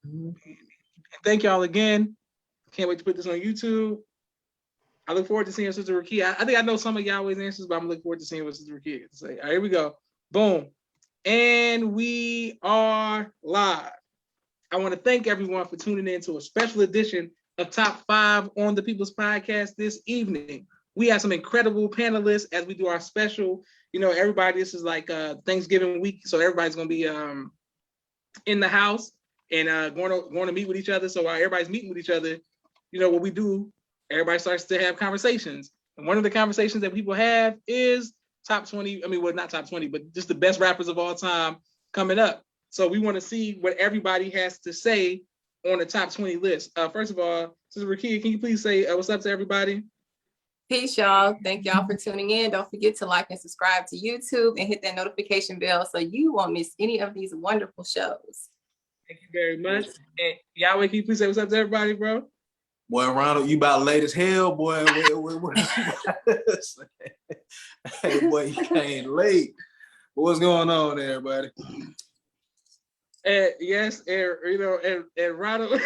And thank y'all again. Can't wait to put this on YouTube. I look forward to seeing Sister Rakia. I think I know some of y'all's answers, but I'm looking forward to seeing what Sister Rakia has to say. All right, here we go. Boom. And we are live. I want to thank everyone for tuning in to a special edition of Top 5 on the People's Podcast this evening. We have some incredible panelists as we do our special. You know, everybody, this is like Thanksgiving week, so everybody's going to be in the house and going to meet with each other. So while everybody's meeting with each other, you know, what we do, everybody starts to have conversations. And one of the conversations that people have is top 20, I mean, well, not top 20, but just the best rappers of all time coming up. So we want to see what everybody has to say on the top 20 list. First of all, Sister Rakia, can you please say what's up to everybody? Peace, y'all. Thank y'all for tuning in. Don't forget to like and subscribe to YouTube and hit that notification bell so you won't miss any of these wonderful shows. Thank you very much. And Yahweh, can you please say what's up to everybody, bro? Boy, Ronald, you about late as hell, boy. Hey, boy, you came late. What's going on, everybody? And yes, and Ronald,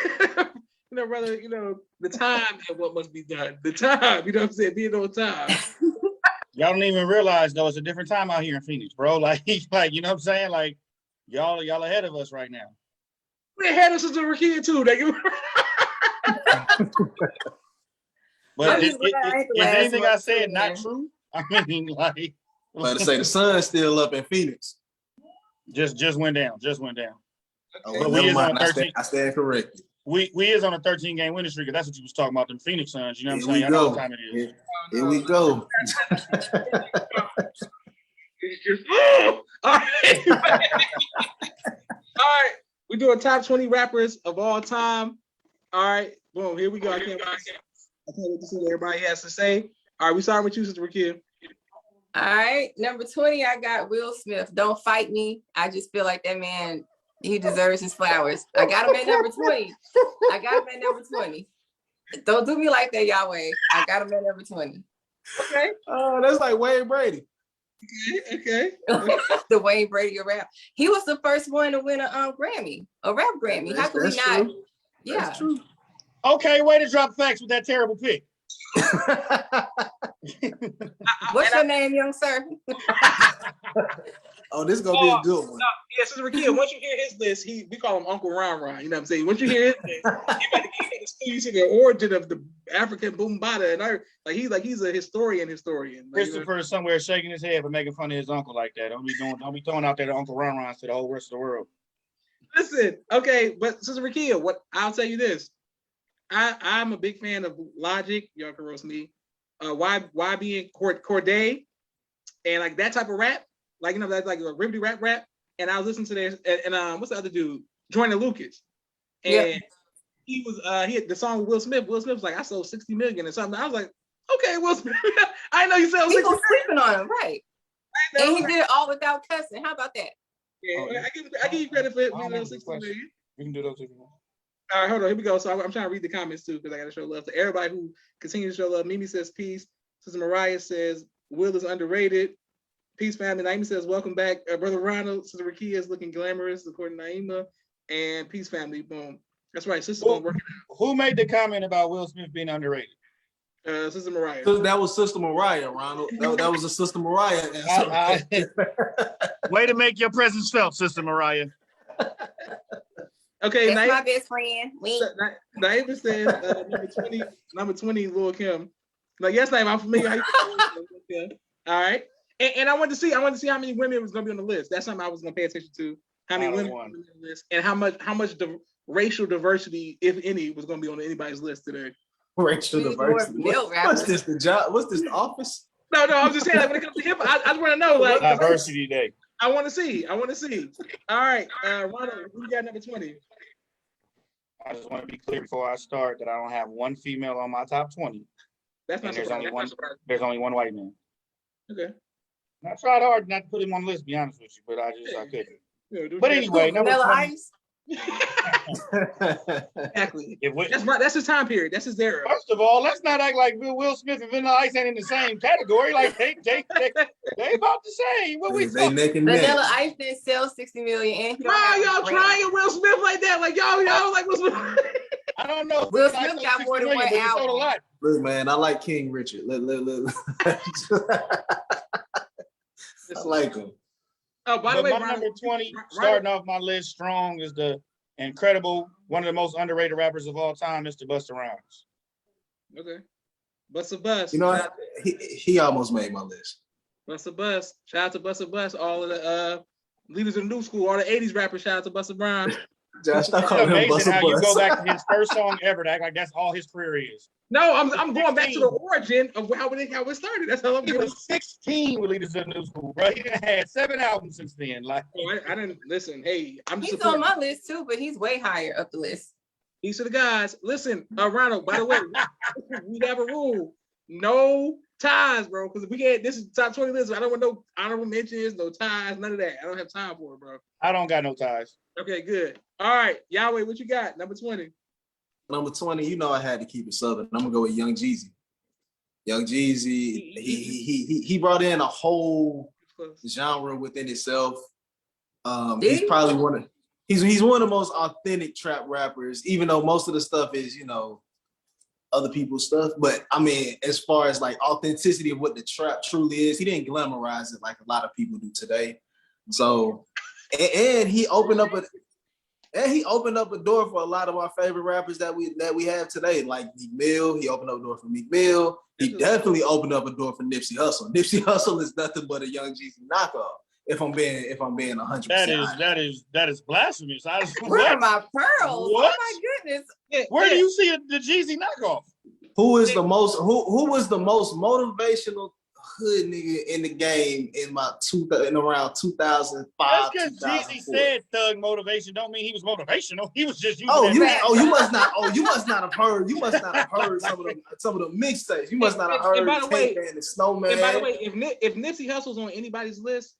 brother, the time and what must be done. The time, you know what I'm saying? Being on time. Y'all don't even realize though it's a different time out here in Phoenix, bro. Like you know what I'm saying? Like y'all ahead of us right now. We're ahead of Sister Rakia too. But is anything I said not true? I mean, like, about to say the sun's still up in Phoenix. Just went down. Just went down. Oh, but we is on 13. I stand corrected. We is on a 13-game winning streak. That's what you was talking about, them Phoenix Suns. You know what I'm saying? I know what time it is. Here we go. It's just, all right. All right. We do a top 20 rappers of all time. All right. Boom. Here we go. I can't wait to see what everybody has to say. All right. We start with you, Sister Rakia. All right. Number 20, I got Will Smith. Don't fight me. I just feel like that man, he deserves his flowers. I got him at number 20. Don't do me like that, Yahweh. I got him at number 20. Okay. Oh, that's like Wayne Brady. Okay. The Wayne Brady of rap. He was the first one to win a rap Grammy. How could we not? True. Yeah. That's true. Okay, way to drop facts with that terrible pick. What's your name, young sir? Oh, this is gonna be a good one. Yeah, Sister Rakia, once you hear his list, we call him Uncle Ron Ron. You know what I'm saying? Once you hear his list, you see the origin of the African boom bada, and he's a historian. Christopher is somewhere shaking his head but making fun of his uncle like that. Don't be throwing out there the Uncle Ron Rons to the whole rest of the world. Listen, okay, but Sister Rakia, what I'll tell you this. I'm a big fan of Logic. Y'all can roast me. Why being Corday and like that type of rap, like that's like a Ribbity rap. And I was listening to this, and what's the other dude? Jordan Lucas. And he had the song with Will Smith. Will Smith was like, I sold 60 million or something. I was like, okay, Will Smith. I know you sell 60 million. People sleeping on him, right? And he did it all without cussing. How about that? Yeah, I give you credit for 60 million. We can do those if you want. All right, hold on. Here we go. So I'm trying to read the comments too because I got to show love to everybody who continues to show love. Mimi says peace. Sister Mariah says Will is underrated. Peace, family. Naima says welcome back, Brother Ronald. Sister Rakia is looking glamorous according to Naima. And peace, family. Boom. That's right. Sister working out. Who made the comment about Will Smith being underrated? Sister Mariah. That was Sister Mariah, Ronald. That was a Sister Mariah. Way to make your presence felt, Sister Mariah. Okay, that's my best friend. Naima says number 20, Lil Kim. Like, yes, Naima, I'm familiar. All right. And I wanted to see how many women was gonna be on the list. That's something I was gonna pay attention to. How many women on the list and how much racial diversity, if any, was gonna be on anybody's list today. Racial diversity. What's this, the job? What's this, the office? No, I'm just saying, like, when it comes to hip hop, I just want to know, like, Diversity Day. I want to see. All right, Ronald, who got number 20? I just want to be clear before I start that I don't have one female on my top 20. That's not surprising. There's only one white man. Okay. I tried hard not to put him on the list, to be honest with you, but I couldn't. Yeah, but anyway, number 20. Exactly. If we, That's right. That's his time period. That's his era. first of all, let's not act like Will Smith and Vanilla Ice ain't in the same category. Like they about the same. What we They talking? neck and neck. Vanilla Ice didn't sell 60 million, and he don't Why have a y'all brand. trying Will Smith like that? Like y'all like Will Smith. I don't know. Will Vanilla Ice Smith sold got 60 more than million, one but he sold a album. lot. Look, man, I like King Richard. Look. I like him. Oh, by the But way, my Ronald, number 20, right- starting off my list strong, is the incredible, one of the most underrated rappers of all time, Mr. Busta Rhymes. Okay. Bust a Bus. You know, he almost made my list. Bust a Bus. Shout out to Bust a Bus. All of the leaders of the new school, all the 80s rappers, shout out to Busta Rhymes. Josh, stop It's calling him Bust amazing a how you go Bus. back to his first song ever to act like that's all his career is. No, I'm going back to the origin of how it started. That's how I'm He doing. was 16 with Leaders of the New School, bro. He done had 7 albums since then. Like, I didn't listen. Hey, I'm just He's on my list too, but he's way higher up the list. Peace to the guys. Listen, Ronald, by the way, we have a rule. No ties, bro. Because we get this is top 20 list. I don't want no honorable mentions, no ties, none of that. I don't have time for it, bro. I don't got no ties. Okay, good. All right, Yahweh, what you got? Number 20. Number 20, you know I had to keep it southern. I'm gonna go with Young Jeezy. Young Jeezy, he brought in a whole genre within itself. He's probably he's one of the most authentic trap rappers, even though most of the stuff is, you know, other people's stuff. But I mean, as far as like authenticity of what the trap truly is, he didn't glamorize it like a lot of people do today. So, and he opened up a door for a lot of our favorite rappers that we have today, like Meek Mill. He opened up a door for Meek Mill. He definitely opened up a door for Nipsey Hussle. Nipsey Hussle is nothing but a Young Jeezy knockoff. If I'm being 100%. That is blasphemous. Where are my pearls? What? Oh my goodness. Where do you see the Jeezy knockoff? Who was the most motivational hood nigga in the game in around 2005? That's because Jeezy said thug motivation don't mean he was motivational. He was just using you must not have heard some of the mixtapes. You must not have heard Tank and the Snowman. And by the way, if Nipsey Hussle's on anybody's list,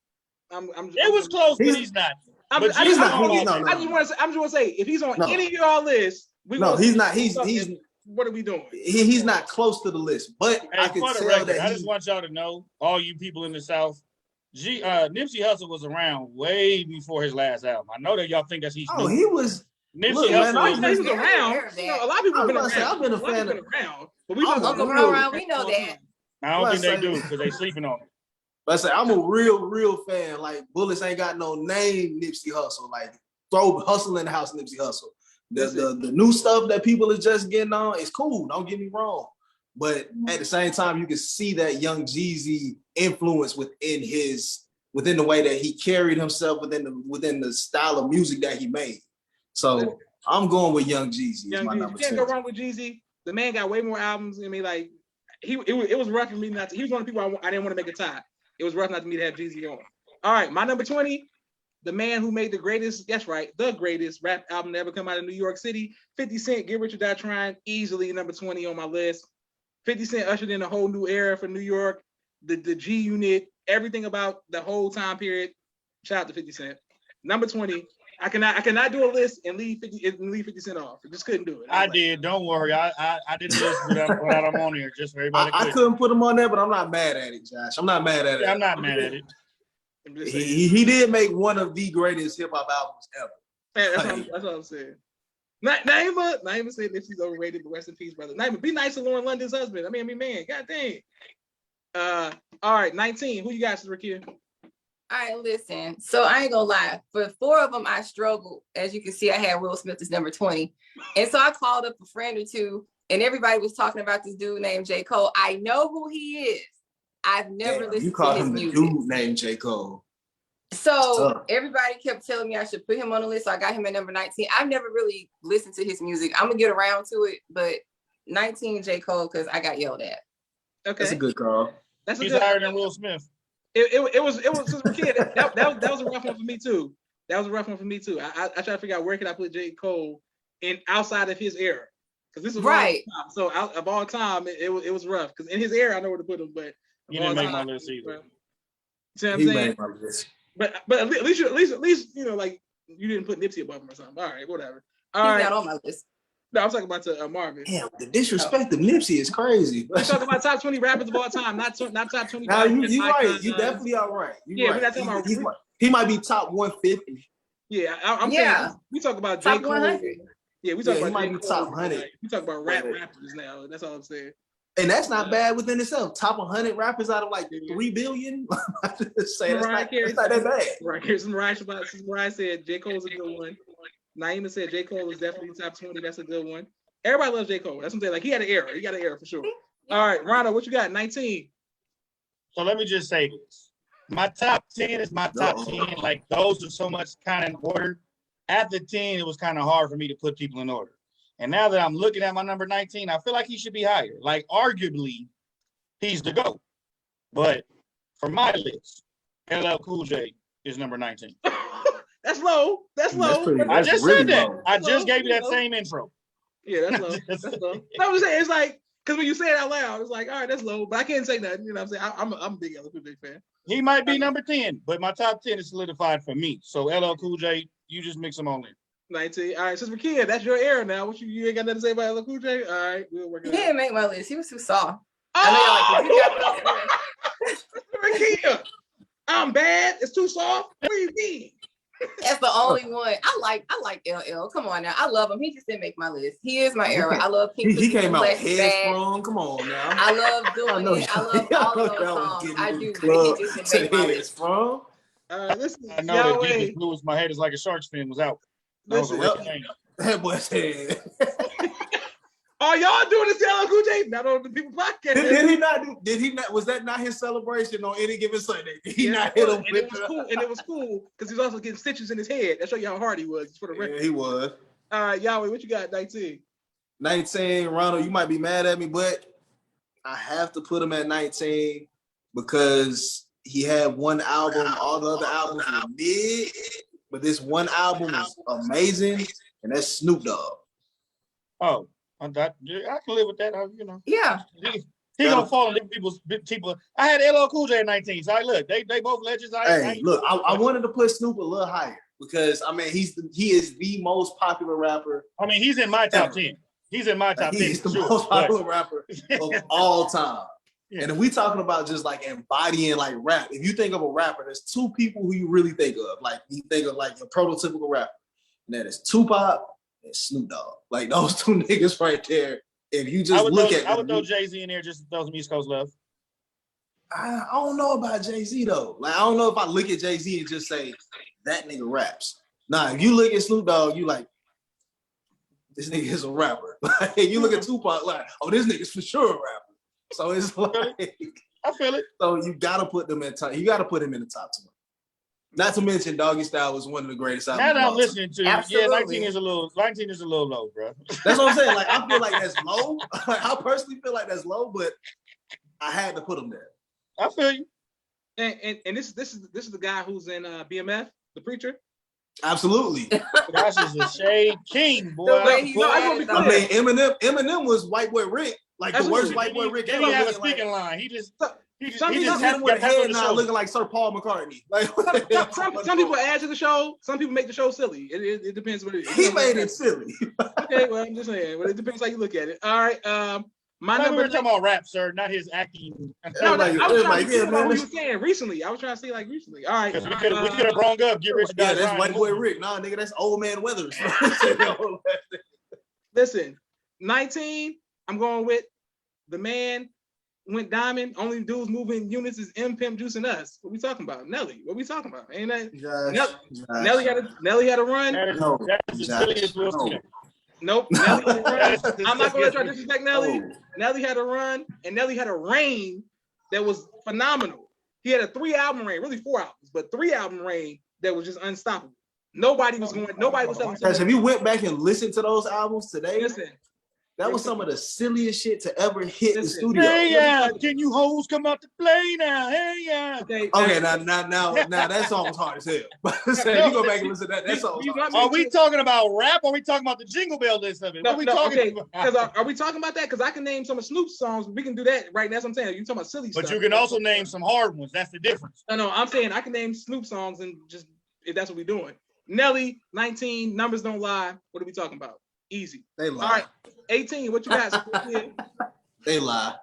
it was close, but he's not. I just want to say, if he's on any of y'all lists, he's not. He's what are we doing? He's not close to the list, but Hey, I can tell record, that I just want y'all to know, all you people in the South, Nipsey Hussle was around way before his last album. I know that y'all think that he's new. he was. Nipsey Hussle he was around. A lot of people have been around. I've been a fan of around. But we know that. I don't think they do because they sleeping on him. But I say I'm a real fan. Like Bullets ain't got no name, Nipsey Hussle. Like throw Hustle in the house, Nipsey Hussle. The new stuff that people are just getting on is cool. Don't get me wrong, but at the same time, you can see that Young Jeezy influence within the way that he carried himself within the style of music that he made. So I'm going with Young Jeezy. You can't go wrong with Jeezy. The man got way more albums. I mean, like it was rough for me not to. He was one of the people I didn't want to make a tie. It was rough not for me to have Jeezy on. All right, my number 20. The man who made the greatest rap album to ever come out of New York City, 50 Cent, Get Rich or Die Trying, easily number 20 on my list. 50 Cent ushered in a whole new era for New York, the G Unit, everything about the whole time period. Shout out to 50 Cent. Number 20. I cannot do a list and leave 50 Cent off. I just couldn't do it. I did. Don't worry. I did a list without him on here, just for everybody. I couldn't put him on there, but I'm not mad at it, Josh. I'm not mad at it. I'm not mad at it. He did make one of the greatest hip hop albums ever. Man, that's what I'm saying. Naima said that she's overrated, but rest in peace, brother. Naima, be nice to Lauren London's husband. I mean, man, god dang. All right, 19. Who you got, Rakia? All right, listen. So I ain't gonna lie. For 4 of them, I struggled. As you can see, I had Will Smith as number 20. And so I called up a friend or two, and everybody was talking about this dude named J. Cole. I know who he is. I've never listened you call to his him music. the dude named J. Cole. So everybody kept telling me I should put him on the list. So I got him at number 19. I've never really listened to his music. I'm gonna get around to it, but 19 J. Cole because I got yelled at. Okay, that's a good call. He's higher than Will Smith. It was since we're kids. That was a rough one for me too. I tried to figure out where could I put J. Cole in outside of his era, because this was right. So out of all time, it was rough. Because in his era, I know where to put him, but you didn't make my list either. You see what I'm saying? But at least you know, like you didn't put Nipsey above him or something. All right, whatever. All He's right. not on my list. No, I'm talking about Marvin. Damn, the disrespect of Nipsey is crazy. We're talking about top 20 rappers of all time, not top 25. Now you right. icons. You definitely are right. You Yeah, right. we're not talking about. He might be top 150. Yeah, I'm Yeah. saying we talk about Top J. Cole. 100. Yeah, we talk Yeah, he about might J. be Cole. top 100. We talk about rappers now. That's all I'm saying. And that's not bad within itself. Top 100 rappers out of like 3 billion. I just say that's not that bad. Right, here's some Mariah said J. Cole's a good one. Naima said J. Cole is definitely top 20. That's a good one. Everybody loves J. Cole. That's what I'm saying. Like, he had an era. He got an era for sure. All right, Rondo, what you got? 19. So let me just say this. My top 10 is my top 10. Like, those are so much kind of in order. After 10, it was kind of hard for me to put people in order. And now that I'm looking at my number 19, I feel like he should be higher. Like, arguably, he's the GOAT. But for my list, LL Cool J is number 19. That's low. That's low. I just really said that. low. I just Low, gave you that low. same intro. Yeah, that's low. That's low. No, I'm just saying, it's like, because when you say it out loud, it's like, all right, that's low. But I can't say nothing. You know what I'm saying? I'm a big LL Cool J fan. He might be number 10, but my top 10 is solidified for me. So LL Cool J, you just mix them all in. 19. All right, Sister Rakia, that's your era now. What you ain't got nothing to say about LL Cool J? All right, we'll work He it out. didn't make my list. He was too soft. Oh, Sister Rakia, I'm bad. It's too soft. What do you mean? That's the only one. I like LL. Come on now. I love him. He just didn't make my list. He is my era. I love King He Pussy came out Flex headstrong. Come on now. I love doing it. I love all of those songs. I do. But he just didn't make my list. From. Listen, I know that Yahweh. Deepest Blue was my head is like a shark's fin was out. That was a Listen, Ricky James. That boy said. are y'all doing this to LL Cool J? Not on the People Podcast. Did he not do? Did he not? Was that not his celebration on any given Sunday? Did he not hit him? And it was cool. And it was cool because he was also getting stitches in his head. That show you how hard he was for the record. Yeah, he was. All right, Yahweh, what you got? 19. 19, Ronald, you might be mad at me, but I have to put him at 19 because he had one album. All the other albums were mid, but this one album is amazing, and that's Snoop Dogg. Oh, I can live with that. You know, Yeah. he gonna fall in people's people. I had LL Cool J at 19. So look, they both legends. Look, I wanted to put Snoop a little higher because I mean he is the most popular rapper. I mean, he's in my top 10. He's in my top 10. He's the sure, most but- popular rapper of all time. Yeah. And if we talking about just like embodying like rap, if you think of a rapper, there's two people who you really think of. Like you think of like your prototypical rapper, and that is Tupac and Snoop Dogg. Like those two niggas right there. If you just look at I would them, throw Jay-Z in there just to throw some East Coast love. I don't know about Jay-Z though. Like I don't know if I look at Jay-Z and just say that nigga raps. Nah, if you look at Snoop Dogg, you like this nigga is a rapper. Like you look at Tupac, like oh this nigga's for sure a rapper. So it's like I feel it. so you gotta put them in top. You gotta put him in the top 20. Not to mention Doggy Style was one of the greatest albums. Now that of I'm all time. listening to you, Absolutely. yeah, 19 is a little low, bro. That's what I'm saying. Like I feel like that's low. Like, I personally feel like that's low, but I had to put him there. I feel you. And this is the guy who's in BMF, the preacher. Absolutely. Josh is a shade king, boy. The way he Boy, I said gonna it, be I clear. though. mean, Eminem was White Boy Rick, like the worst Absolutely. White Boy Rick He ever. didn't have a Looking like- speaking line. He just Some people Just have hit him with a got head the nod show. looking like Sir Paul McCartney. Like Some people add to the show. Some people make the show silly. It depends what it is. he made it silly. Okay, well, I'm just saying. Well, it depends how you look at it. All right. My we number. were talking about rap, sir, not his acting. No, Like, I was trying like, to yeah, think about man, what you that's- were saying recently. I was trying to say like recently. All right. Because we could have brung up Get Rich or Die Yeah, that's Trying. White Boy Rick. Nah, nigga, that's Old Man Weathers. Listen, 19. I'm going with the man went diamond. Only dudes moving units is M Pimp Juice and Us. What we talking about? Nelly. What we talking about? Ain't that Nelly had a run? That is, No, that is the Josh, silliest Will no. Smith. Nope. Nelly had a run. I'm not gonna let y'all disrespect Nelly. No. Nelly had a run, and Nelly had a reign that was phenomenal. He had a 3-album reign, really 4 albums, but 3-album reign that was just unstoppable. Nobody was selling. Guys, have you went back and listened to those albums today? Listen, That was some of the silliest shit to ever hit the Listen. studio. Hey, yeah, can you hoes come out to play now? Hey, yeah. okay. Okay, now that song was hard as hell. But say, if you go back and listen to that, that song was You hard. want Are we talking about rap or are we talking about the Jingle Bell list of it? What are we talking okay. about? Because are we talking about that? Because I can name some of Snoop's songs. We can do that right now. That's what I'm saying. You talking about silly But stuff. you can also name some hard ones. That's the difference. No, I'm saying I can name Snoop songs and just if that's what we're doing. Nelly, 19, numbers don't lie. What are we talking about? Easy. They lie. All right, 18, what you got? They lie.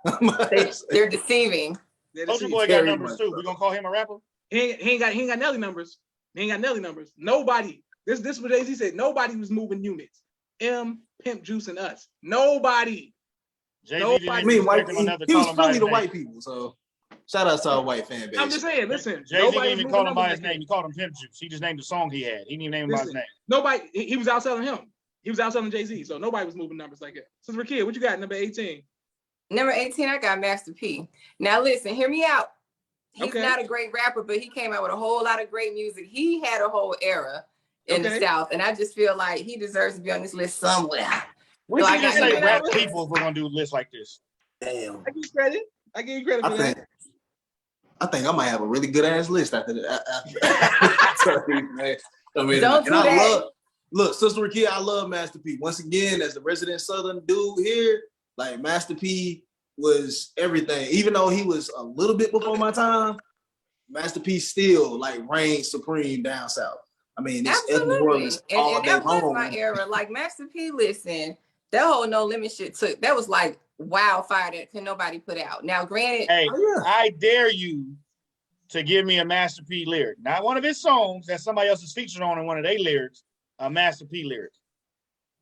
They're deceiving. Soldier Boy got Very numbers much too. so. We gonna call him a rapper? He ain't got Nelly numbers. He ain't got Nelly numbers. Nobody. This is what Jay-Z said. Nobody was moving units. Pimp Juice, and us. Nobody. Jay-Z Nobody- I didn't mean, expect white, him enough to he call was him by friendly his to name. white people, so shout out to our white fan base. I'm just saying, listen. Jay-Z nobody didn't was even moving call him by numbers his like name. He called him Pimp Juice. He just named the song he had. He didn't even name him by his Listen. name. Nobody, he was outselling him. He was outselling Jay-Z, so nobody was moving numbers like that. Sister Rakia, what you got? Number 18. Number 18, I got Master P. Now listen, hear me out. He's Okay. not a great rapper, but he came out with a whole lot of great music. He had a whole era in the Okay. South, and I just feel like he deserves to be on this list somewhere. We So I can just got say you. rap people if we're gonna do a list like this. Damn. I give you credit. I give you credit for that. I think I might have a really good ass list after that. Sorry, man. I mean, Don't do and I that. look, Sister Rakia, I love Master P. Once again, as the resident Southern dude here, like Master P was everything. Even though he was a little bit before my time, Master P still like reigned supreme down south. I mean, it's Ethnic Absolutely. Warriors all And day that was long. my era. Like Master P, listen, that whole No Limit shit that was like wildfire that could nobody put out. Now, granted, Hey, Oh, yeah. I dare you to give me a Master P lyric. Not one of his songs that somebody else is featured on in one of their lyrics, a Master P lyric.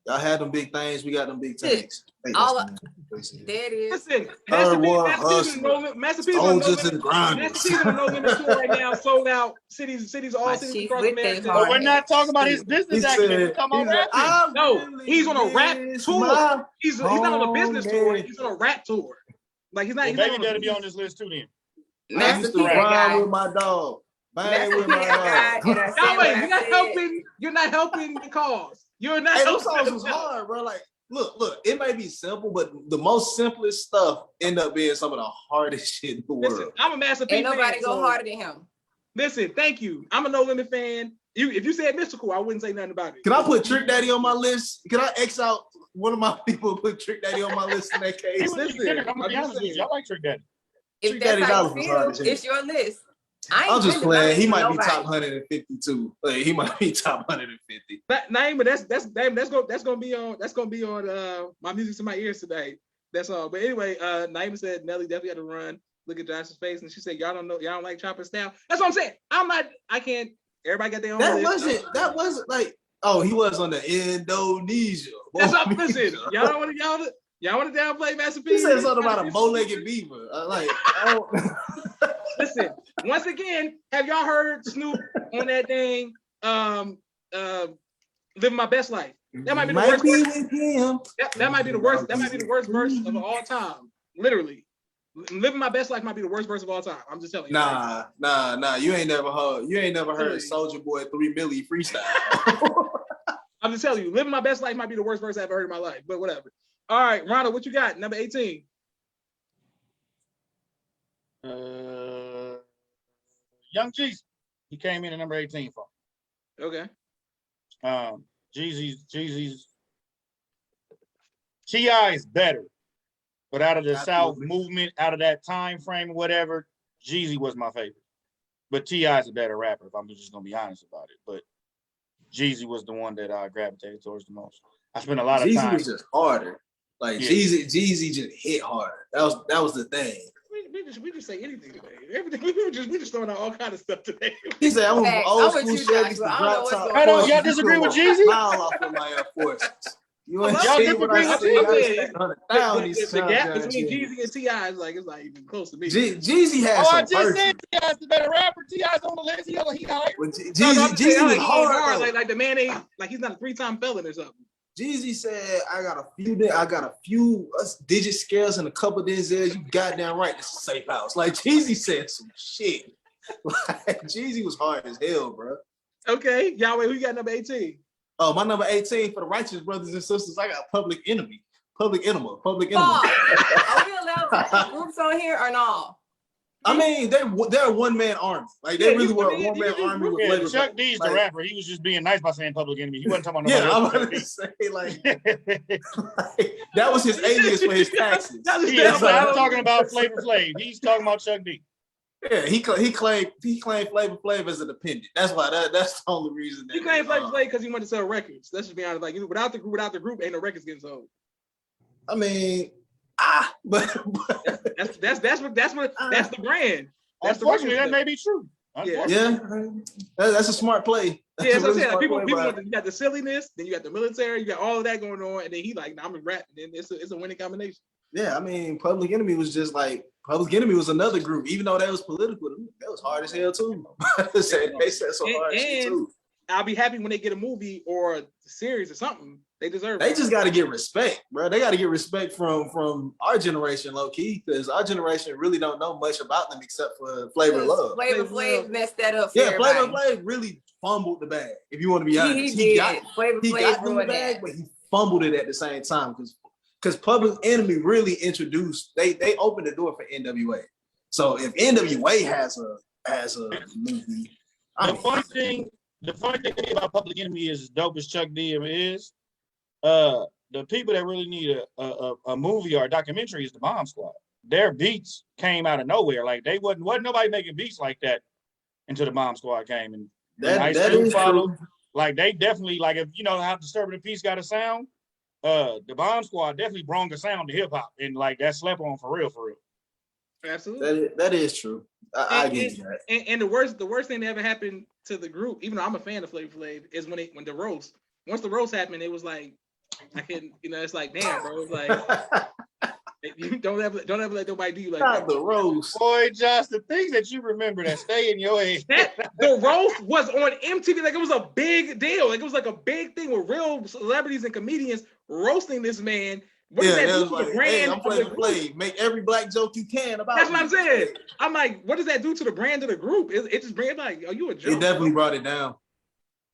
Y'all had them big things, we got them big tanks. Hey, All that's the- there it is. Listen, Master P, War Master P's hustler. in the Master P's on Soldiers and grinders. Master P's on a No Limit tour right now, sold out cities, My all cities chief across with they America. heart. But we're not talking about his He business said, acumen. We're talking about rapping. "I No, really he's on a rap miss tour. my He's not on a business tour. home, He's on a rap tour. Like he's not. Well, He's not maybe on that'll a be on this list too then. I Master used P, to that ride guy. with my dog. Bang Master with P, my that guy. And I dog. said what Yahweh, I you're not said. helping. You're not helping the cause. You're not Hey, those helping. songs was hard, bro. Like, look, it may be simple, but the most simplest stuff end up being some of the hardest shit in the Listen, world. I'm a Master P Ain't nobody fan, go so- harder than him. Listen, thank you. I'm a No Limit fan. If you said Mystical, I wouldn't say nothing about it. Can I put Trick Daddy on my list? Can I X out one of my people and put Trick Daddy on my list in that He case? was Listen, considered, I'm gonna I'm be just honest with you. saying. I like Trick Daddy. If Trick that's Daddy how Dollars you was hard as feel, shit. it's your list. I ain't I'm just been playing. He to might be nobody. top 152. Like, he might be top 150. Naima, that's gonna be on my music to my ears today. That's all. But anyway, Naima said Nelly definitely had to run. Look at Josh's face, and she said, y'all don't like Chopper style. That's what I'm saying. I can't. Everybody got their own. list. That wasn't like, oh, he was on the Indonesia. That's all. Listen, y'all want to downplay Master P? He said something about a bow-legged beaver. Listen, once again, have y'all heard Snoop on that thing? Living My Best Life. That might be the worst. with him. That might be the worst. That might be the worst verse of all time. Literally, Living My Best Life might be the worst verse of all time. I'm just telling you. Nah. You ain't never heard Really? Soldier Boy 3 Milli freestyle. I'm just telling you, Living My Best Life might be the worst verse I've ever heard in my life. But whatever. All right, Ronald, what you got? Number 18. Young Jeezy. He came in at number 18 for Okay. Jeezy's T.I. is better. But out of the South Absolutely. movement, out of that time frame, whatever, Jeezy was my favorite. But T.I. is a better rapper, if I'm just gonna be honest about it. But Jeezy was the one that I gravitated towards the most. I spent a lot of Jeezy time. was just harder. Like Yeah. Jeezy just hit harder. That was the thing. We just say anything today. Everything we just throwing out all kind of stuff today. He said, "I'm Hey, old I'm with school you, Chevys, Joshua. the I don't know drop what's top. going on. Porsches, Y'all you disagree come with on, Jeezy? Mile off of my Air Forces. You ain't Y'all seen disagree what I with said. Jeezy? I Yeah. spent 100,000 these The gap times, between Jeezy. Jeezy and T.I. is not even close to me. Jeezy had Oh, some I just verses. said T.I.'s the better rapper. T.I.'s on the list. He higher. When I'm Jeezy saying, was he ain't hard. though. like the man ain't like he's not a 3-time felon or something. Jeezy said, I got a few digit scales and a couple of Denzels. You goddamn right, this is a safe house. Like Jeezy said some shit. Like Jeezy was hard as hell, bro. Okay, Yahweh, who you got number 18? Oh, my number 18 for the righteous brothers and sisters, I got Public Enemy. Public Enemy. Paul, are we allowed to put groups on here or no? I mean, they're a one-man army. Like they really were a one-man army with Yeah, flavor. Chuck D's the rapper. He was just being nice by saying Public Enemy. He wasn't talking about Yeah, I'm nobody about else. to say like that was his alias for his taxes. That was Yeah, down so I'm bad. talking about Flavor Flav. He's talking about Chuck D. Yeah, he claimed Flavor Flav as a dependent. That's why that's the only reason. He claimed Flavor Flav because he wanted to sell records. Let's just be honest. Like without the group, ain't no records getting sold. I mean, but that's the brand. That's the Unfortunately, record that may be true. yeah, that's a smart play. That's Yeah, a so I'm really saying like, smart people play, you got the silliness, then you got the military, you got all of that going on, and then he like, nah, I'm a rap, and then it's a winning combination. Yeah, I mean, Public Enemy was just like Public Enemy was another group, even though that was political. That was hard as hell too. They said so hard shit too. I'll be happy when they get a movie or a series or something. They deserve They it. just got to get respect, bro. They got to get respect from our generation, low key, because our generation really don't know much about them except for Flavor of Love. Flavor Flav messed that up. Yeah, Flavor Flav really fumbled the bag. If you want to be honest, He got did. Flavor he Flav got them the ruined bag, that. but he fumbled it at the same time because Public Enemy really introduced. They opened the door for NWA. So if NWA has a movie, The funny thing about Public Enemy is as dope as Chuck D is. The people that really need a movie or a documentary is the Bomb Squad. Their beats came out of nowhere. Like they wasn't nobody making beats like that until the Bomb Squad came. And that is true. Like they definitely, like, if you know how Disturbing the Peace got a sound, the Bomb Squad definitely brought a sound to hip hop, and like that slept on for real. Absolutely. That is true. I get that. And the worst thing that ever happened to the group, even though I'm a fan of Flavor Flav, is when the roast. Once the roast happened, it was like I couldn't, it's like, damn, bro. It's like you don't ever let nobody do you like that. The roast. Boy, Josh, the things that you remember that stay in your head. The roast was on MTV, like it was a big deal. Like it was like a big thing with real celebrities and comedians roasting this man. What does that do to the brand? Hey, I'm Flavor Flav. Make every black joke you can about. That's what I'm saying. I'm like, what does that do to the brand of the group? It just brings like, are you a joke? It definitely brought it down.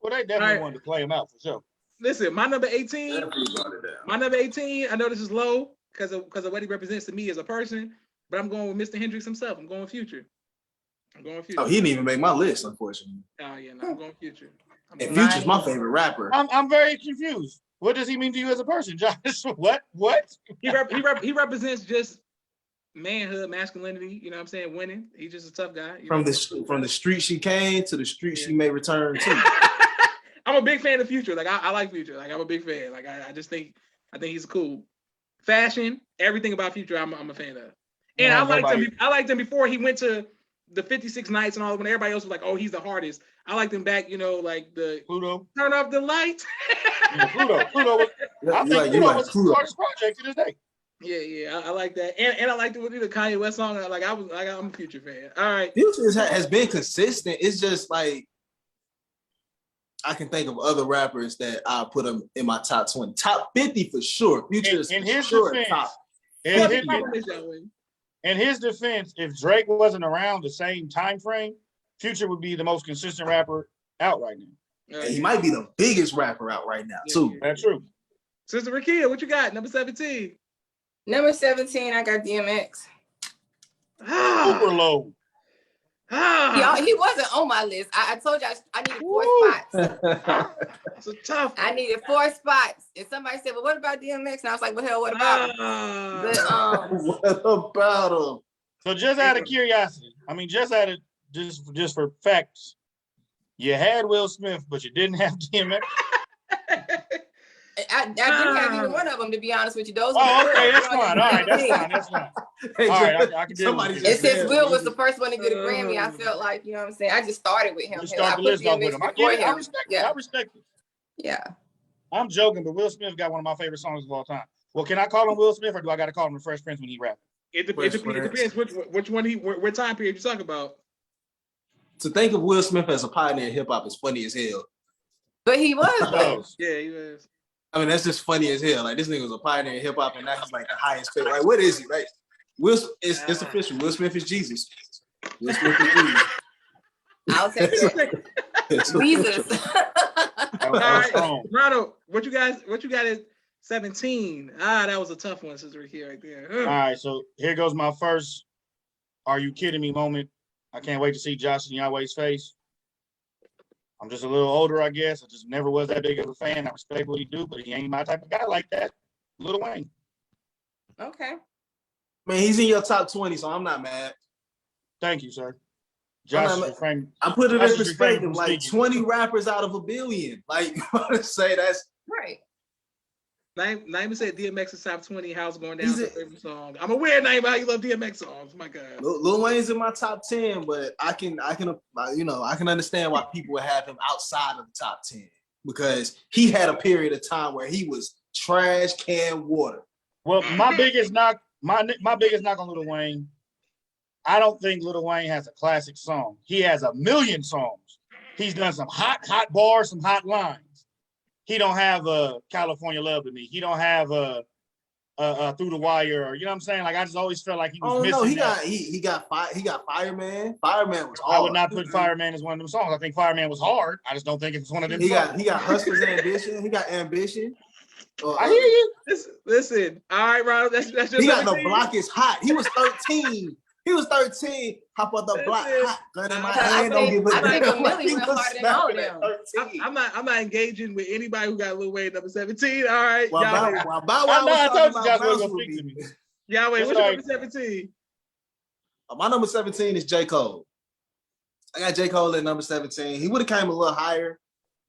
Well, they definitely wanted to play him out for sure. Listen, my number 18. Definitely brought it down. My number 18. I know this is low because of what he represents to me as a person, but I'm going with Mr. Hendrix himself. I'm going Future. Oh, he didn't even make my list, unfortunately. Oh yeah, no, I'm going Future. And Future's my favorite rapper. I'm very confused. What does he mean to you as a person, Josh? What? He represents just manhood, masculinity. You know what I'm saying? Winning. He's just a tough guy. From the street she came to the street she may return to. I'm a big fan of Future. Like I like Future. Like I'm a big fan. Like I think he's cool. Fashion, everything about Future, I'm a fan of. And I liked him before he went to the 56 Nights and all. When everybody else was like, "Oh, he's the hardest." I liked him back. Like the Pluto. Turn off the lights. Yeah, Pluto was. I think Pluto was the hardest project to this day. Yeah, I like that, and I like the Kanye West song. I'm a Future fan. All right, Future has been consistent. It's just like I can think of other rappers that I put them in my top 20, top 50 for sure. Future is in his sure defense, top. In his defense, if Drake wasn't around the same time frame, Future would be the most consistent rapper out right now. And he might be the biggest rapper out right now too. That's true. Sister Rakia, what you got? Number 17. Number 17, I got DMX. Super low. He wasn't on my list. I told you I needed 4 spots. It's a tough. I needed 4 spots. And somebody said, "Well, what about DMX?" And I was like, "Well, hell, what about him?" What about him? So just out of curiosity, I mean, just for facts, you had Will Smith, but you didn't have DMX. I didn't have either one of them, to be honest with you. Those. Okay, that's fine. All right, that's fine. Hey, all right, I can deal with it. It's since Will was the first one to get a Grammy, I felt like, you know what I'm saying? I just started with him. You start the list off with him. I get it. I respect it. Yeah. I'm joking, but Will Smith got one of my favorite songs of all time. Well, can I call him Will Smith, or do I got to call him the Fresh Prince when he rapping? It depends which one what time period you talk about. To think of Will Smith as a pioneer in hip hop is funny as hell. But he was though. Yeah, he was. I mean, that's just funny as hell. Like this nigga was a pioneer in hip hop, and now he's like the highest paid. Like, what is he? Like, it's official. Will Smith is Jesus. Will Smith is Jesus. I'll take it. Jesus. All right, Ronald, what you got is 17. That was a tough one, Sister Ricky, right there. All right, so here goes my first "Are you kidding me?" moment. I can't wait to see Josh and Yahweh's face. I'm just a little older, I guess. I just never was that big of a fan. I respect what he do, but he ain't my type of guy like that. Lil Wayne. Okay. Man, he's in your top 20, so I'm not mad. Thank you, sir. I'm Josh, not- refrain. I put it Josh in is refraining perspective, from like speaking. 20 rappers out of a billion. Like, I want to say that's Right. Naima said DMX's top 20. How's going down? He's Is a- her favorite song. I'm aware, Naima, how you love DMX songs. My God. Lil Wayne's in my top 10, but I can understand why people would have him outside of the top 10 because he had a period of time where he was trash can water. Well, my biggest knock on Lil Wayne, I don't think Lil Wayne has a classic song. He has a million songs. He's done some hot bars, some hot lines. He don't have a California Love to Me. He don't have a Through the Wire, or you know what I'm saying? Like I just always felt like he was missing. No, he that. got Fireman. Fireman was hard. I would not put Fireman as one of them songs. I think Fireman was hard. I just don't think it's one of them He songs. got Hustler's Ambition. He got Ambition. I hear you. Listen. All right, Ron. That's just He got The 17. Block Is Hot. He was 13. He was 13. Hop on the block, Listen. hot. Gun in my I hand. Don't think- give a I think damn. a million He went was harder than all of snapping them. at 13. I'm not engaging with anybody who got Lil Wayne number 17. All right. While Y'all Bow Wow I know. I was told talking you about Josh Mouse was gonna would speak to be- me. Yahweh, That's what's your right. number 17? My number 17 is J. Cole. I got J. Cole at number 17. He would have came a little higher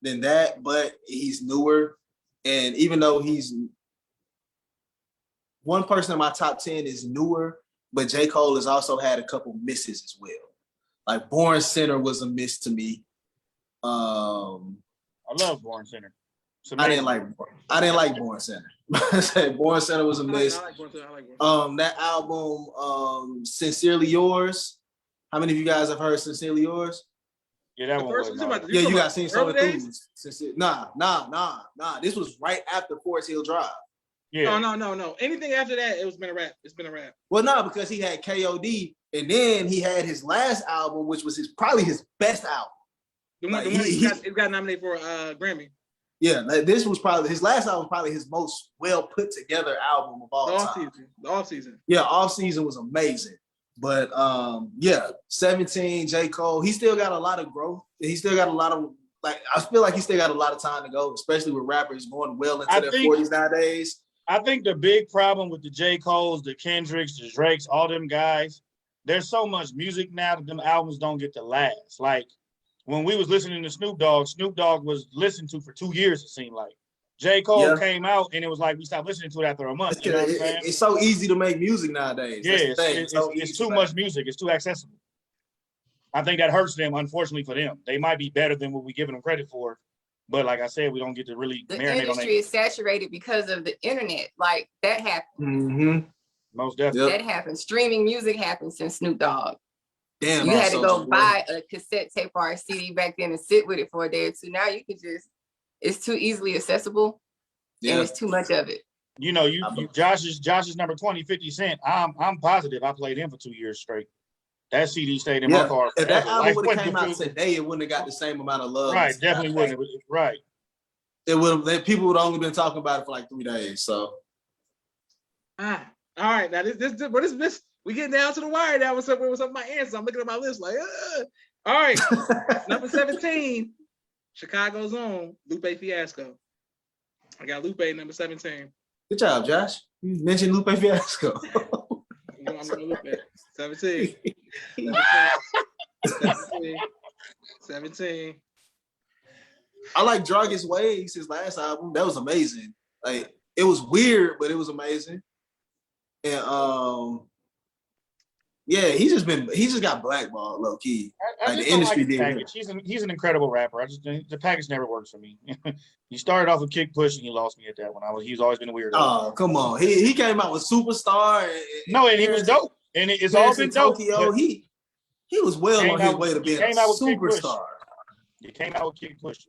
than that, but he's newer. And even though he's one person in my top 10 is newer, but J. Cole has also had a couple misses as well. Like Born Center was a miss to me. I love Born Center. I didn't like Born Center. I said Born Center was a miss. I like Born Center. I like Born Center. That album, Sincerely Yours. How many of you guys have heard Sincerely Yours? Yeah, that The one first was one, hard. talking Yeah, about- you got seen so early days? enthused. Nah. This was right after Forest Hill Drive. Yeah. No. Anything after that, it's been a rap. It's been a rap. Well, no, because he had KOD, and then he had his last album, which was probably his best album. The one, Like, the one he- it got nominated for Grammy. Yeah, like, this was probably his last album, probably his most well put together album of all time. The off season. Yeah, off season was amazing. But 17, J. Cole, he still got a lot of growth. He still got a lot of I feel like he still got a lot of time to go, especially with rappers going well into their 40s nowadays. I think the big problem with the J. Coles, the Kendricks, the Drakes, all them guys, there's so much music now that them albums don't get to last. Like when we was listening to Snoop Dogg was listened to for 2 years, it seemed like. J. Cole came out and it was like we stopped listening to it after a month. You know what I'm saying? It's so easy to make music nowadays. Yeah, That's the thing. it's too much music. It's too accessible. I think that hurts them, unfortunately for them. They might be better than what we giving them credit for. But like I said, we don't get to really The marinate on industry that. is saturated because of the internet. Like that happened. Mm-hmm. Most definitely. Yep. That happened. Streaming music happened since Snoop Dogg. Damn, You had to Soulja go Boy. buy a cassette tape or a CD back then and sit with it for a day or two. Now you can it's too easily accessible and it's too much of it. You know, Josh's number 20, 50 Cent. I'm positive I played him for 2 years straight. That CD stayed in my car. If that forever. album Like, would have came out what- today, it wouldn't have got the same amount of love. Right, definitely wouldn't. Right. It would have. People would have only been talking about it for like 3 days. So All right. Now this we getting down to the wire now with some of my answers. I'm looking at my list like, all right. Number 17, Chicago's own Lupe Fiasco. I got Lupe number 17. good job, Josh. You mentioned Lupe Fiasco. I'm gonna Lupe. 17. 17. I like Druggish Ways, his last album. That was amazing. Like it was weird, but it was amazing. And yeah, he's just got blackballed low key. I Like, just the don't industry like the did. package. He's an incredible rapper. The package never works for me. He started off with Kick Push and he lost me at that one. He's always been a weirdo. Oh, come on. He came out with Superstar. And he was dope. And it's all been dope. Tokyo. He was well Came on his out- way to being a came out with Kick Push. superstar. He came out with Kick Push.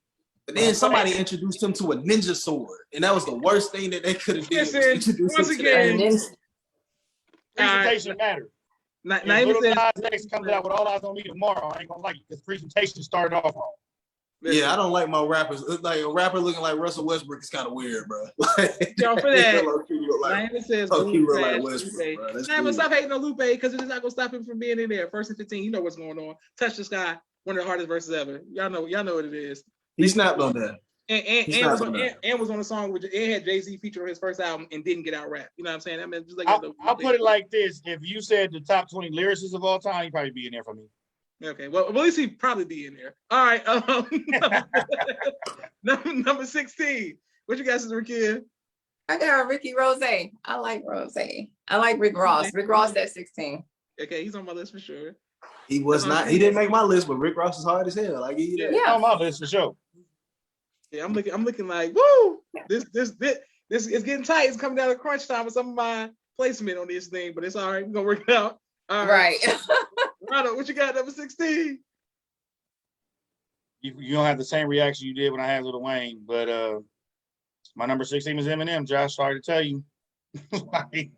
And then somebody introduced him to a ninja sword, and that was the worst thing that they could have did. was Listen, introduce once him to again, that. Presentation matters. Not If even Little says, Nas X comes out with All Eyes on Me tomorrow, I ain't gonna like it. His presentation started off wrong. Yeah, I don't like my rappers. Like a rapper looking like Russell Westbrook is kind of weird, bro. Like, Y'all for that. low-key look like- Naima says low-key Lupe, look like Lupe. Westbrook, bro. That's Naima, cool. stop hating on Lupe because it's not gonna stop him from being in there. First and 15, you know what's going on. Touch the Sky, one of the hardest verses ever. Y'all know what it is. He snapped on that. He's not gonna- and was on a song which it had Jay-Z featured on his first album and didn't get out rap. You know what I'm saying? I mean, just like I'll put it like this: if you said the top 20 lyricists of all time, he'd probably be in there for me. okay. Well, at least he'd probably be in there. All right. Number 16. What you got, Sister Rakia? I got Ricky Rose. I like Rose. I like Rick Ross. Rick Ross at 16. Okay, he's on my list for sure. He was not. He didn't make my list, but Rick Ross is hard as hell. I give you that. Yeah. On my list for sure. Yeah, I'm looking like, woo! This is getting tight. It's coming down to crunch time with some of my placement on this thing, but it's all right. We're gonna work it out. All right. Right. Rado, what you got, number 16? You don't have the same reaction you did when I had Lil Wayne, but my number 16 is Eminem. Josh, sorry to tell you. Like,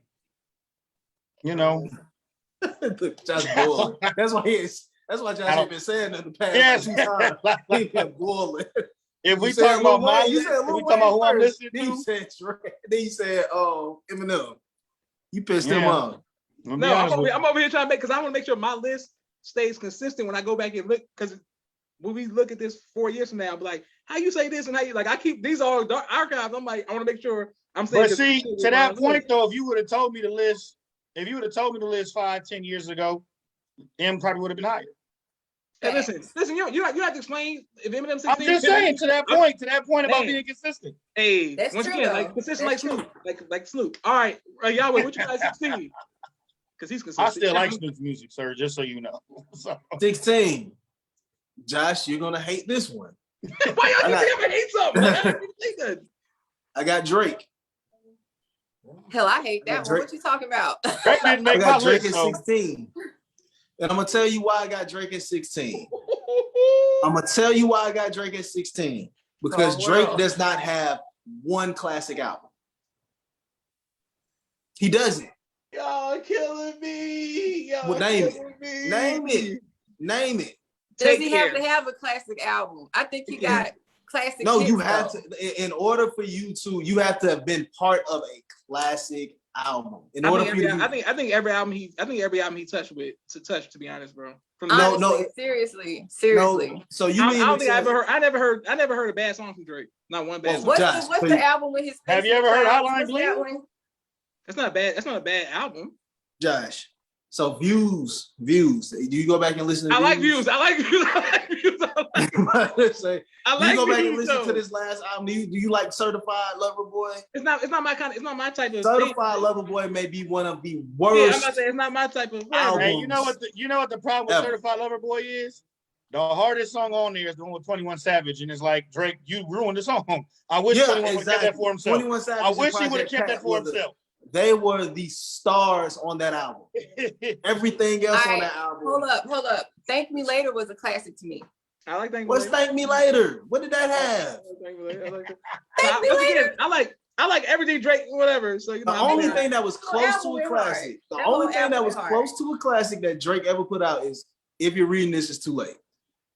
you know. Josh bored. That's why Josh ain't been saying that the past. Yes. He been boiling. If we You said talk about Lil my Wayne, you list, said if Lil we talk about who Wayne I'm first. listening Then you to, said Drake. Then you said Eminem. You pissed him Yeah. off. I'm gonna be No, honest with you. I'm over here trying to make because I want to make sure my list stays consistent when I go back and look. Because when we look at this 4 years from now, I'll be like, how you say this and how you like I keep these all dark archives. I'm like, I want to make sure I'm saying. But see, to that point though, if you would have told me the list, 5-10 years ago, M probably would have been higher. Hey, listen, you have to explain if Eminem 16. I'm just saying to that point about Man. being consistent. Hey, That's once true, again, though. like consistent That's like Snoop, like Snoop. All right, Yahweh, what you got 16? Because he's consistent. I still like Snoop's music, sir, just so you know. So, 16. Josh, you're gonna hate this one. Why y'all keep saying I hate something? I didn't think that. I got Drake. Hell, I hate that one. Drake. What you talking about? Drake didn't I make my got Drake list, at so 16. And I'm gonna tell you why I got Drake at 16. I'm gonna tell you why I got Drake at 16. Because Oh, Drake wow. does not have one classic album. He doesn't. Y'all killing me. Y'all Well, name it. killing me. Name it. Name it. Does Take he care. have to have a classic album? I think he got classic. No, you hits, have though. to. In order for you to, you have to have been part of a classic album. In order for you to, I think every album he touched with to touch. To be honest, bro. From No, Honestly, seriously. no. So you I mean don't to think I say- never heard a bad song from Drake. Not one bad Well, song. What's Josh, what's please. the album with his? Have you ever heard Hotline What's that Bling? one? That's not bad. That's not a bad album. Josh? So views. Do you go back and listen to I like views. I like views. Say, I do you like go back and views. listen Though. to this last album? Do you like Certified Lover Boy? It's not my kind. It's not my type of. Certified thing. Lover Boy may be one of the Yeah, I'm worst. about to say it's not my type of. Album. hey, you know what the problem with Ever. Certified Lover Boy is? The hardest song on there is the one with 21 Savage, and it's like, Drake, you ruined the song. I wish 21 would have kept that for himself. 21 Savage I and wish he would have Project kept that Pat for were the- himself. They were the stars on that album. Everything else on Alright, that album. Hold up. Thank Me Later was a classic to me. I like Thank Me What's Later. Thank Me Later? What did that have? Thank Me Later. I like it. Thank Me Once again, Later. I like everything Drake, whatever. So you know, The I only mean, thing that was close to album a went classic, hard. the That only whole thing that album was went close to a classic that Drake ever put out is If You're Reading This, It's Too Late.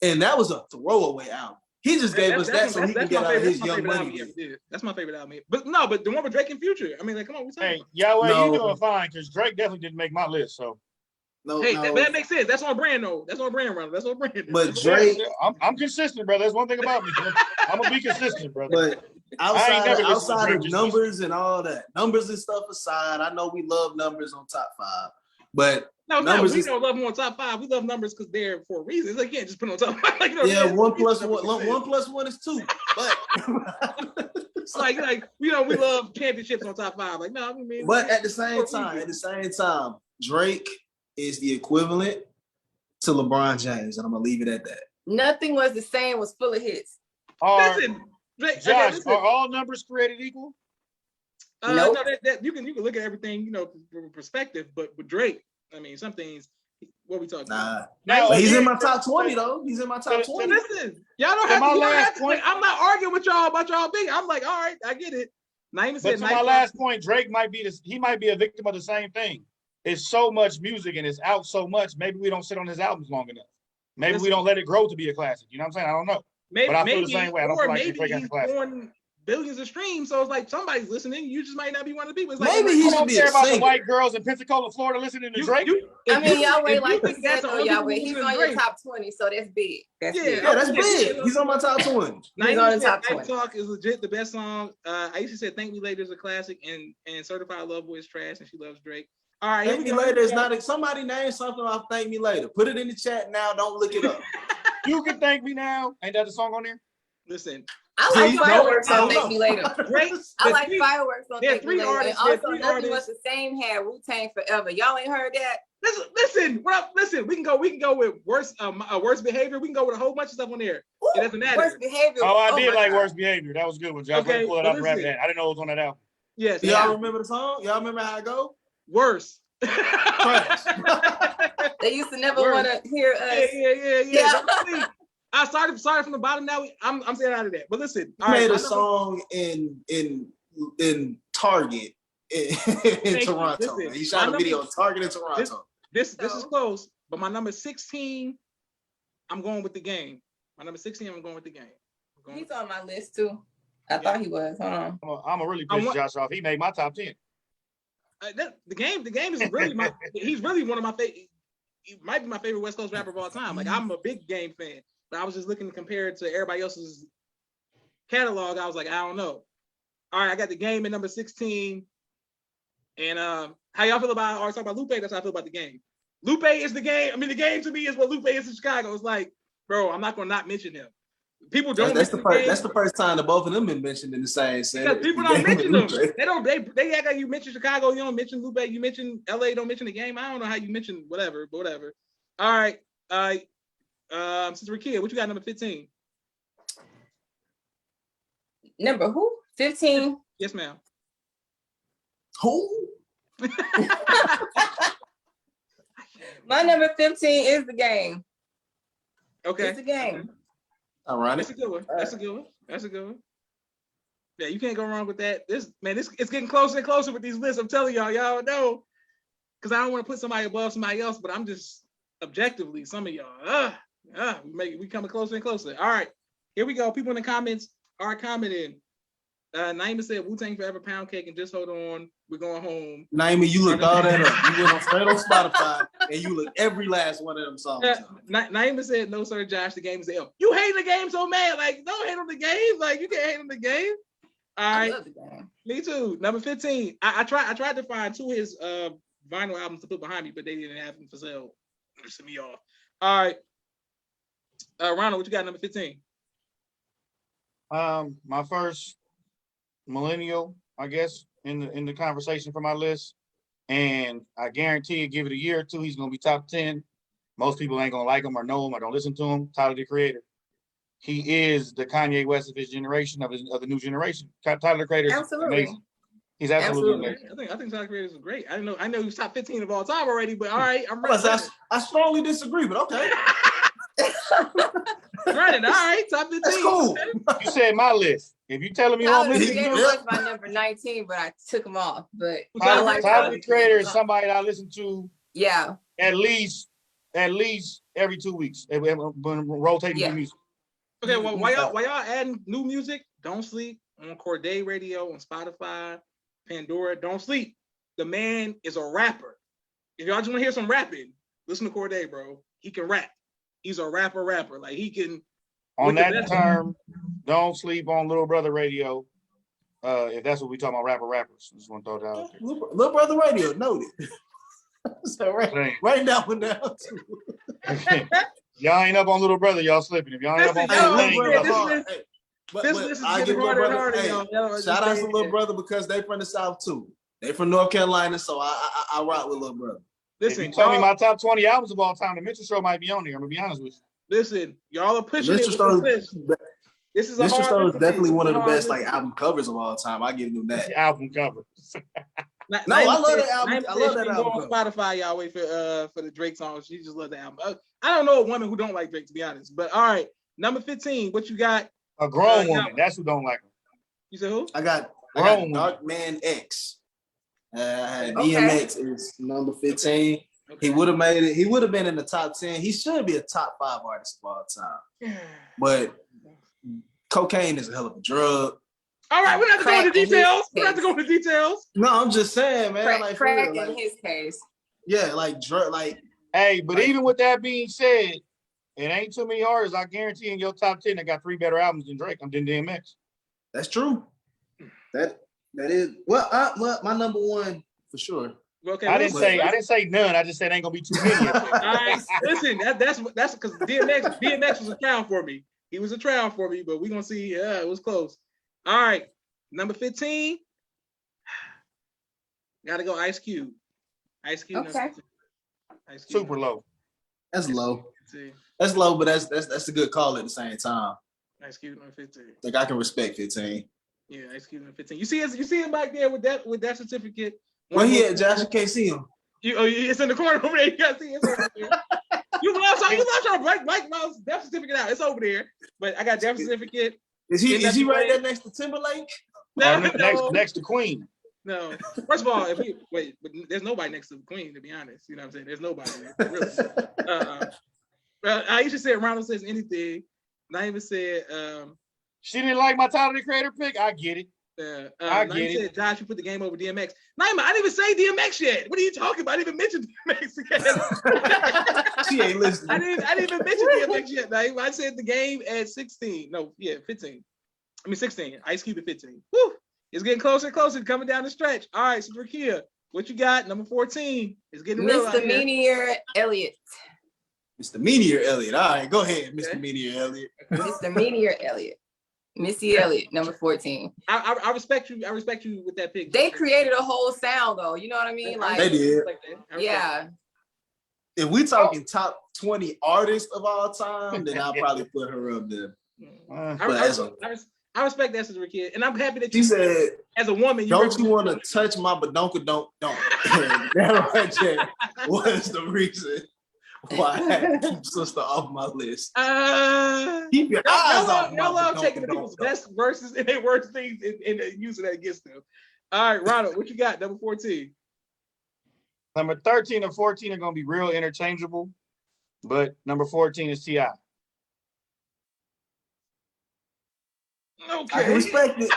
And that was a throwaway album. He just gave us that so he can get out of his Young Money deal. That's my favorite album. But the one with Drake and Future. I mean, like, come on, we talking Hey, about. Yahweh, No. you doing fine, because Drake definitely didn't make my list. So, No, Hey, no. but that makes sense. That's on brand, though. That's on brand, runner. That's on brand. But That's Drake- I'm consistent, brother. That's one thing about me. I'm gonna be consistent, brother. But I ain't never listened to outside Drake of just numbers and all that, numbers and stuff aside, I know we love numbers on top 5. But No, numbers we is- don't love them on top 5. We love numbers because they're for a reason. It's like, you can't just put them on top 5. Like, you know, yeah, there's one a reason plus numbers one, exist. 1 plus 1 is 2. But It's like we love championships on top 5. Like, no, I mean, but at the same time, Drake is the equivalent to LeBron James, and I'm gonna leave it at that. Nothing Was the Same was full of hits. listen, Drake, okay, Josh, listen. are all numbers created equal? Nope. No, that you can look at everything, you know, from perspective. But with Drake, I mean, some things. What we talking about? Nah, Now, but he's in again, my top 20 though. He's in my top So 20. Listen, y'all don't To have my to. You don't last have to point- I'm not arguing with y'all about y'all big. I'm like, all right, I get it. Not even But said to nice. my last point, Drake might be he might be a victim of the same thing. It's so much music and it's out so much. Maybe we don't sit on his albums long enough. Maybe we Listen. don't let it grow to be a classic. You know what I'm saying? I don't know. Maybe, but I feel the same way. I don't or feel like maybe Drake has a he's classic. going billions of streams. So it's like somebody's listening. You just might not be one of the people. It's like, Maybe You he don't should be care a about the singer. white girls in Pensacola, Florida, listening to Drake. I mean, Yahweh, if like you think said, that's the though, only Yahweh, people he's listening on to your Drake, top 20, so that's big. That's Yeah. big. Yeah, that's Okay. big. He's on my top 20. He's on the 90% top Night 20. Talk is legit the best song. I used to say Thank Me Later is a classic, and Certified Love Boy is trash, and she loves Drake. All right, Thank me later is not. Somebody name something off Thank Me Later. Put it in the chat now. Don't look it up. You can thank me now. Ain't that the song on there? Listen, I See, like no, fireworks I on don't Thank know. Me Later. Drake. I the like three- fireworks on there are Thank Me three Later. And artists- there are also, three Nothing Was artists- the Same had Wu-Tang Forever. Y'all ain't heard that? Listen. What up? Listen, we can go with worst behavior. We can go with a whole bunch of stuff on there. It doesn't matter. Worst behavior. Oh, I did my like God. Worst Behavior. That was a good one, Josh. Okay, Pull it but up and rap listen. that. I didn't know it was on that album. Yes. Y'all Yeah. remember the song? Y'all remember how it go? Worse. Trash. They used to never Word. want to hear us. Yeah. Yeah. But I started from the bottom. Now I'm staying out of that. But listen, He all right, made my a number- song in Target in you. Toronto. Listen, Man. He shot a my video number- in Target in Toronto. This is So- close, but my number 16, I'm going with The Game. My number 16, I'm going with The Game. I'm going He's with- on my list too. I thought he was. Hold on. I'm a really I piss want- Josh off. He made my top 10. The game is really he's really one of my favorite. He might be my favorite West Coast rapper of all time. Like, I'm a big Game fan, but I was just looking to compare it to everybody else's catalog. I was like, I don't know. All right, I got The Game at number 16. And how y'all feel about? I always talk about Lupe. That's how I feel about The Game. Lupe is The Game. I mean, The Game to me is what Lupe is in Chicago. It's like, bro, I'm not gonna not mention him. People don't. That's the mention first. Game. That's the first time that both of them been mentioned in the same Because sentence. people don't mention them. They don't. They act like you mention Chicago. You don't mention Lupe. You mention LA. Don't mention The Game. I don't know how you mention whatever. But whatever. All right. Sister Rakia, what you got number 15? Number who? 15. Yes, ma'am. Who? My number 15 is The Game. Okay. It's The Game. Ironic. That's a good one. That's a good one. That's a good one. Yeah, you can't go wrong with that. This it's getting closer and closer with these lists. I'm telling y'all know, because I don't want to put somebody above somebody else, but I'm just objectively some of y'all. We coming closer and closer. All right, here we go. People in the comments are commenting. Naima said Wu-Tang Forever, Pound Cake, and Just Hold On. We're going home. Naima, you looked all that up. You went on straight on Spotify and you looked every last one of them songs. Naima said, no, sir, Josh, the game is L. You hate The Game so mad. Like, don't hate on The Game. Like, you can't hate on The Game. All I right. love The Game. Me too. Number 15. I tried to find two of his vinyl albums to put behind me, but they didn't have them for sale. Pissing me off. All right. Ronald, what you got number 15? My first millennial, I guess, in the conversation for my list. And I guarantee you, give it a year or two, he's gonna be top 10. Most people ain't gonna like him or know him or don't listen to him. Tyler the Creator. He is the Kanye West of his generation, of the new generation. Tyler the Creator is Absolutely. amazing. He's absolutely Absolutely. amazing. I think Tyler Creator is great. I know he was top 15 of all time already, but all right, I'm I strongly disagree, but okay. running. All right, top 15. That's cool. You said my list. If you telling me who I'm Tyler, The listening Creator to, was my number 19, but I took him off. But I Tyler- like Tyler the Creator is somebody that I listen to Yeah. at least every 2 weeks. When rotating Yeah. the music. Okay, well, while y'all adding new music, don't sleep on Corday Radio, on Spotify, Pandora. Don't sleep. The man is a rapper. If y'all just want to hear some rapping, listen to Corday, bro. He can rap. He's a rapper. Like, he can. On With the that best- term, don't sleep on Little Brother Radio. If that's what we talking about, rappers. Just want to throw that out there. Little Brother Radio, noted. So write that one down too. Y'all ain't up on Little Brother, y'all slipping. If y'all ain't up on Listen, Hey, yo, Little man, Brother this hard. list- Hey, this but list is I getting give Little harder and Brother. harder, Hey, y'all. shout out to Little Brother because they from the South too. They from North Carolina, so I rock with Little Brother. If Listen, you tell me y'all- my top 20 albums of all time, the Mitchell Show might be on there. I'm gonna be honest with you. Listen, y'all are pushing it Mr. with Stone, this list. This is a Mr. hard Stone list is to definitely do. one of the Hard best list. like album covers of all time. I give him that. Album cover. No, I love that album. I love that album On Spotify, y'all wait for the Drake song. She just love the album. I don't know a woman who don't like Drake, to be honest. But all right, number 15. What you got? A grown yeah. woman. That's who don't like him. You said who? I got Grown Dark Man X. Okay. DMX is number 15. Okay. He would have made it. He would have been in the top 10. He should be a top 5 artist of all time. But cocaine is a hell of a drug. All right, we're not going into Crack in his details. We're not case. going into details. No, I'm just saying, man. Like, for Crack real, in like, his case. yeah, like, Hey, but Like- even with that being said, it ain't too many artists. I guarantee in your top 10 that got 3 better albums than Drake. I'm DMX. that's true. That is well, my number one for sure. Okay, I didn't listen. say none. I just said ain't gonna be too many. All right, listen. That's because DMX was a trial for me. He was a trial for me, but we're gonna see. Yeah, it was close. All right, number 15. Gotta go Ice Cube. Ice Cube. Okay. Number 15. Ice Cube. Super low. That's low. 15. That's low, but that's a good call at the same time. Ice Cube number 15. Like I can respect 15. Yeah, Ice Cube number 15. You see him back there with that certificate. Where he at, Josh? You can't see him. It's in the corner over there. You gotta see it. It's over there. You love trying to break Mike Miles' death certificate out. It's over there. But I got death certificate. Is he NWA. right there next to Timberlake? Next to Queen. No. First of all, but there's nobody next to the Queen, to be honest. You know what I'm saying? There's nobody there. Really. Aisha said Ronald says anything. Naima said She didn't like my Tyler the Creator pick. I get it. I Naima get it. said Josh, you put the game over DMX. Naima, I didn't even say DMX yet. What are you talking about? I didn't even mention DMX yet. She ain't listening. I didn't even mention DMX yet, Naima. I said the game at 16. No, yeah, 15. I mean 16. Ice Cube at 15. Woo! It's getting closer and closer, coming down the stretch. All right, so Rakia, what you got? Number 14. It's getting real out here. Misdemeanor Elliott. Mr. Meteor Elliott. All right, go ahead, Mr. Okay. Meteor Elliott. Misdemeanor Elliott. Missy Elliott, number 14. I respect you. I respect you with that pick. They created a whole sound though. You know what I mean? Like, They did. yeah. If we talking top 20 artists of all time, then I'll probably put her up there. I respect that, Sister Kid, and I'm happy that She you said, as a woman. "Don't you want to touch my badonka don't?" That right there was the reason why I had to keep sister off my list. Keep your eyes off my y'all love badonka taking the don't. people's best verses and their worst things and using that against them. All right, Ronald, what you got? Number 14. Number 13 and 14 are gonna be real interchangeable, but number 14 is T.I. Okay. I can respect it.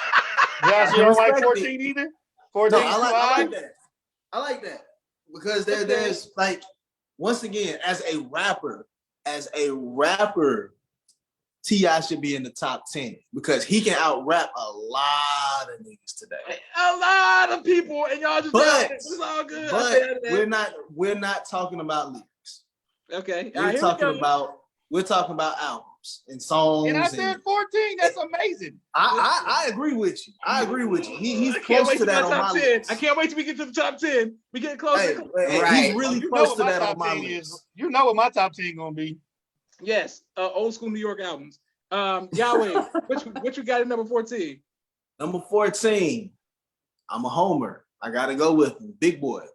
Josh, you don't like respect 14 either? 14 No, I like T.I.? that. I like that because there's like once again as a rapper, T.I. should be in the top 10 because he can out rap a lot of niggas today. A lot of people, and y'all just But- it's all good. But we're not talking about lyrics. Okay. All We're right, talking about albums and songs. And I said 14. That's amazing. I agree with you. I agree with you. He's I can't close wait to to that the on my top 10. list. I can't wait till we get to the top 10. We getting closer. Hey, Right. he's really You know close what to my that on top my 10 list. is. You know what my top 10 gonna be. Yes, old school New York albums. Yahweh, what you got at number 14? Number 14, I'm a homer. I gotta go with him. Big Boy.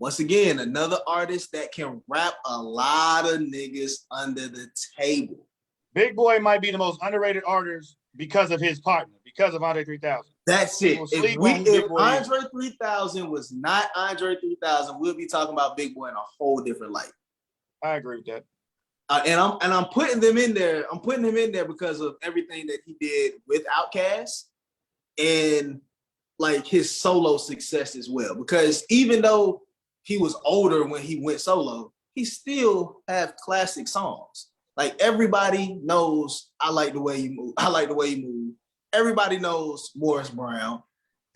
Once again, another artist that can rap a lot of niggas under the table. Big Boy might be the most underrated artist because of his partner, because of Andre 3000. That's it. People sleep on If Big Boy. Andre 3000 was not Andre 3000, we'll be talking about Big Boy in a whole different light. I agree with that. And I'm putting them in there. I'm putting him in there because of everything that he did with Outkast and like his solo success as well. Because even though he was older when he went solo, he still have classic songs. Like everybody knows I Like the Way You Move. I Like the Way You Move. Everybody knows Morris Brown.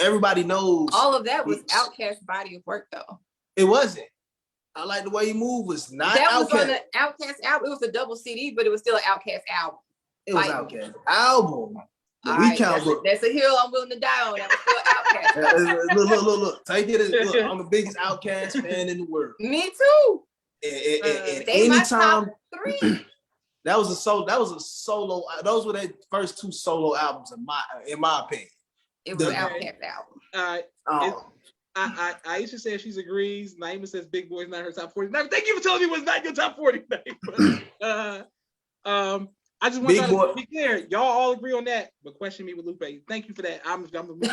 Everybody knows All of that was Outkast's body of work though. it wasn't. I Like the Way You Move was not That was Outkast. on the Outkast album. It was a double CD, but it was still an Outkast album. It was like- Outkast album. The All We right, Count book. that's a hill I'm willing to die on. That was still Outkast. Look. Take it as look. I'm the biggest Outkast fan in the world. Me too. And They my top anytime 3. that was a solo. Those were their first 2 solo albums in my opinion. It was an The- Outkast album. All right. Oh, Aisha says she's agrees. Naima says Big Boy's not her top 40. Now, thank you for telling me it was not your top 40. Naima. I just want Big y'all Boy. to be clear. Y'all all agree on that, but question me with Lupe. Thank you for that. absolutely.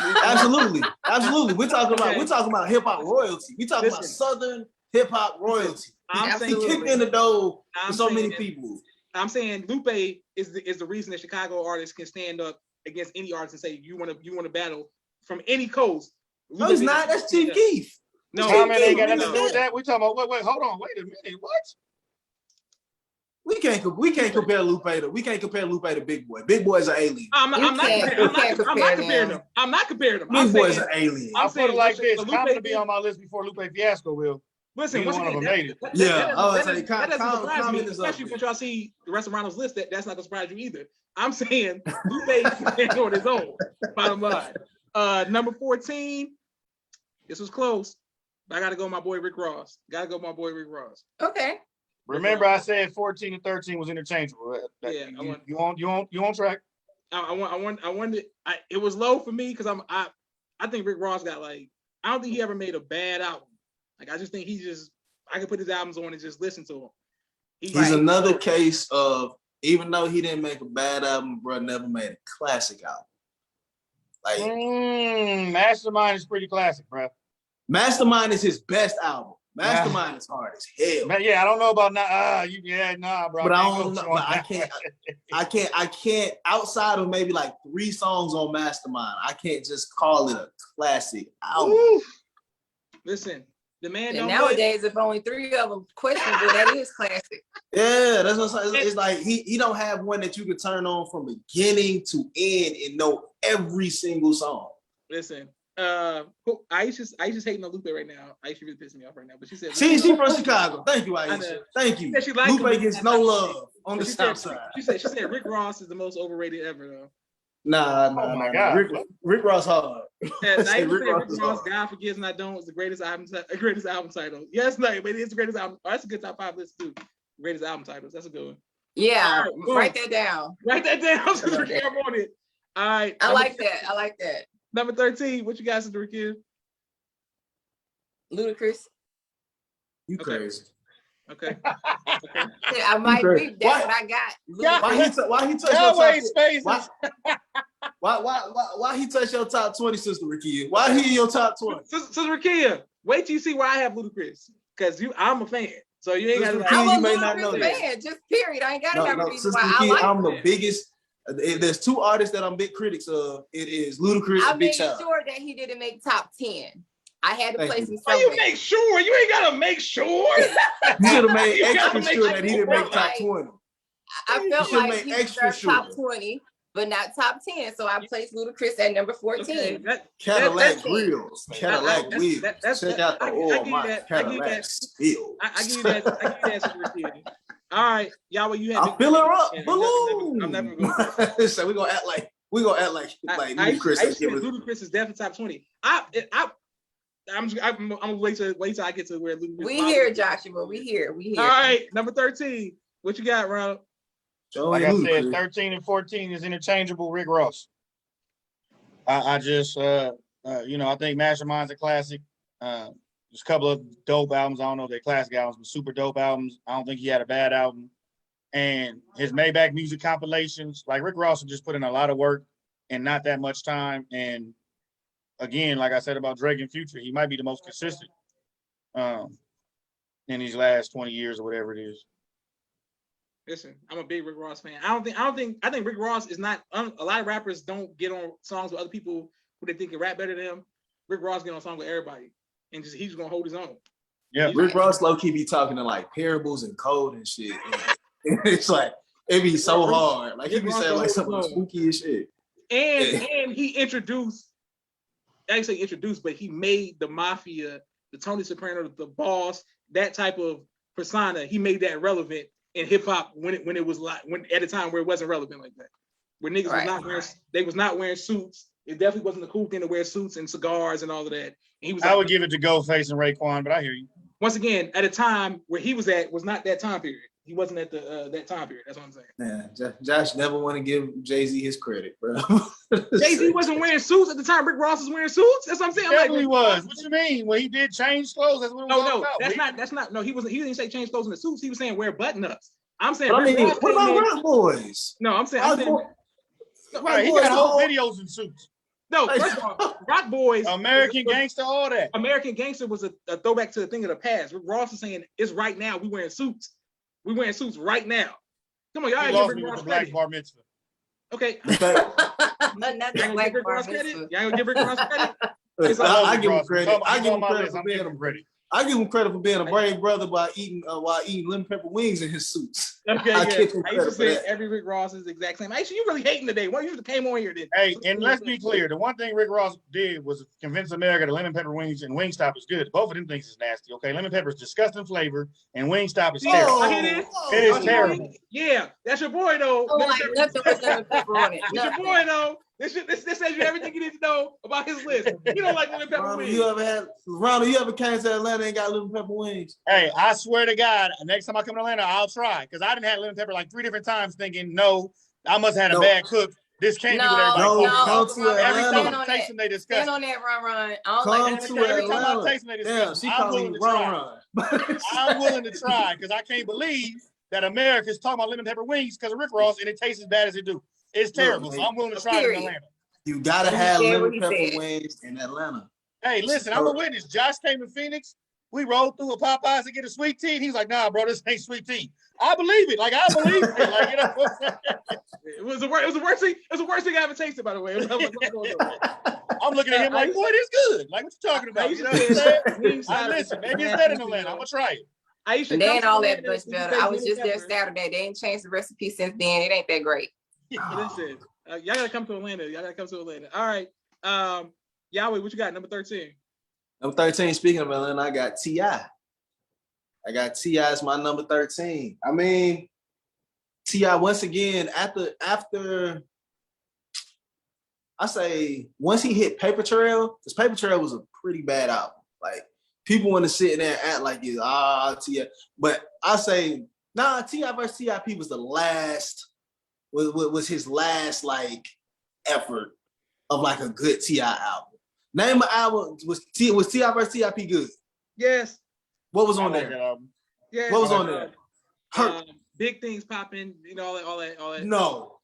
We're talking about hip hop royalty. We talking about Listen. Southern hip hop royalty. I'm He saying, Absolutely. kicked in the door I'm for so many saying- people. I'm saying Lupe is the reason that Chicago artists can stand up against any artist and say you want to battle from any coast. No, it's not. That's Chief Keef. No, Comment ain't got Keef, nothing to do with that. We talking about wait, hold on, wait a minute. What? We can't compare Lupe to Big Boy. Big Boy's an alien. I'm not comparing them. I'm not comparing them. Big Boy's an alien. I'll put it like this. Lupe Common to be on my list before Lupe Fiasco will. Listen, Neither one of them made it. That doesn't surprise me, especially when y'all see the rest of Ronald's list. That's not gonna surprise you either. I'm saying Lupe stands on his own. Bottom line. Number 14. This was close. But I gotta go with my boy Rick Ross. Okay. Remember, I said 14 and 13 was interchangeable. Yeah, you on track. It was low for me because I think Rick Ross got I don't think he ever made a bad album. I just think I could put his albums on and just listen to him. He's another case of, even though he didn't make a bad album, bro, never made a classic album. Mastermind is pretty classic, bro. Mastermind is his best album. Mastermind is hard as hell. Yeah, I don't know about bro. But I don't know. But I can't. Outside of maybe 3 songs on Mastermind, I can't just call it a classic album. Ooh. Listen, the man. And nowadays, if only 3 of them questionable, that is classic. Yeah, that's what I'm saying. It's like he don't have one that you could turn on from beginning to end and know every single song. Listen. Aisha's hating on Lupe right now. Aisha really pissing me off right now, but she said she from Chicago. Thank you, Aisha. Thank you. Lupe gets no love on the south side. She said Rick Ross is the most overrated ever though. Nah. God. Rick Ross hard. Yeah, Rick Ross, God Forgives Not Don't is the greatest album title. Yes, no, but it's the greatest album. Oh, that's a good top 5 list too. Greatest album titles. That's a good one. Yeah, write that down. Write that down so we can on it. All right. I like that. Number 13, what you guys do, kid? Ludacris. You crazy. Okay. I might be. That's what I got. Why he touch your top? Why he touch your top 20, Sister Rakia? Why he in your top 20? Sister Rakia, wait till you see where I have Ludacris, because I'm a fan. So you ain't got to. I'm a Ludacris fan. Just period. I ain't got to have a reason why I like I'm the biggest. There's 2 artists that I'm big critics of. It is Ludacris and Big Sean. I made sure that he didn't make top 10. I had to place him somewhere. You make sure? You ain't gotta make sure. You should have made extra sure that he didn't make top 20. I felt like he was top 20, but not top 10. So I placed Ludacris at number 14. Okay, Cadillac Grills. Cadillac Wheels. Check out the oil. My Cadillac spill. I give you that. All right, y'all. You have. I fill her up. Balloon. I'm never going. So we're gonna act like Ludacris. Ludacris is definitely top 20. I'm gonna wait till I get to where Ludacris. We here, Joshua. We here. All right, number 13. What you got, Ronald? Like I said, 13 and 14 is interchangeable. Rick Ross. I just, I think Mastermind's a classic. There's a couple of dope albums. I don't know if they're classic albums, but super dope albums. I don't think he had a bad album. And his Maybach music compilations, like Rick Ross just put in a lot of work and not that much time. And again, like I said about Drake and Future, he might be the most consistent in these last 20 years or whatever it is. Listen, I'm a big Rick Ross fan. I think Rick Ross is not. A lot of rappers don't get on songs with other people who they think can rap better than him. Rick Ross get on songs with everybody, and he's gonna hold his own. Yeah, Rick Ross low key be talking in parables and code and shit. And it's it be so hard. He be saying some spooky shit. And he introduced, but he made the mafia, the Tony Soprano, the boss, that type of persona. He made that relevant in hip hop when it was at a time where it wasn't relevant like that. Where niggas was not wearing suits. It definitely wasn't a cool thing to wear suits and cigars and all of that. And I would give it to Ghostface and Raekwon, but I hear you. Once again, at a time where he was at was not that time period. He wasn't at that time period. That's what I'm saying. Yeah, Josh never want to give Jay-Z his credit, bro. Jay-Z wasn't wearing suits at the time. Rick Ross was wearing suits. That's what I'm saying. He was. What you mean? When he did change clothes, that's what it was about. That's not. No, he wasn't. He didn't say change clothes in the suits. He was saying wear button-ups. I'm saying. What about Rock Boys? No, I'm saying. Right, he got whole videos in suits. No, first of all, Rock Boys, American Gangster, all that. American Gangster was a throwback to the thing of the past. Rick Ross is saying it's right now. We wearing suits. We wearing suits right now. Come on, y'all. Lost me with the black bar mitzvah. Okay. Not the Y'all gonna black give Rick bar Ross credit? mitzvah. Y'all gonna give Rick Ross credit? I give him Ross. credit. I He's give on him my credit list. for I'm being giving him credit. I give him credit for being a brave brother while eating lemon pepper wings in his suits. Okay, I yeah. give him I used to credit for say that. every Rick Ross is the exact same. Actually, you really hating today. Why you just came on here then? Hey, and let's be clear. The one thing Rick Ross did was convince America that lemon pepper wings and Wingstop is good. Both of them things is nasty. Okay, lemon pepper is disgusting flavor, and Wingstop is terrible. I hear this. It is I hear terrible. it. Yeah, that's your boy though. I don't like nothing with lemon pepper on it. It's your Nothing. boy though. This says you everything you need to know about his list. You don't like lemon pepper Ronald, wings. Ronald, you ever came to Atlanta and got lemon pepper wings? Hey, I swear to God, next time I come to Atlanta, I'll try. Because I didn't have lemon pepper like 3 different times thinking, no, I must have had a No. bad cook. This can't be what everybody No, talking come about. to Every Atlanta. time Stand I on taste that. them, they discuss. Stand on that, Run. I don't Come like to lemon pepper. Every time I Atlanta. taste them, they Damn, discuss. she I'm calling willing you to try. Run. I'm willing to try because I can't believe that America's talking about lemon pepper wings because of Rick Ross and it tastes as bad as it do. It's terrible. So I'm willing to try it in Period. Atlanta. You gotta He have said lemon what he pepper said. wings in Atlanta. Hey, listen, I'm a witness. Josh came to Phoenix. We rolled through a Popeyes to get a sweet tea. And he's like, nah, bro, this ain't sweet tea. I believe it. Like, I believe it. Like, you know what I'm saying? It was the worst thing. It was the worst thing I ever tasted, by the way. I'm I'm looking at him like, boy, this good. Like, what you talking about? You know what I'm saying? I listen, maybe it's better in Atlanta. I'm gonna try it. Aisha, They come ain't to all that Atlanta much and better. taste I was lemon just there pepper. Saturday. They ain't changed the recipe since then. It ain't that great. Listen, y'all gotta come to Atlanta. Y'all gotta come to Atlanta. All right. Yahweh, what you got? Number 13. Number 13, speaking of Atlanta, I got T.I. I got T.I. as my number 13. I mean, T.I. once again, after I say once he hit Paper Trail, because Paper Trail was a pretty bad album. Like people want to sit there and act like it's T.I. But I say, nah, T.I. versus T.I.P. was the last, was his last like effort of like a good T.I. album. Name an album, was T.I. versus T.I.P. good? Yes. What was I on like there? that album. Yes. What was on there? Hurt. Big things popping. You know all that. No.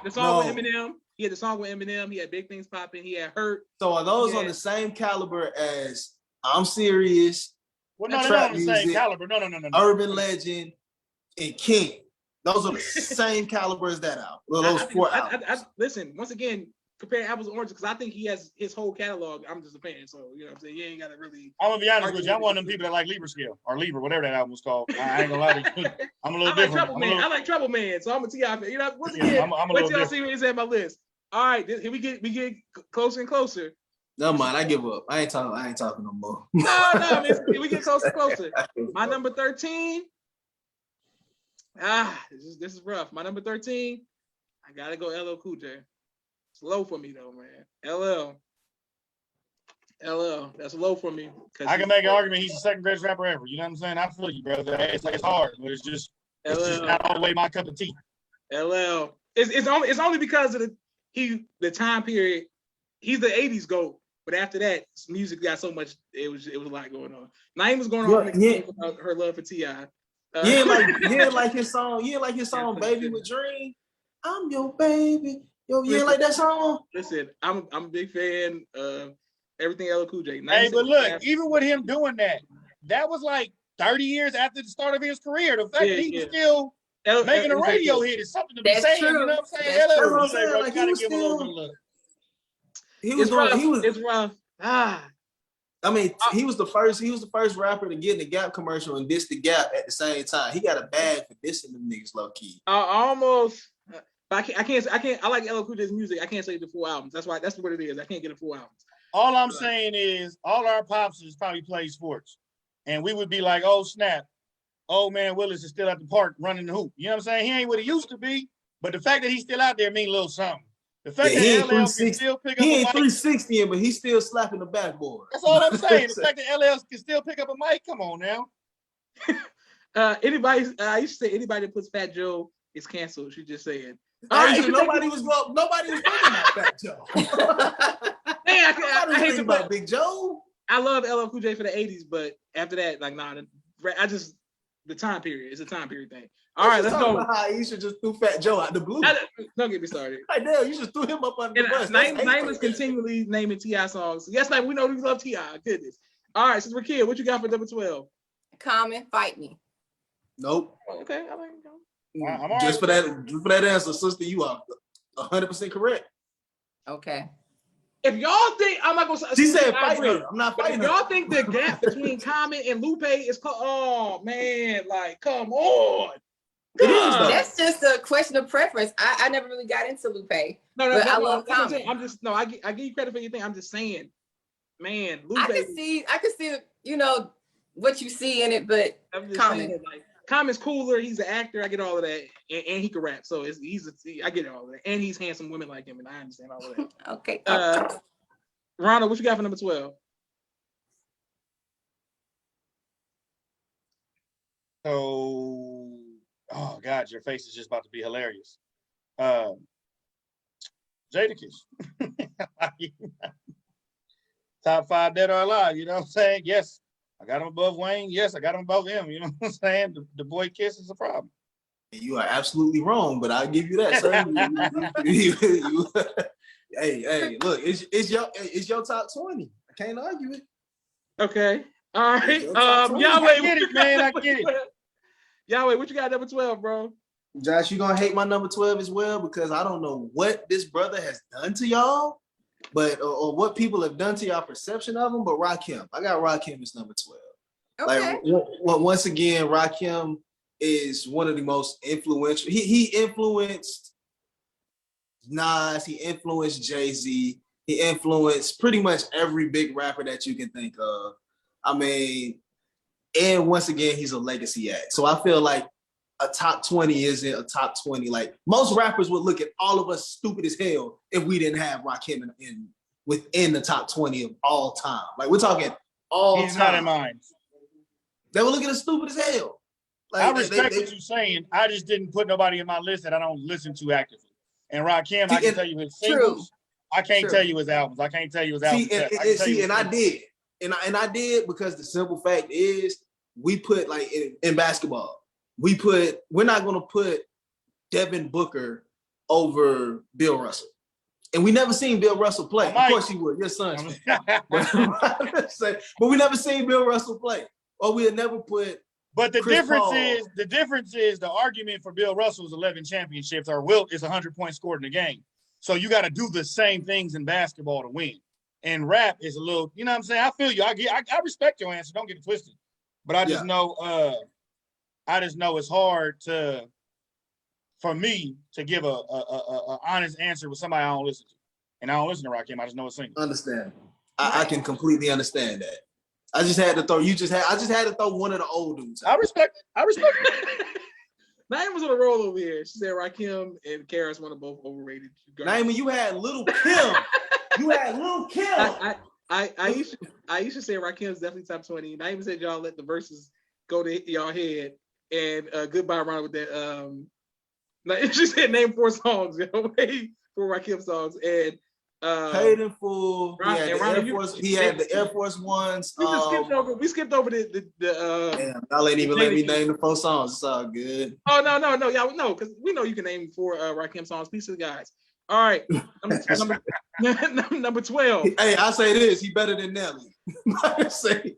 The song with Eminem. He had the song with Eminem. He had Big Things Popping. He had Hurt. So are those Yeah. on the same caliber as I'm Serious, Well, no, they're Trap not on the same music, caliber. No. Urban Legend, and King? Those are the same caliber as that album. Well, those four albums. Listen, once again, compare apples and oranges because I think he has his whole catalog. I'm just a fan, so you know what I'm saying. You ain't gotta really. I'm gonna be honest with you. I'm one of them people that like Libra Scale or Libra, whatever that album was called. I ain't gonna lie to you. I'm a little different. I like Trouble Man, so I'm a T.I. fan. You know, once Yeah, again, I'm a wait little till y'all see what he's at my list. All right, here we get closer and closer. Never mind, I give up. I ain't talking no more. No, we get closer and closer. My number 13. This is rough. My number 13. I gotta go LL Cool J. It's low for me though, man. LL, that's low for me. I can make an argument he's the second greatest rapper ever. You know what I'm saying? I feel you, brother. It's like it's hard, but it's just not all the way my cup of tea. LL. It's only because of the time period. He's the 80s GOAT, but after that, music got so much. It was a lot going on. Naeem was going on about her love for T.I. Like his song. You like his song, "Baby with Dream." I'm your baby. Yo, you ain't like that song? Listen, I'm a big fan of everything LL Cool J. Hey, but look, even with him doing that was like 30 years after the start of his career. The fact that he was still making a radio hit is something to be saying. True. You know what I'm saying? That's LL true. Cool J, bro, Like, you gotta give him a little bit of love. It's rough. I mean, he was the first rapper to get in the Gap commercial and diss the Gap at the same time. He got a bag for dissing them niggas low key. Almost. But I can't. I like LL Cool J's music. I can't say the full albums. That's what it is. I can't get a full album. All I'm saying is, all our popsters probably play sports, and we would be like, "Oh snap, old man Willis is still at the park running the hoop." You know what I'm saying? He ain't what he used to be, but the fact that he's still out there means a little something. The fact that LL can still pick up a mic, he ain't 360, but he's still slapping the backboard. That's all I'm saying. The fact that LL can still pick up a mic, come on now. I used to say anybody that puts Fat Joe is canceled. She just saying. Nobody was thinking about Fat Joe. Man, I hate to about Big Joe. I love LL Cool J for the 80s, but after that, like, nah, the time period. It's a time period thing. All right, let's go. Aisha just threw Fat Joe out the blue. Don't get me started. Right now, you just threw him up under the bus. Naeem is continually naming T.I. songs. Yes, like we know we love T.I. Goodness. All right, since we're kids, what you got for number 12? Common, Fight Me. Nope. Okay, I like Just for that answer, sister, you are 100% correct. Okay. If y'all think I'm not gonna, She said I fight agree. her. I'm not But if fighting her. y'all think the gap between Common and Lupe is, oh man, like come on. It is, though. That's just a question of preference. I never really got into Lupe. No, But I love that's what I'm Common. saying. I'm just I give you credit for your thing. I'm just saying, man, Lupe. I could see, you know, what you see in it, but I'm just Common. saying, like, Common's cooler. He's an actor. I get all of that, and he can rap. So I get all of that, and he's handsome women like him, and I understand all of that. Okay. Ronald, what you got for number 12? So, oh God, your face is just about to be hilarious. Jadakiss. Top 5 dead or alive, you know what I'm saying? Yes, I got him above Wayne. Yes, I got him above him. You know what I'm saying? The boy Kiss is a problem. You are absolutely wrong, but I'll give you that, sir. Hey, look, it's your top 20. I can't argue it. Okay. All right. Yahweh, I get it, man. I get it. Yahweh, what you got number 12, bro? Josh, you gonna hate my number 12 as well, because I don't know what this brother has done to y'all, but or what people have done to y'all perception of him. But Rakim, I got Rakim as number 12. Okay. Like once again, Rakim is one of the most influential. He influenced Nas. He influenced Jay-Z. He influenced pretty much every big rapper that you can think of. I mean, and once again, he's a legacy act. So I feel like a top 20 isn't a top 20. Like most rappers would look at all of us stupid as hell if we didn't have Rakim within the top 20 of all time. Like we're talking all He's time. not in mine. They were looking as stupid as hell. Like, I respect what you're saying. I just didn't put nobody in my list that I don't listen to actively. And Rakim, I can tell you his singles. I can't tell you his albums. I can't tell you his albums. I did because the simple fact is we put like in basketball, we're not gonna put Devin Booker over Bill Russell. And we never seen Bill Russell play. Of course he would, your son. but we never seen Bill Russell play. Or we had never put. But the Chris difference Paul. is the argument for Bill Russell's 11 championships or Wilt is 100 points scored in a game. So you got to do the same things in basketball to win. And rap is a little, you know what I'm saying? I feel you. I respect your answer. Don't get it twisted. But I just know it's hard for me to give a honest answer with somebody I don't listen to. And I don't listen to Rakim. I just know it's single. Understand. I can completely understand that. I just had to throw one of the old dudes out. I respect it. Naima was on a roll over here. She said Rakim and Karis one of both overrated. Naima, you had Little Kim. I used to say Rakim's definitely top 20. Naima said y'all let the verses go to y'all head. And goodbye, Ron, with that. She said name 4 songs, for Rakim songs. And Paid in Full. He had the Air Force Ones. We skipped over the damn, y'all ain't even let me name the 4 songs. It's all good. Oh no, y'all know, because we know you can name 4 Rakim songs. Peace to the guys. All right, number 12. Hey, I say this: he better than Nelly.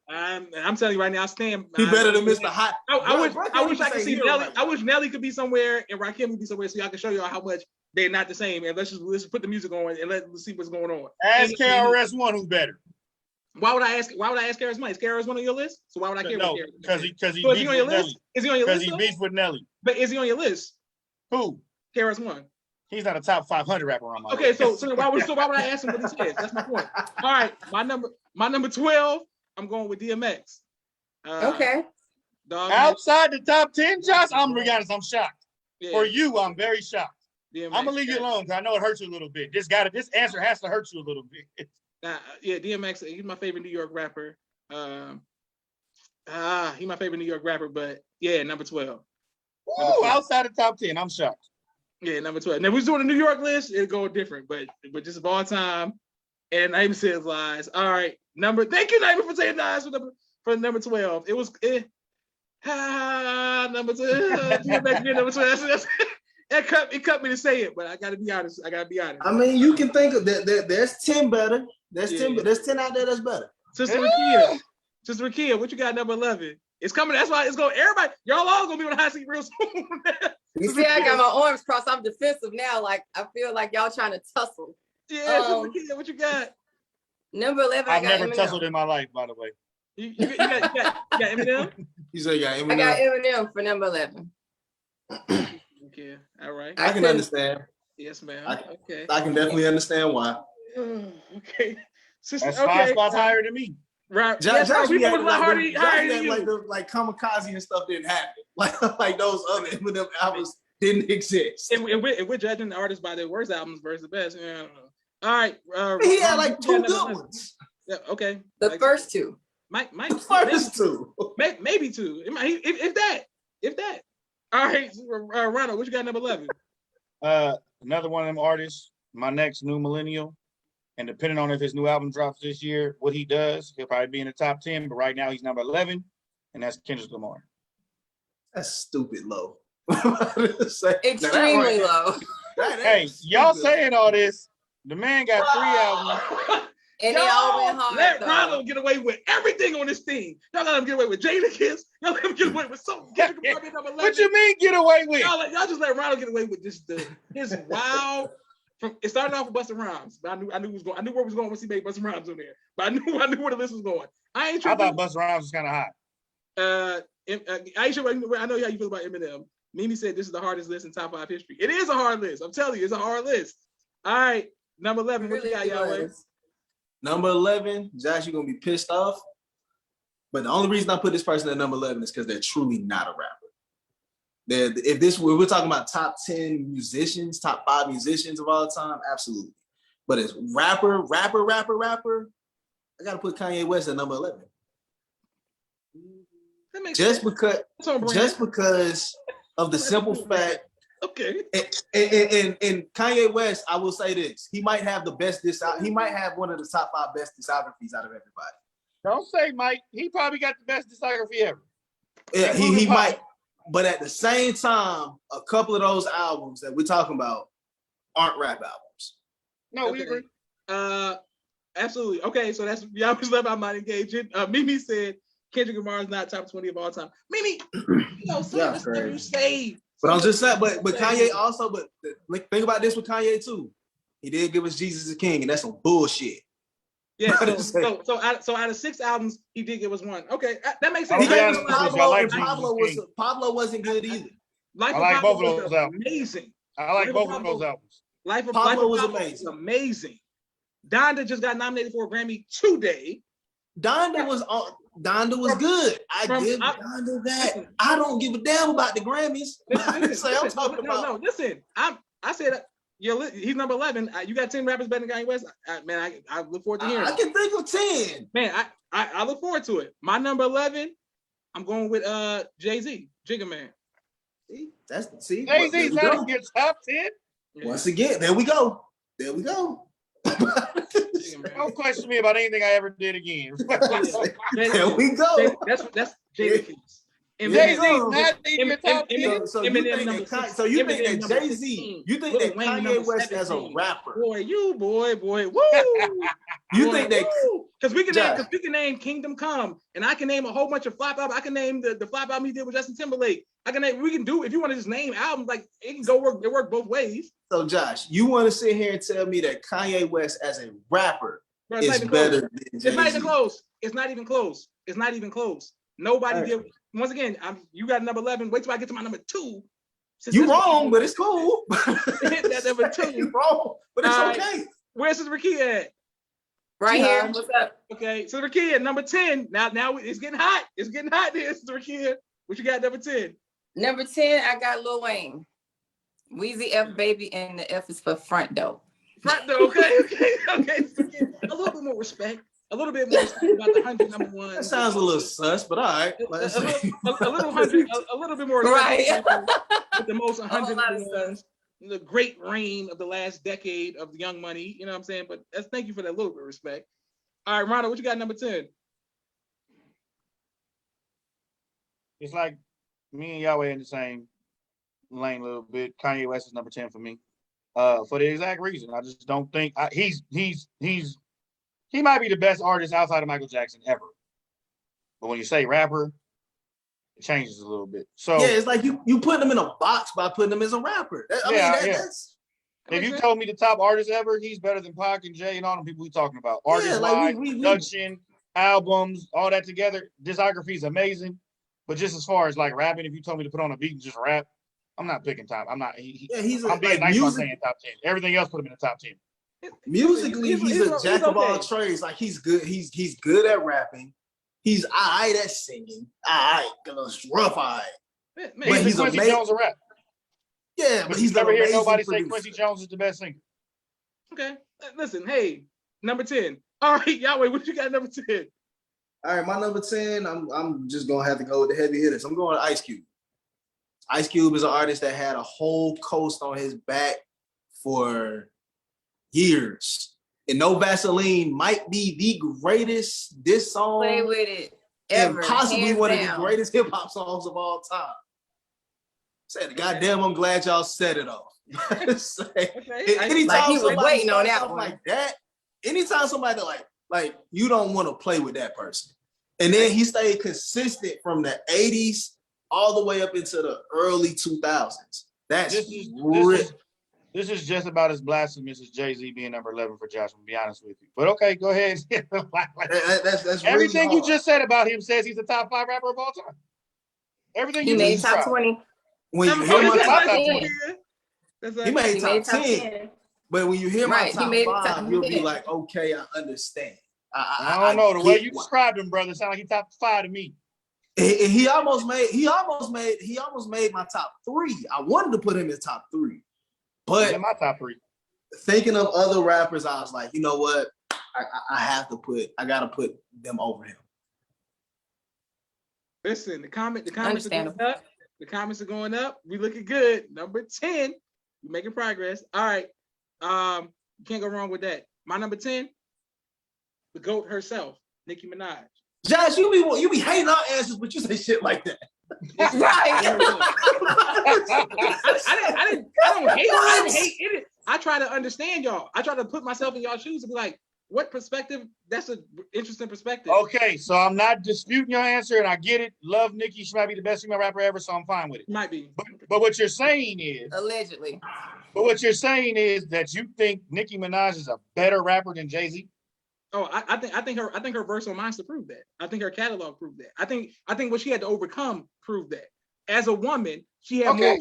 I'm telling you right now, I stand. He better than Mr. Hot. I wish I could see Nelly. Right, I wish Nelly could be somewhere and Rakim could be somewhere, so y'all can show y'all how much they're not the same. And let's just put the music on and let's see what's going on. Ask KRS-One who's better. Why would I ask KRS-One? Is KRS-One on your list? So why would I care? No, because he is he on your list? Is he on your list? Because he beats with Nelly. But is he on your list? Who? KRS-One. He's not a top 500 rapper on my list. Okay, so why would I ask him what he says? That's my point. All right, my number 12. I'm going with DMX. Okay. Outside the top 10, Josh, I'm gonna be honest, I'm shocked. Yeah. For you, I'm very shocked. DMX, I'm gonna leave you alone because I know it hurts you a little bit. This answer has to hurt you a little bit. DMX, he's my favorite New York rapper. He's my favorite New York rapper, but yeah, number 12. Ooh, outside the top 10, I'm shocked. Yeah, number 12. Now, if we was doing a New York list, it'd go different, but just of all time. And Naima says lies. All right, thank you, Naima, for saying lies for number 12. It was number 12. Number 12. It cut me to say it, but I gotta be honest. I mean, you can think of that. There's 10 better. There's 10 out there that's better. Sister Rakia, what you got number 11? It's coming. That's why it's going. Everybody, y'all all gonna be on the hot seat real soon. You see, I got my arms crossed. I'm defensive now. Like I feel like y'all trying to tussle. Yeah, Sister Kid, what you got? Number 11, I I've got never Eminem. tussled in my life, by the way. You got Eminem? You say you got I Eminem. got Eminem for number 11. Okay, all right. I can couldn't- understand. Yes, ma'am. Okay. I can definitely understand why. Okay. Sister, That's 5 spots higher than me. Right. Josh, Yes, we be was a acting lot like, harder, Josh higher be than acting you. like like kamikaze and stuff didn't happen. Like those other Eminem albums didn't exist. And we're judging the artists by their worst albums versus the best. Yeah, I don't know. All right. He had Ron, like you got 2 number good 11. ones. Yeah, okay. The Like, first 2. Mike, The first 2. maybe 2. If that. All right, Ronald, what you got number 11? Another one of them artists, my next new millennial. And depending on if his new album drops this year, what he does, he'll probably be in the top 10. But right now he's number 11, and that's Kendrick Lamar. That's stupid low. Extremely low. Hey, y'all saying all this? The man got 3 albums. And they all went hard. Let though. Ronald get away with everything on this team. Y'all let him get away with Jadakiss. Y'all let him get away with something. Kendrick Lamar be number 11. What you mean get away with? Y'all just let Ronald get away with his wild. It started off with Busta Rhymes, but I knew where it was going once he made Busta Rhymes on there. But I knew where the list was going. I thought Busta Rhymes was kind of hot. Aisha, I know how you feel about Eminem. Mimi said this is the hardest list in top 5 history. It is a hard list. I'm telling you, it's a hard list. All right, number 11. What you got, Yahweh? Number 11, Josh, you're gonna be pissed off. But the only reason I put this person at number 11 is because they're truly not a rapper. We're talking about top 10 musicians, top 5 musicians of all time, absolutely. But as rapper, I gotta put Kanye West at number 11. That makes Just sense. because of the simple fact. Okay. And Kanye West, I will say this: he might have the best. He might have one of the top 5 best discographies out of everybody. Don't say Mike. He probably got the best discography ever. Yeah, he might. But at the same time, a couple of those albums that we're talking about aren't rap albums. No, Okay. we agree. Absolutely. Okay, so that's Yahweh's left. I'm not engaging. Mimi said Kendrick Lamar is not top 20 of all time. Mimi, some of the stuff you say. But I'm just saying, but Kanye also, but think about this with Kanye too. He did give us Jesus is King, and that's some bullshit. Yeah, so out of 6 albums, he did give us 1. Okay, that makes sense. He gave us Pablo, Pablo wasn't good either. Life I like of Pablo both of was those albums. amazing. I like both of those albums. Life of Pablo Pablo was was amazing. Donda just got nominated for a Grammy today. Donda was good. I give Donda that. I don't give a damn about the Grammys. Listen. I said he's number 11. You got 10 rappers better than Kanye West. Man, I look forward to hearing. I can think of 10. Man, I look forward to it. My number 11, I'm going with Jay-Z, Jigga Man. See. Jay-Z's not in your top 10. Yeah. Once again, there we go. Jigga Man. Don't question me about anything I ever did again. There we go. That's Jadakiss. Jay-Z's not in your top 10. So you think that Jay-Z, you think that Kanye West as a rapper? Boy, woo! You think that? Because we can name Kingdom Come, and I can name a whole bunch of flop albums. I can name the flop album he did with Justin Timberlake. We can do, if you want to just name albums, like it can go work. It work both ways. So Josh, you want to sit here and tell me that Kanye West as a rapper is better than Jay-Z? It's not even close. It's not even close. Nobody did. Once again, you got number 11. Wait till I get to my number 2. You wrong, but it's cool. That number 2. You wrong, but it's okay. Where's Sister Rakia at? Right here. What's up? Okay, Sister Rakia, number 10. Now it's getting hot. It's getting hot there, Sister Rakia. What you got, number 10? Number 10, I got Lil Wayne. Weezy F Baby, and the F is for front door. Front door, okay. A little bit more respect. A little bit more respect about the 100 number 1. That sounds a little sus, but all right. A little bit more respect with the most 100 number 1s. The great reign of the last decade of Young Money. You know what I'm saying? But thank you for that little bit of respect. All right, Ronald, what you got number 10? It's like me and Yahweh in the same lane a little bit. Kanye West is number 10 for me. For the exact reason. I just don't think he might be the best artist outside of Michael Jackson ever. But when you say rapper, it changes a little bit. So yeah, it's like you putting him in a box by putting him as a rapper. If you told me the top artist ever, he's better than Pac and Jay and all the people we talking about. Artist wise, production, albums, all that together. Discography is amazing. But just as far as like rapping, if you told me to put on a beat and just rap, I'm not picking top. I'm not. I'm being nice by saying top 10. Everything else put him in the top 10. Musically, he's a jack of all trades. Like he's good. He's good at rapping. He's alright at singing. Alright, rough eye. But he's Quincy Jones a rap. Yeah, but he's never heard nobody say Quincy Jones is the best singer. Okay, listen. Hey, number 10. All right, Yahweh, what you got number 10? All right, my number 10. I'm just gonna have to go with the heavy hitters. I'm going to Ice Cube. Ice Cube is an artist that had a whole coast on his back for years. And No Vaseline might be the greatest diss song. Play with it. Ever. And possibly one of the greatest hip hop songs of all time. Said, goddamn, I'm glad y'all set it off. Anytime like he was waiting on that one. Like that, anytime somebody like you don't want to play with that person. And then he stayed consistent from the 80s all the way up into the early 2000s. This is just about as blasphemous as Jay-Z being number 11 for Josh, to be honest with you. But okay, go ahead. that's everything really you just said about him says he's the top 5 rapper of all time. Everything he you made top 20. When you hear my top 10, he made top 10. But when you hear my top 5, you'll be like, okay, I understand. I don't know. The way you described him, brother, sound like he top 5 to me. He almost made my top 3. I wanted to put him in top 3. But in my top 3. Thinking of other rappers, I was like, you know what? I gotta put them over him. Listen, the comments are going up. The comments are going up. We looking good. Number 10. We're making progress. All right. You can't go wrong with that. My number 10, the GOAT herself, Nicki Minaj. Josh, you be hating our answers, but you say shit like that. Right. I don't hate it. I try to understand y'all. I try to put myself in y'all's shoes and be like, what perspective? That's an interesting perspective. Okay, so I'm not disputing your answer, and I get it. Love Nicki. She might be the best female rapper ever, so I'm fine with it. Might be. But what you're saying is allegedly. But what you're saying is that you think Nicki Minaj is a better rapper than Jay-Z? Oh, I think her verse on Monster proved that. I think her catalog proved that. I think what she had to overcome proved that. As a woman, she had more.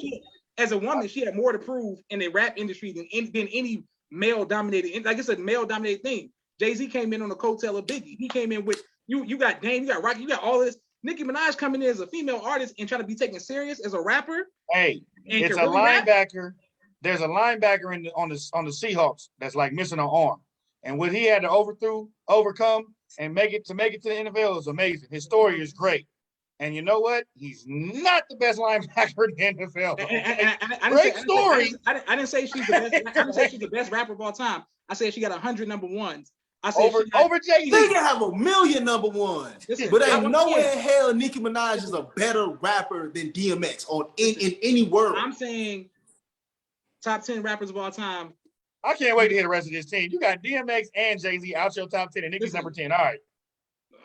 As a woman, she had more to prove in the rap industry than any male-dominated. Like it's a male-dominated thing. Jay-Z came in on the coattail of Biggie. He came in with you got Dame, you got Rocky, you got all this. Nicki Minaj coming in as a female artist and trying to be taken serious as a rapper. Hey, it's a linebacker. There's a linebacker on the Seahawks that's like missing an arm, and what he had to overcome and make it to the NFL is amazing. His story is great, and you know what? He's not the best linebacker in the NFL. Great story. I didn't say she's the best. I didn't say she's the best rapper of all time. I said she got 100 number ones. I said over Jay-Z. They can have 1,000,000 number ones, but ain't nowhere in hell Nicki Minaj is a better rapper than DMX in any world. I'm saying top 10 rappers of all time. I can't wait to hear the rest of this team. You got DMX and Jay-Z out your top 10, and Nicki's number 10. All right.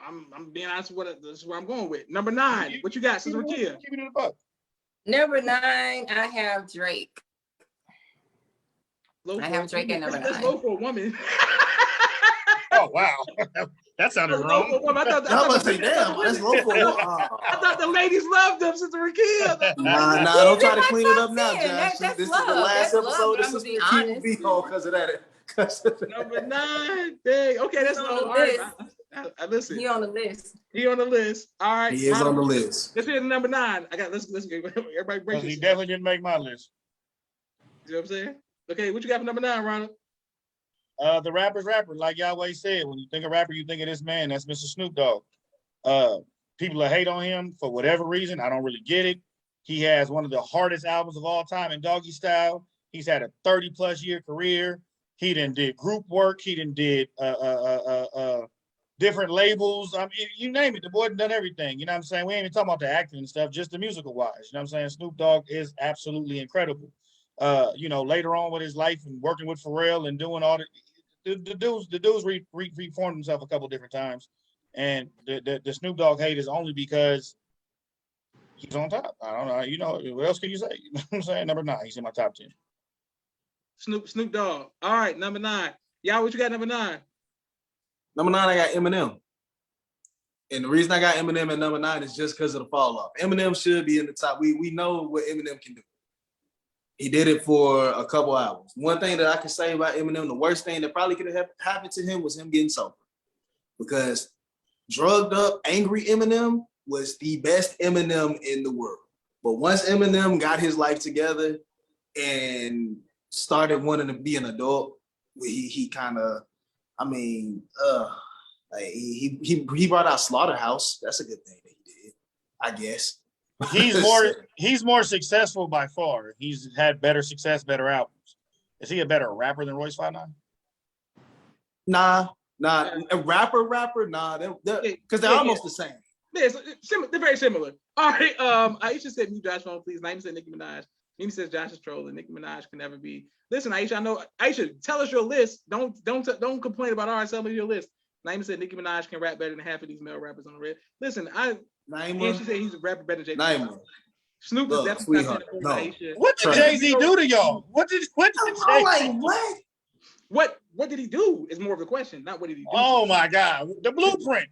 I'm being honest with this is where I'm going with. Number 9. What you got, Sister Rakia? Keep it in the buck. Number 9, I have Drake. I have Drake at number 9. That's low for a woman. Oh wow, that sounded wrong. I thought the ladies loved them, Sister Rakia. Nah, don't try to clean it up now, Josh. This is the last episode of Sister Rakia will be on because of that. Number 9. Dang. Okay, that's no. All right. I listen. He on the list. He on the list. All right. He is on the list. Let's hear number 9. Let's go. Everybody break He definitely didn't make my list. You know what I'm saying? Okay, what you got for number 9, Ronald? The rapper's rapper, like Yahweh said. When you think of rapper, you think of this man. That's Mr. Snoop Dogg. People that hate on him for whatever reason, I don't really get it. He has one of the hardest albums of all time in Doggy Style. He's had a 30+ year career. He done did group work. He done did different labels. I mean, you name it. The boy done everything. You know what I'm saying? We ain't even talking about the acting and stuff, just the musical wise. You know what I'm saying? Snoop Dogg is absolutely incredible. Later on with his life and working with Pharrell and doing all the dudes reformed himself a couple different times, and the Snoop Dogg hate is only because he's on top. I don't know. You know, what else can you say? You know what I'm saying? Number 9, he's in my top 10. Snoop Dogg. All right, number 9. Y'all, what you got number 9? Number 9, I got Eminem. And the reason I got Eminem at number 9 is just because of the fall off. Eminem should be in the top. We know what Eminem can do. He did it for a couple hours. One thing that I can say about Eminem, the worst thing that probably could have happened to him was him getting sober. Because drugged up, angry Eminem was the best Eminem in the world. But once Eminem got his life together and started wanting to be an adult, he kind of, like he brought out Slaughterhouse. That's a good thing that he did, I guess. He's more successful by far. He's had better success, better albums. Is he a better rapper than Royce 5'9"? Nah, a rapper, nah, because they're almost the same. Yeah, they're very similar. All right, Aisha said mute Josh phone, please. Naima said Nicki Minaj. Mimi says Josh is trolling. Nicki Minaj can never be. Listen, Aisha, I know. Aisha, tell us your list. Don't complain about ours. Tell me your list. Naima said Nicki Minaj can rap better than half of these male rappers on the red. Listen, and she said he's a rapper better than Jay. Snoop is definitely not no. Aisha. What did Jay-Z do to y'all? What did Jay-Z? What did he do is more of the question, not what did he do. Oh my God, the blueprint.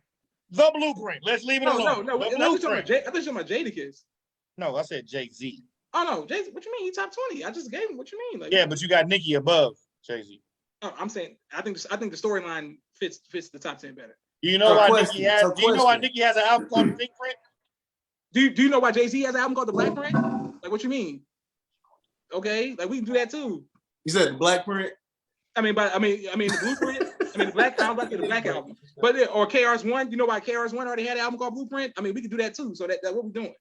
Let's leave it alone. No. I thought you were talking about Jadakiss. No, I said Jay-Z. Oh no, Jay-Z. What you mean? He top 20. I just gave him. What you mean? Like, yeah, but you got Nicki above Jay-Z. Oh, I'm saying I think the storyline fits the top 10 better. Do you know why Nicki has an album called Pink Print? Do you know why Jay-Z has an album called The Black Print? Like, what you mean? Okay, like we can do that too. You said the Black Print? I mean the Blueprint. The Black album, like the Black album. But or KRS-One. You know why KRS-One already had an album called Blueprint? I mean, we could do that too. So that's what we're doing.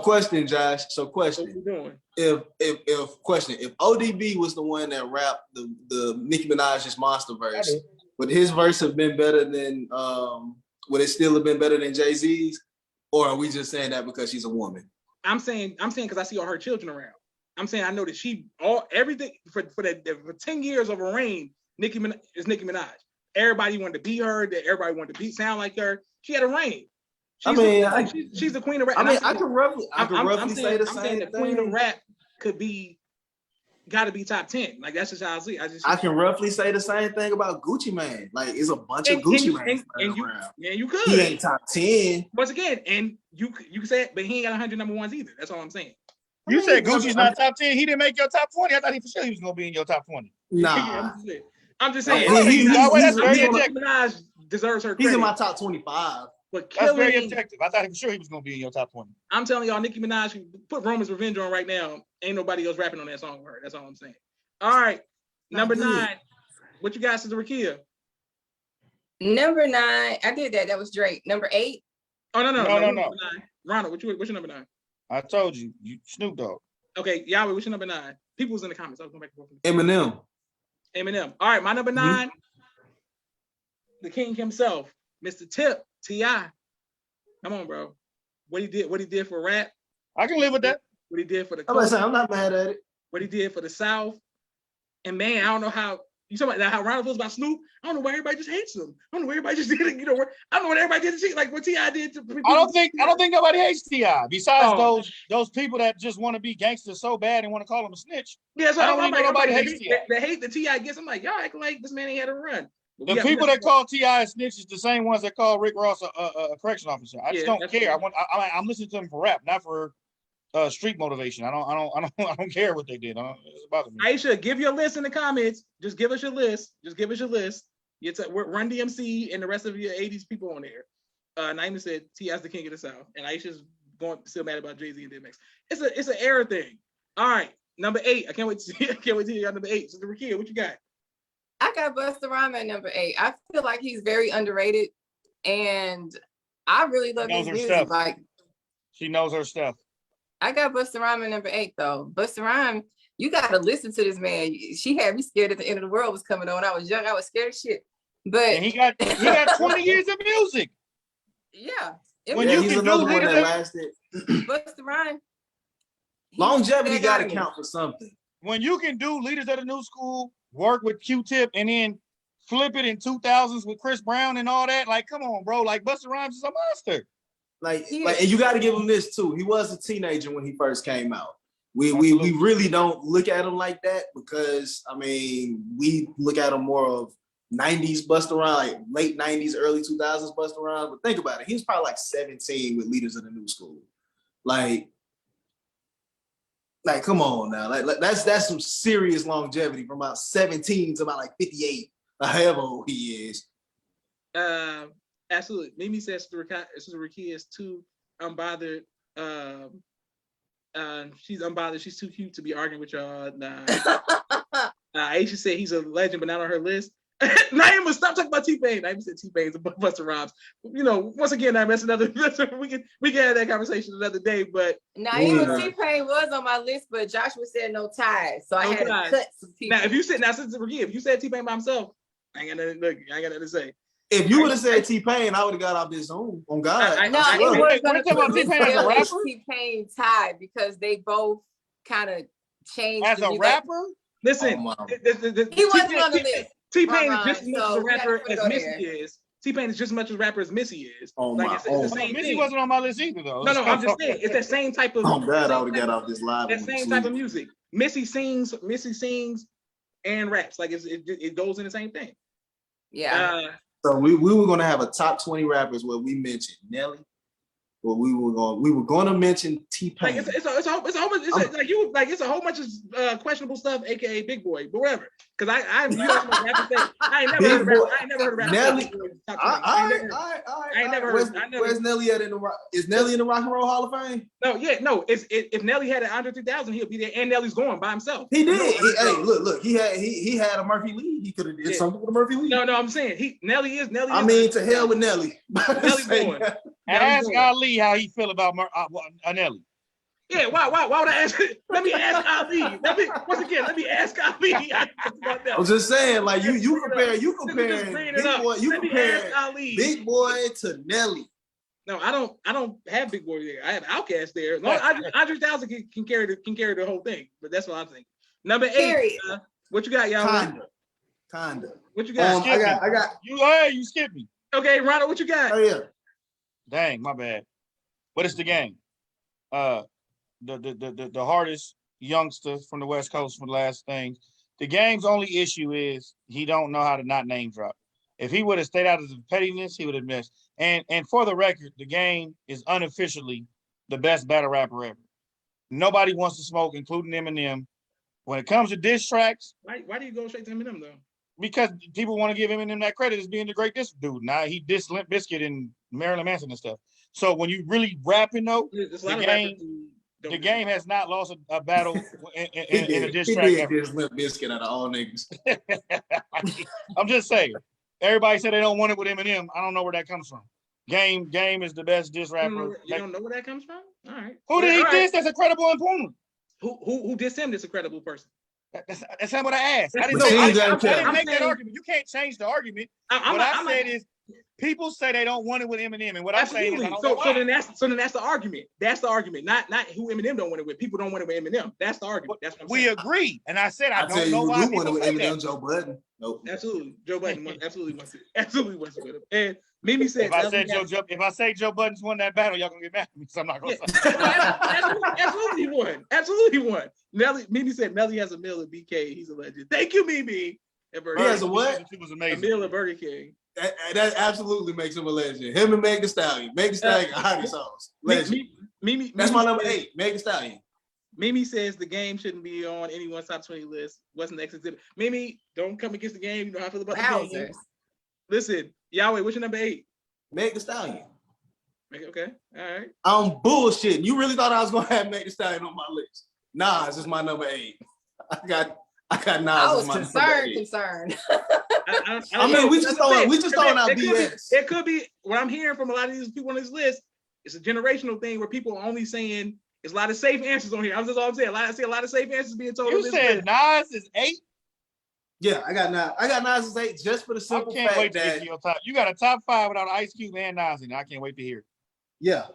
Question, Josh. Question. What we doing? If ODB was the one that rapped the Nicki Minaj's Monster verse, would his verse have been better than would it still have been better than Jay-Z's? Or are we just saying that because she's a woman? I'm saying because I see all her children around. I'm saying I know that everything for 10 years of her reign, Nicki Minaj. Everybody wanted to be her. Everybody wanted to sound like her. She had a reign. She's the queen of rap. I can roughly say the same thing. The queen of rap got to be top 10. Like that's just how I see. I can roughly say the same thing about Gucci Mane. Like it's a bunch of Gucci Mane around. Yeah, you could. He ain't top 10. Once again, and you can say it, but he ain't got 100 number ones either. That's all I'm saying. You said Gucci's not top 10. He didn't make your top 20. I thought for sure he was gonna be in your top 20. Nah. I'm just saying. That's very objective. Minaj deserves her credit. He's in my top 25. But that's very objective. I thought for sure he was gonna be in your top 20. I'm telling y'all, Nicki Minaj can put Roman's Revenge on right now. Ain't nobody else rapping on that song with her. That's all I'm saying. All right, number 9. What you got, Sister Rakia? Number 9. I did that. That was Drake. Number 8. Oh no. Ronald, what's your number 9? I told you, Snoop Dogg. Okay, Yahweh, what's your number 9? People was in the comments. I was going back and forth. Eminem. All right, my number 9. The king himself, Mr. Tip, T.I. Come on, bro. What he did for rap. I can live with that. What he did for the I'm not mad at it. What he did for the South. And man, I don't know how you talking about how Ronald feels about Snoop. I don't know why everybody just hates him. I don't know why everybody just did it. I don't know what everybody did to see, like what T.I. did to people. I don't think nobody hates T.I. Besides those people that just want to be gangsters so bad and want to call him a snitch. Yeah, so I don't think nobody hates T.I. The hate that T.I. gets, I'm like, y'all acting like this man ain't had a run. The people that call T.I. a snitch is the same ones that call Rick Ross a correction officer. I just don't care. I'm listening to them for rap, not for street motivation. I don't care what they did. It's about me. Aisha, give your list in the comments. Just give us your list. We're Run DMC and the rest of your 80s people on there. Naima said T.I.'s the king of the South, and Aisha's still mad about Jay-Z and DMX. It's an era thing. All right, number 8. I can't wait to hear you on number 8. So the Rakia, what you got? I got Busta Rhymes at number 8. I feel like he's very underrated, and I really love his music. Stuff. Like she knows her stuff. I got Busta Rhymes at number 8 though. Busta Rhymes, you gotta listen to this man. She had me scared that the end of the world was coming on. I was young, I was scared of shit. But and he got 20 years of music. Yeah. When you can do one that lasted. Busta Rhymes. Longevity gotta count for something. When you can do Leaders of the New School, work with Q-Tip, and then flip it in 2000s with Chris Brown and all that, like, come on, bro. Like, Busta Rhymes is a monster. Like, and you got to give him this too. He was a teenager when he first came out. We Absolutely. really don't look at him like that because I mean we look at him more of 90s bust around, like late 90s, early 2000s bust around. But think about it, he was probably like 17 with Leaders of the New School. Like come on now, like that's some serious longevity from about 17 to about like 58, however old he is. Absolutely. Mimi says Sister Rakia is too unbothered. She's unbothered. She's too cute to be arguing with y'all. Nah. Aisha said he's a legend, but not on her list. Naima, stop talking about T-Pain. Naima said T-Pain's a Busta Rhymes. You know, once again, that's another. We can have that conversation another day. But Naima, T-Pain was on my list, but Joshua said no ties, so I had to cut some people. Now, if you said T-Pain by himself, I ain't got nothing to say. If you would have said T-Pain, I would have got off this Zoom. On God. No, it was We're talking about T-Pain as a rapper? T-Pain tied because they both kind of changed. As a rapper? Listen, he wasn't on the list. T-Pain is just as much a rapper as Missy is. T-Pain is just as much a rapper as Missy is. Oh like my! it's the same Missy thing. wasn't on my list either, though. No, I'm just saying it's that same type of. Oh God, I would have got off this live. That same type of music. Missy sings, and raps. Like it goes in the same thing. Yeah. So we were gonna have a top 20 rappers where we mentioned Nelly. Well, we were gonna mention T-Pain. Like it's a whole bunch of questionable stuff, aka Big Boy, but whatever. Because I ain't never heard of rap. Nelly. I ain't never heard. Where's Nelly at in the rock? Is Nelly in the Rock and Roll Hall of Fame? No. If Nelly had an Andre 3000, he'll be there, and Nelly's going by himself. He did. Look. He had a Murphy Lee. He could have did something with a Murphy Lee. No. I'm saying Nelly. I mean, to hell with Nelly. Nelly's going. Ask Ali how he feel about Nelly. Yeah, why would I ask? Let me ask Ali. Let me ask Ali. I'm just saying, like you compare Big Boy to Nelly. No, I don't have Big Boy there. I have Outkast there. No, Andre 3000 can carry the whole thing, but that's what I'm thinking. Number 8. What you got, y'all? Kinda. What you got? I got you skipped me. Okay, Ronald, what you got? Oh yeah. Dang, my bad. But it's the game. The hardest youngster from the West Coast from the last thing. The game's only issue is he don't know how to not name drop. If he would have stayed out of the pettiness, he would have missed. And for the record, the game is unofficially the best battle rapper ever. Nobody wants to smoke, including Eminem. When it comes to diss tracks, why do you go straight to Eminem though? Because people want to give Eminem that credit as being the great diss dude. Now he dissed Limp Bizkit and Marilyn Manson and stuff. So when you really rapping though, the game has not lost a battle in a diss track. He did Limp Bizkit out of all niggas. I'm just saying. Everybody said they don't want it with Eminem. I don't know where that comes from. Game is the best diss rapper. You don't know where that comes from? All right. Who did he diss that's a credible opponent? Who dissed him that's a credible person? That's not what I asked. I didn't make that argument. You can't change the argument. What I said is people say they don't want it with Eminem, and what I'm saying is I don't know why. So then that's the argument. That's the argument. Not who Eminem don't want it with. People don't want it with Eminem. That's the argument. That's what I'm saying. We agree, and I said I don't know why people say that. Joe Budden. Nope. Absolutely, Joe Budden absolutely wants it. Absolutely wants it with him. And Mimi said, if I say Joe Budden's won that battle, y'all gonna get mad at me. So I'm not gonna say. Absolutely won. Mimi said Melly has a meal at BK. He's a legend. Thank you, Mimi. He has a what? It was amazing. A meal at Burger King. That absolutely makes him a legend. Him and Meg Thee Stallion. Meg Thee Stallion, hottie sauce. Legend. Mimi, that's my number 8. Meg Thee Stallion. Mimi says the game shouldn't be on anyone's top 20 list. Wasn't the exhibit. Mimi, don't come against the game. You know how I feel about the game. Listen, Yahweh, what's your number 8? Meg Thee Stallion. Okay, all right. I'm bullshitting. You really thought I was gonna have Meg Thee Stallion on my list? Nas is my number 8. I got Nas. I was concerned. I mean, we just throwing out BS. It could be what I'm hearing from a lot of these people on this list. It's a generational thing where people are only saying there's a lot of safe answers on here. That's all I'm saying. I see a lot of safe answers being told. You said Nas is 8? Yeah, I got Nas as 8 just for the simple fact wait to get to your top. You got a top 5 without Ice Cube and Nas in it. I can't wait to hear it. Yeah.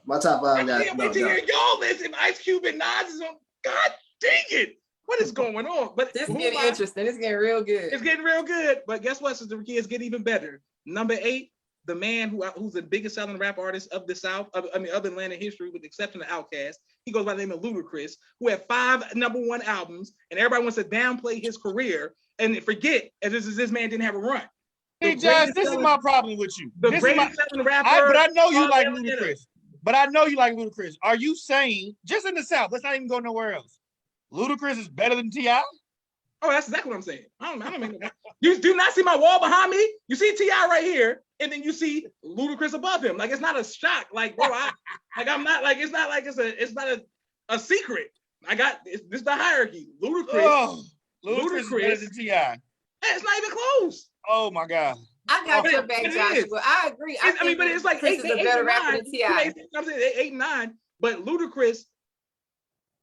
My top 5 got. I can't wait to hear y'all list if Ice Cube and Nas is on. God dang it! What is going on? But this is getting interesting. It's getting real good. It's getting real good. But guess what? So the kids get even better. Number 8, the man who's the biggest selling rap artist of the South, of Atlanta history, with the exception of Outkast. He goes by the name of Ludacris, who had 5 #1 albums, and everybody wants to downplay his career and forget as this man didn't have a run. Hey, Josh, this is my problem with you. The This is greatest selling rapper. but I know you of like Atlanta. Ludacris. But I know you like Ludacris. Are you saying, just in the South, let's not even go nowhere else, Ludacris is better than T.I.? Oh, that's exactly what I'm saying. I don't make no. You do not see my wall behind me. You see T.I. right here, and then you see Ludacris above him. Like, it's not a shock. Like, bro, I'm not like, it's not like it's not a secret. This is the hierarchy. Ludacris Ludacris is better than T.I. It's not even close. Oh my God. I got your back, It is. Joshua. I agree. I mean, but it's like Chris is a better rapper than T.I. I'm saying 8 and 9, but Ludacris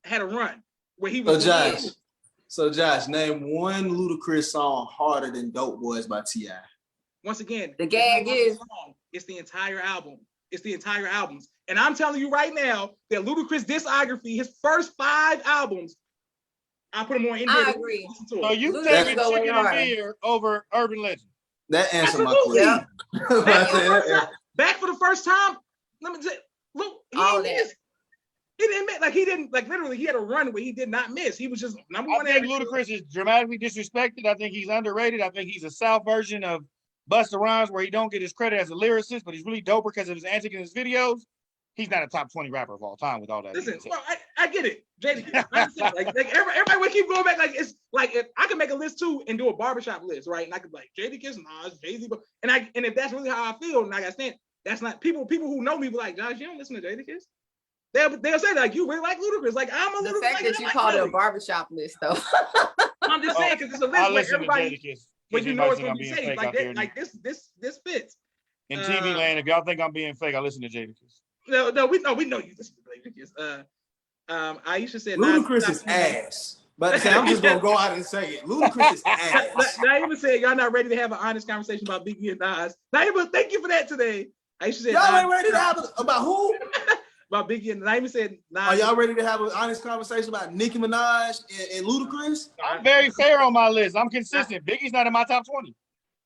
had a run where he was. So Josh, name one Ludacris song harder than Dope Boys by T.I. Once again, The gag is it's the entire album. It's the entire albums. And I'm telling you right now that Ludacris discography, his first 5 albums, I put them on in there. I agree. So you Ludacris taking go way Chicken and harder. Beer over Urban Legend? That answered my Absolutely. question. Back for the first time. Let me tell you, look, All he that. missed. He didn't miss. Like, he didn't, like, literally, he had a run where he did not miss. He was just #1. I think Ludacris is dramatically disrespected. I think he's underrated. I think he's a South version of Busta Rhymes, where he don't get his credit as a lyricist, but he's really dope because of his antics in his videos. He's not a top 20 rapper of all time with all that. Listen, well, I get it, JD. like everybody would keep going back. Like, it's like, if I could make a list too and do a barbershop list, right? And I could like Jadakiss, Nas, Jay-Z, and if that's really how I feel, and I understand, that's not people who know me be like, Josh, you don't listen to Jadakiss. They'll say like, you really like Ludacris. Like, I'm a The Ludacris. fact like, that you I called it a Philly. barbershop list, though. I'm just saying, because it's a I list where listen to everybody, Jadakiss. when you know it's Anybody gonna think be I'm being safe. fake Like out there that, like this fits. in TV land, if y'all think I'm being fake, I listen to Jadakiss. No, we know you listen to Jadakiss. Aisha said Ludacris is ass. But I'm just gonna go out and say it. Ludacris is ass. Naima said y'all not ready to have an honest conversation about Biggie and Nas. Naima, thank you for that today. Aisha said Y'all ain't ready to have about who? about Biggie and Naima said Nas. Are y'all ready to have an honest conversation about Nicki Minaj and Ludacris? I'm very fair on my list. I'm consistent. Biggie's not in my top 20.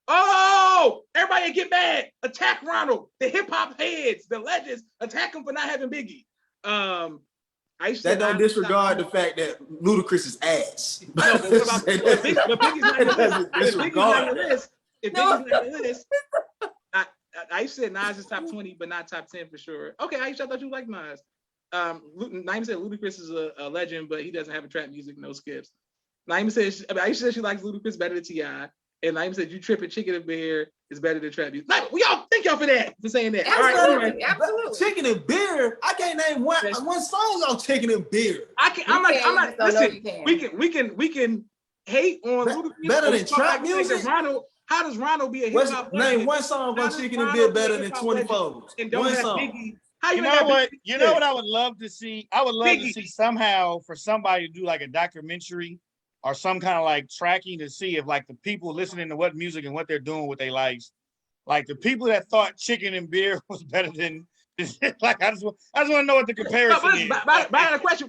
Oh, everybody get mad. Attack Ronald. The hip hop heads, the legends, attack him for not having Biggie. Aisha That don't disregard the fact that Ludacris is ass. No, but what about but Biggie's not on the list? If Biggie's not on the list, Aisha said Nas is top 20, but not top 10 for sure. Okay, Aisha, I thought you liked Nas. Naima said Ludacris is a legend, but he doesn't have a trap music, no skips. Naima said Aisha said she likes Ludacris better than T.I. And Naima said you tripping, Chicken and Beer is better than trap music. Naima, y'all thank y'all for saying that. Absolutely, All right, absolutely. Chicken and Beer. I can't name one song on Chicken and Beer. I'm not. Listen, we can hate on Ludacris. Better than trap music. Ronald, how does Ronald be a hip hop? Name one song on Chicken and Beer better than 24. And don't One have song. Biggie. How You know what? You know what I would love to see? I would love to see somehow for somebody to do like a documentary or some kind of like tracking to see if like the people listening to what music and what they're doing with their lives, like the people that thought Chicken and Beer was better than like I just want to know what the comparison is. But I had a question,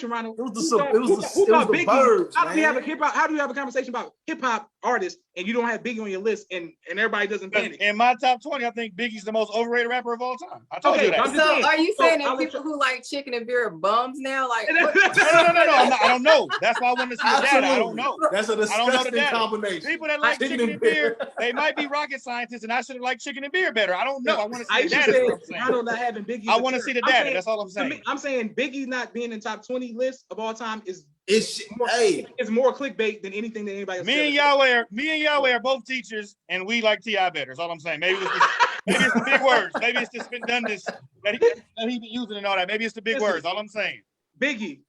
Ronald. It was the Birds. How do you have a hip hop? How do you have a conversation about hip hop artists and you don't have Biggie on your list and everybody doesn't panic? In my top 20, I think Biggie's the most overrated rapper of all time. I told you that. I'm just So saying. are you saying that I'll people who like Chicken and Beer are bums now? Like, No. I don't know. That's why I want to see the data. I don't know. That's a I don't know the disgusting data. combination. People that like Chicken and Beer, they might be rocket scientists, and I should have liked Chicken and Beer better. I don't know. I want to see the data. That's what I'm saying. Ronald not having Biggie. I want to see the data. That's all I'm To saying. me, I'm saying Biggie not being in top 20 list of all time is more clickbait than anything that anybody else. Me and Yahweh are both teachers, and we like T.I. better. That's all I'm saying. Maybe it's the big words. Maybe it's the spin done this that he be using and all that. Maybe it's the big words. All I'm saying. Biggie.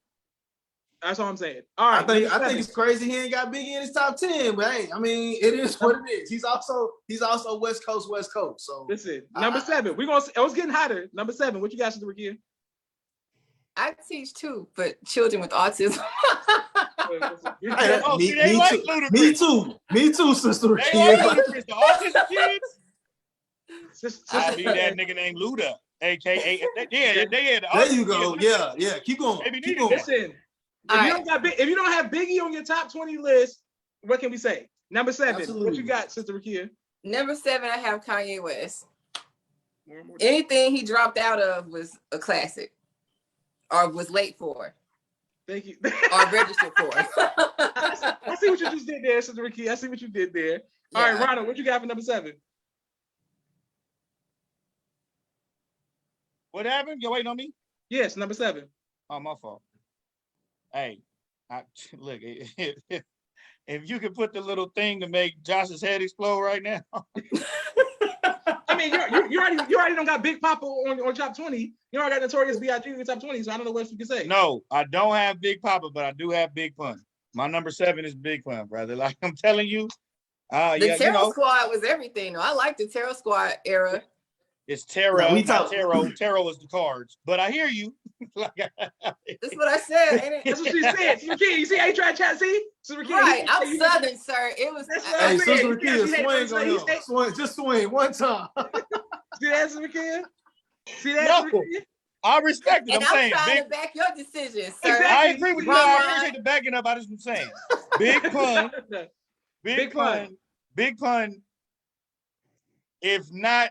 That's all I'm saying. All right. I think it's crazy he ain't got Biggie in his top 10, but hey, I mean, it is what it is. He's also West Coast. So listen, number 7. We're gonna. It was getting hotter. Number 7. What you guys do, Ricky? I teach too, but children with autism. Me too, Sister They Ricky. like Ludacris. The autistic kids. I be that nigga named Luda, aka yeah. There you go. Yeah. Keep going. Keep going. Listen, if you don't have Biggie on your top 20 list, what can we say? Number 7. Absolutely. What you got, Sister Rakia? Number 7, I have Kanye West. More. Anything he dropped out of was a classic, or was late for, Thank you. or registered for. I see what you just did there, Sister Ricky. I see what you did there. All right, Yeah. Ronald, what you got for number 7? What happened? You waiting on me? Yes, number 7. Oh, my fault. Hey, look, if you could put the little thing to make Josh's head explode right now. I mean, you already don't got Big Papa on top 20. You already got Notorious B.I.G. in top 20, so I don't know what else you can say. No, I don't have Big Papa, but I do have Big Pun. My number 7 is Big Pun, brother. Like I'm telling you, The Terror Squad was everything, though. I like the Terror Squad era. it's Terror. Yeah, we not talk- Tarot. Tarot is the cards, but I hear you. Like, That's what I said. Ain't it? That's what she said. Sister Ricky, you see how you try to chat? See? Sister Ricky, Right, I'm Southern, sir. It was. That's what Hey, I'm saying. Sister You Rakia, see how she swing had on to say- him. Swing, just swing one time. See that, Sister Ricky? See that, No. Sister Ricky? I respect it. And I'm I'm saying, trying big, to back your decision, sir. Exactly. I agree with you. Wrong I line. appreciate the backing up. I just been saying, Big Pun, Big Pun. Big Pun. If not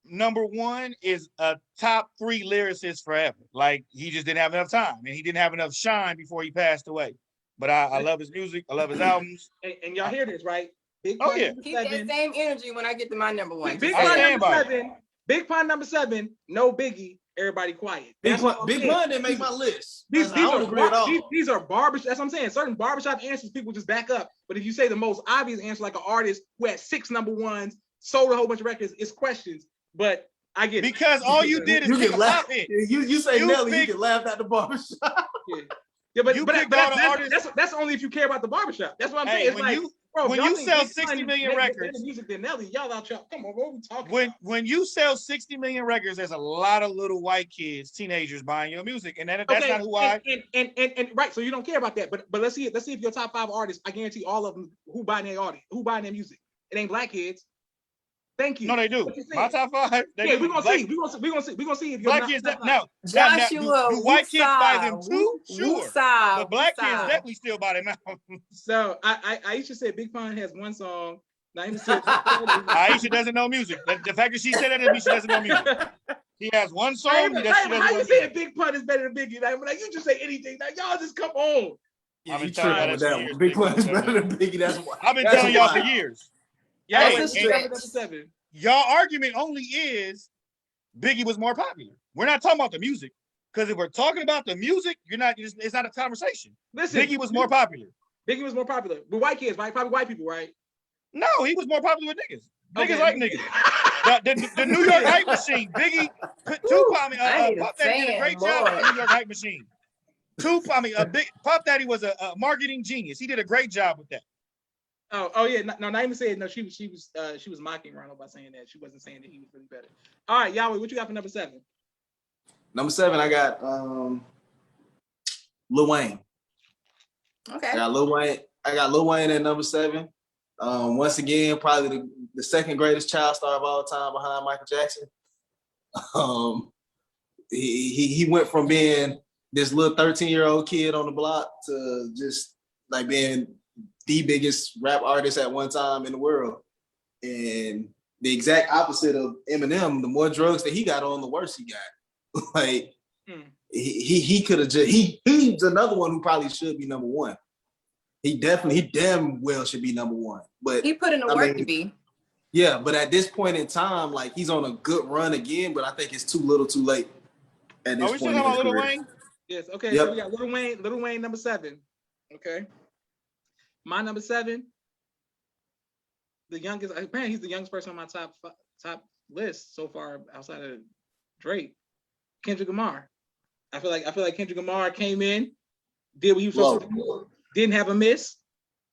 number 1, is a top 3 lyricist forever. Like he just didn't have enough time, and he didn't have enough shine before he passed away. But I love his music. I love his albums. And y'all hear this, right? Big Oh, Pun yeah. number Keep that 7. same energy when I get to my number 1. Big I Pun stand number by it. 7. Big Pun number 7. No Biggie. Everybody quiet. Big That's what I'm Pun saying. didn't make my list. These I don't agree at all. are barbershop. That's what I'm saying. Certain barbershop answers people just back up. But if you say the most obvious answer, like an artist who had 6 number 1s, sold a whole bunch of records, it's questions. But I get it. Because all you did is You pick can a laugh. pop hit. You say You Nelly, pick- you can laugh at the barbershop. Yeah, but You but, picked but all the that's, artists- that's only if you care about the barbershop. That's what I'm Hey, saying. It's when like, you- bro, when y'all you think sell Big 60 Pun million make records- better music than Nelly, y'all out y'all. Come on, what are we talking about? When you sell 60 million records, there's a lot of little white kids, teenagers buying your music, and that's Okay, not who I. and right. So you don't care about that, but let's see if your top 5 artists. I guarantee all of them who buying their audience, who buying their music. It ain't black kids. Thank you. No, they do. What you My saying? top 5. Yeah, we're gonna see. We're gonna see if you're Black not kids. top 5. Now, Joshua, do white kids buy them Woosah, too? Sure. Woosah, But black kids Woosah. definitely still buy them now. So Aisha said Big Pun has 1 song. Naima said Aisha doesn't know music. The fact that she said that doesn't mean she doesn't know music. He has 1 song. He Naima, doesn't know how you music. saying Big Pun is better than Biggie? Like you just say anything. Now y'all just come on. Yeah, I've been you telling y'all tripping with that that for years, one. Big Pun is Big better than Biggie. That's why. I've been That's telling y'all for why. years. Y'all Hey, what's and- your number 7? Y'all argument only is Biggie was more popular. We're not talking about the music. Because if we're talking about the music, it's not a conversation. Listen, Biggie was more popular. Biggie was more popular with white kids, right? Probably white people, right? No, he was more popular with niggas. Niggas Okay. like niggas. The New York hype machine. Biggie put Tupac. I mean, I need a Puff Daddy did a fan, great job with Lord. the New York hype machine. Tupac, I mean, Puff Daddy was a marketing genius. He did a great job with that. Oh yeah. No, Naima said no. She was mocking Ronald by saying that. She wasn't saying that he was really better. All right, Yahweh, what you got for number 7? Number 7, I got Lil Wayne. Okay. I got Lil Wayne at number 7. Once again, probably the second greatest child star of all time behind Michael Jackson. He went from being this little 13-year-old kid on the block to just like being the biggest rap artist at one time in the world. And the exact opposite of Eminem, the more drugs that he got on, the worse he got. Like he could have just he's another one who probably should be number 1. He damn well should be number 1. But He put in the I work mean, to be. yeah, but at this point in time, like he's on a good run again, but I think it's too little too late at this Are we still point in talking his about Lil career. Wayne? Yes. Okay. Yep. So we got Lil Wayne, number 7. Okay. My number 7. The youngest. Apparently, he's the youngest person on my top list so far outside of Drake. Kendrick Lamar. I feel like Kendrick Lamar came in, did what he was supposed to do, didn't have a miss,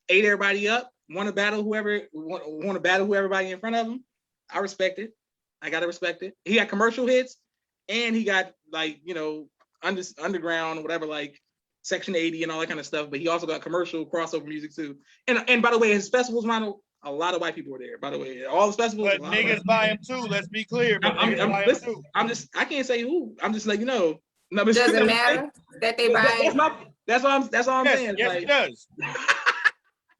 ate everybody up, want to battle everybody in front of him. I respect it. I gotta respect it. He got commercial hits, and he got like underground, whatever, like Section 80 and all that kind of stuff. But he also got commercial crossover music too. And by the way, his festivals, Ronald, a lot of white people were there. By the way, all the festivals. But niggas buy him too. Let's be clear. But niggas buy him too. I can't say who. I'm just letting you know. Doesn't matter that they buy. That's all I'm saying. Yes, Like, it does.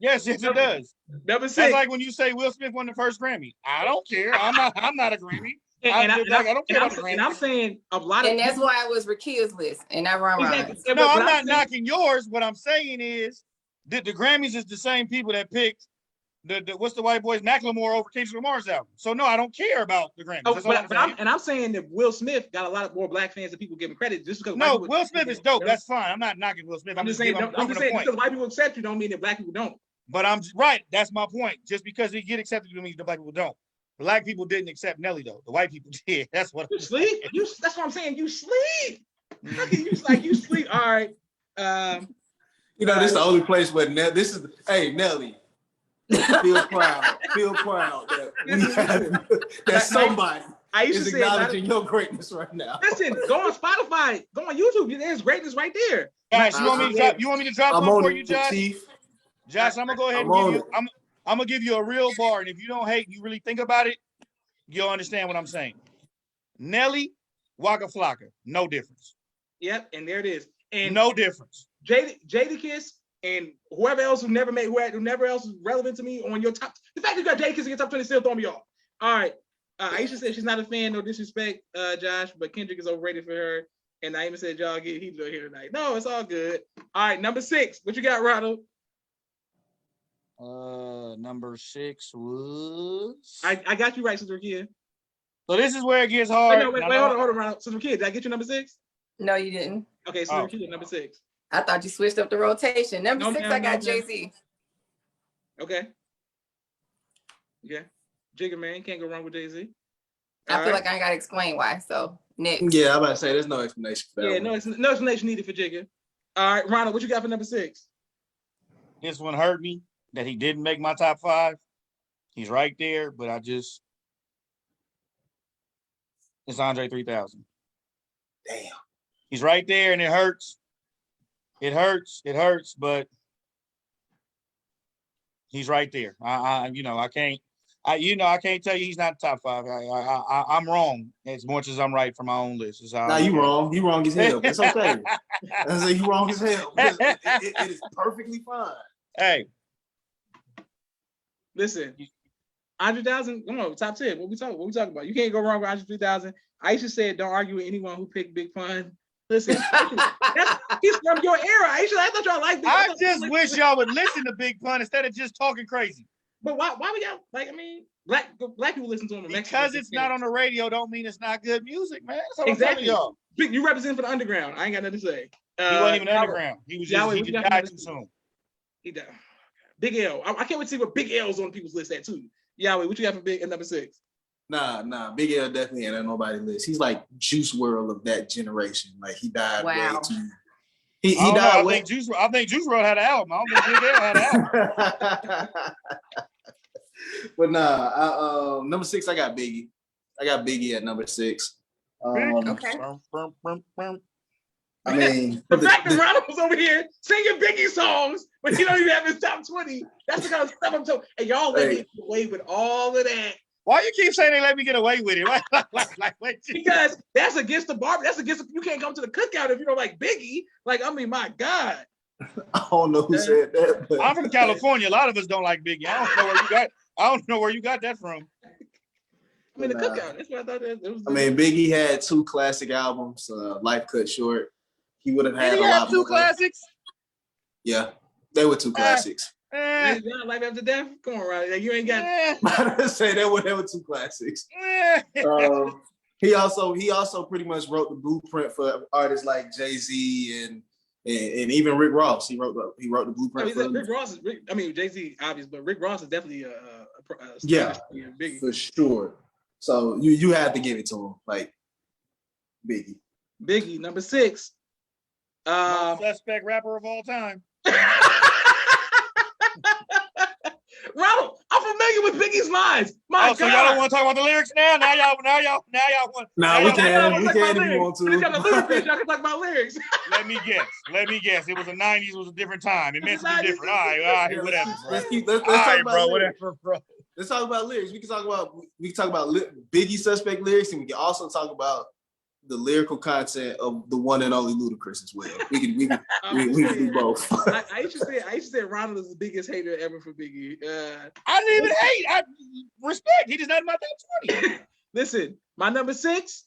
Yes, it does. Number 6. That's like when you say Will Smith won the first Grammy. I don't care. I'm not a Grammy. And I don't care about the and I'm Grammys. saying a lot of And that's why it was Rakia's list and not Ron Exactly. Ron's. Yeah, No, but I'm not saying- knocking yours. What I'm saying is that the Grammys is the same people that picked the what's the white boys Macklemore over Kendrick Lamar's album. So no, I don't care about the Grammys. Oh, That's all I'm saying. I'm saying that Will Smith got a lot more black fans than people give him credit just because. No, white people- Will Smith is dope. That's fine. I'm not knocking Will Smith. I'm just saying. I'm proving just a saying point. because white people accept you don't mean that black people don't. But I'm right. That's my point. Just because he get accepted doesn't mean the black people don't. Black people didn't accept Nelly though. The white people did. That's what You I'm sleep. That's what I'm saying. You sleep. Look at you like you sleep. All right. You know, this is the only place where hey Nelly. Feel proud that we have that somebody is acknowledging your greatness right now. Listen, go on Spotify, go on YouTube. There's greatness right there. Josh, you want me to drop I'm one on for you, it, Josh? Chief. Josh, I'm gonna go ahead and I'm on give you. I'm gonna give you a real bar, and if you don't hate, and you really think about it, you'll understand what I'm saying. Nelly, Waka Flocka, no difference. Yep, and there it is. And No difference. Jadakiss and whoever else who never else is relevant to me on your top. The fact that you got Jadakiss in your top 20 still throw me off. All right. Aisha said she's not a fan, no disrespect, Josh, but Kendrick is overrated for her. And Naima said y'all get heated here tonight. No, it's all good. All right, number 6. What you got, Ronald? Number 6 was. I got you right, Sister Kia. So this is where it gets hard. Wait, hold on, Ronald. Sister Kia, did I get you number 6? No, you didn't. Okay, Sister Kia, number 6. I thought you switched up the rotation. Number 6, I got no. Jay-Z. Okay. Yeah. Jigga Man, can't go wrong with Jay-Z. I feel like I ain't gotta explain why. So next. Yeah, I'm about to say there's no explanation for that. Yeah, no explanation needed for Jigga. All right, Ronald, what you got for number 6? This one hurt me that he didn't make my top 5. He's right there, but it's Andre 3000. Damn. He's right there, and it hurts. It hurts, but he's right there. I can't tell you he's not top 5. I'm wrong as much as I'm right for my own list. Nah, you wrong. You wrong as hell. It's okay. I say you wrong as hell. It is perfectly fine. Hey, Listen, 100,000. Come on, top 10. What we talking about? You can't go wrong with 103,000. Aisha said, "Don't argue with anyone who picked Big Pun." Listen, he's from your era, Aisha. I thought y'all liked Big I Pun. just wish y'all would listen to Big Pun instead of just talking crazy. But why would y'all like? I mean, black people listen to him. Because it's not on the radio, don't mean it's not good music, man. That's all Exactly. I'm telling y'all. You represent for the underground. I ain't got nothing to say. He wasn't even underground. He was just he died too soon. He died. Big L. I can't wait to see what Big L's on people's list at too. Yahweh, what you got for Big at number 6? Nah. Big L definitely ain't on nobody's list. He's like Juice WRLD of that generation. Like he died way too. He died way. I think Juice WRLD had an album. I don't think Big L had an album. But nah, number 6, I got Biggie. I got Biggie at number 6. Okay. I mean, the fact that Ronald was over here singing Biggie songs, but he don't even have his top 20. That's the kind of stuff I'm talking. And y'all let me get away with all of that. Why you keep saying they let me get away with it? Because that's against the bar. That's against you can't come to the cookout if you don't like Biggie. Like, I mean, my God. I don't know who said that. But... I'm from California. A lot of us don't like Biggie. I don't know where you got that from. I mean, the cookout. That's what I thought. It was. I mean, Biggie had 2 classic albums. Life Cut Short. He would have had Did he a lot have 2 more. Classics? Yeah, they were 2 classics. Life After Death. Come on, Ronnie. Like, you ain't got. I say they were 2 classics. He also pretty much wrote the blueprint for artists like Jay-Z and even Rick Ross. He wrote the blueprint. Rick Ross is. Jay-Z obvious, but Rick Ross is definitely a Biggie for sure. So you had to give it to him, like Biggie. Biggie, number 6. Most suspect rapper of all time. Ronald, I'm familiar with Biggie's lines. My God. So y'all don't want to talk about the lyrics now? Now y'all want. Nah, we can if you want to. We got the lyrics. Y'all can talk about lyrics. Let me guess. It was the 90s. It was a different time. It meant to be different. All right, whatever. Let's talk about lyrics. Whatever, bro. Let's talk about lyrics. We can talk about Biggie suspect lyrics, and we can also talk about the lyrical content of the one and only Ludacris as well. We can do both. I used to say Ronald is the biggest hater ever for Biggie. I didn't even hate. I respect. He just not in my top 20. Listen, My number 6,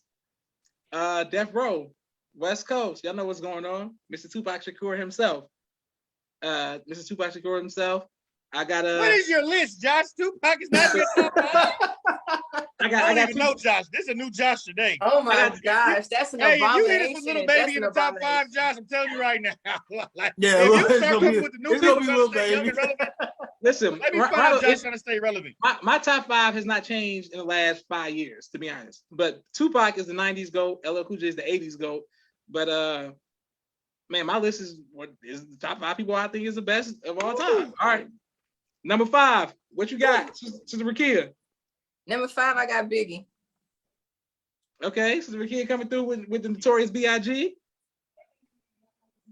Death Row, West Coast. Y'all know what's going on. Mr. Tupac Shakur himself. Mr. Tupac Shakur himself. I got What is your list, Josh? Tupac is not your top 5. I don't even know Josh. This is a new Josh today. Oh my gosh, that's an Hey, if you abomination. hit us with little baby in the top 5, Josh, I'm telling you right now. Like, Yeah, if look, you start coming with the new it's gonna be people Lil trying to stay young Baby. and relevant, Listen, let me find out Josh trying to stay relevant. my top 5 has not changed in the last 5 years, to be honest. But Tupac is the 90s GOAT, LL Cool J is the 80s GOAT. But man, my list is the top 5 people I think is the best of all time. All right. Number 5, what you got, Sister Rakia? Number 5, I got Biggie. Okay, Sister Rakia coming through with the Notorious B.I.G.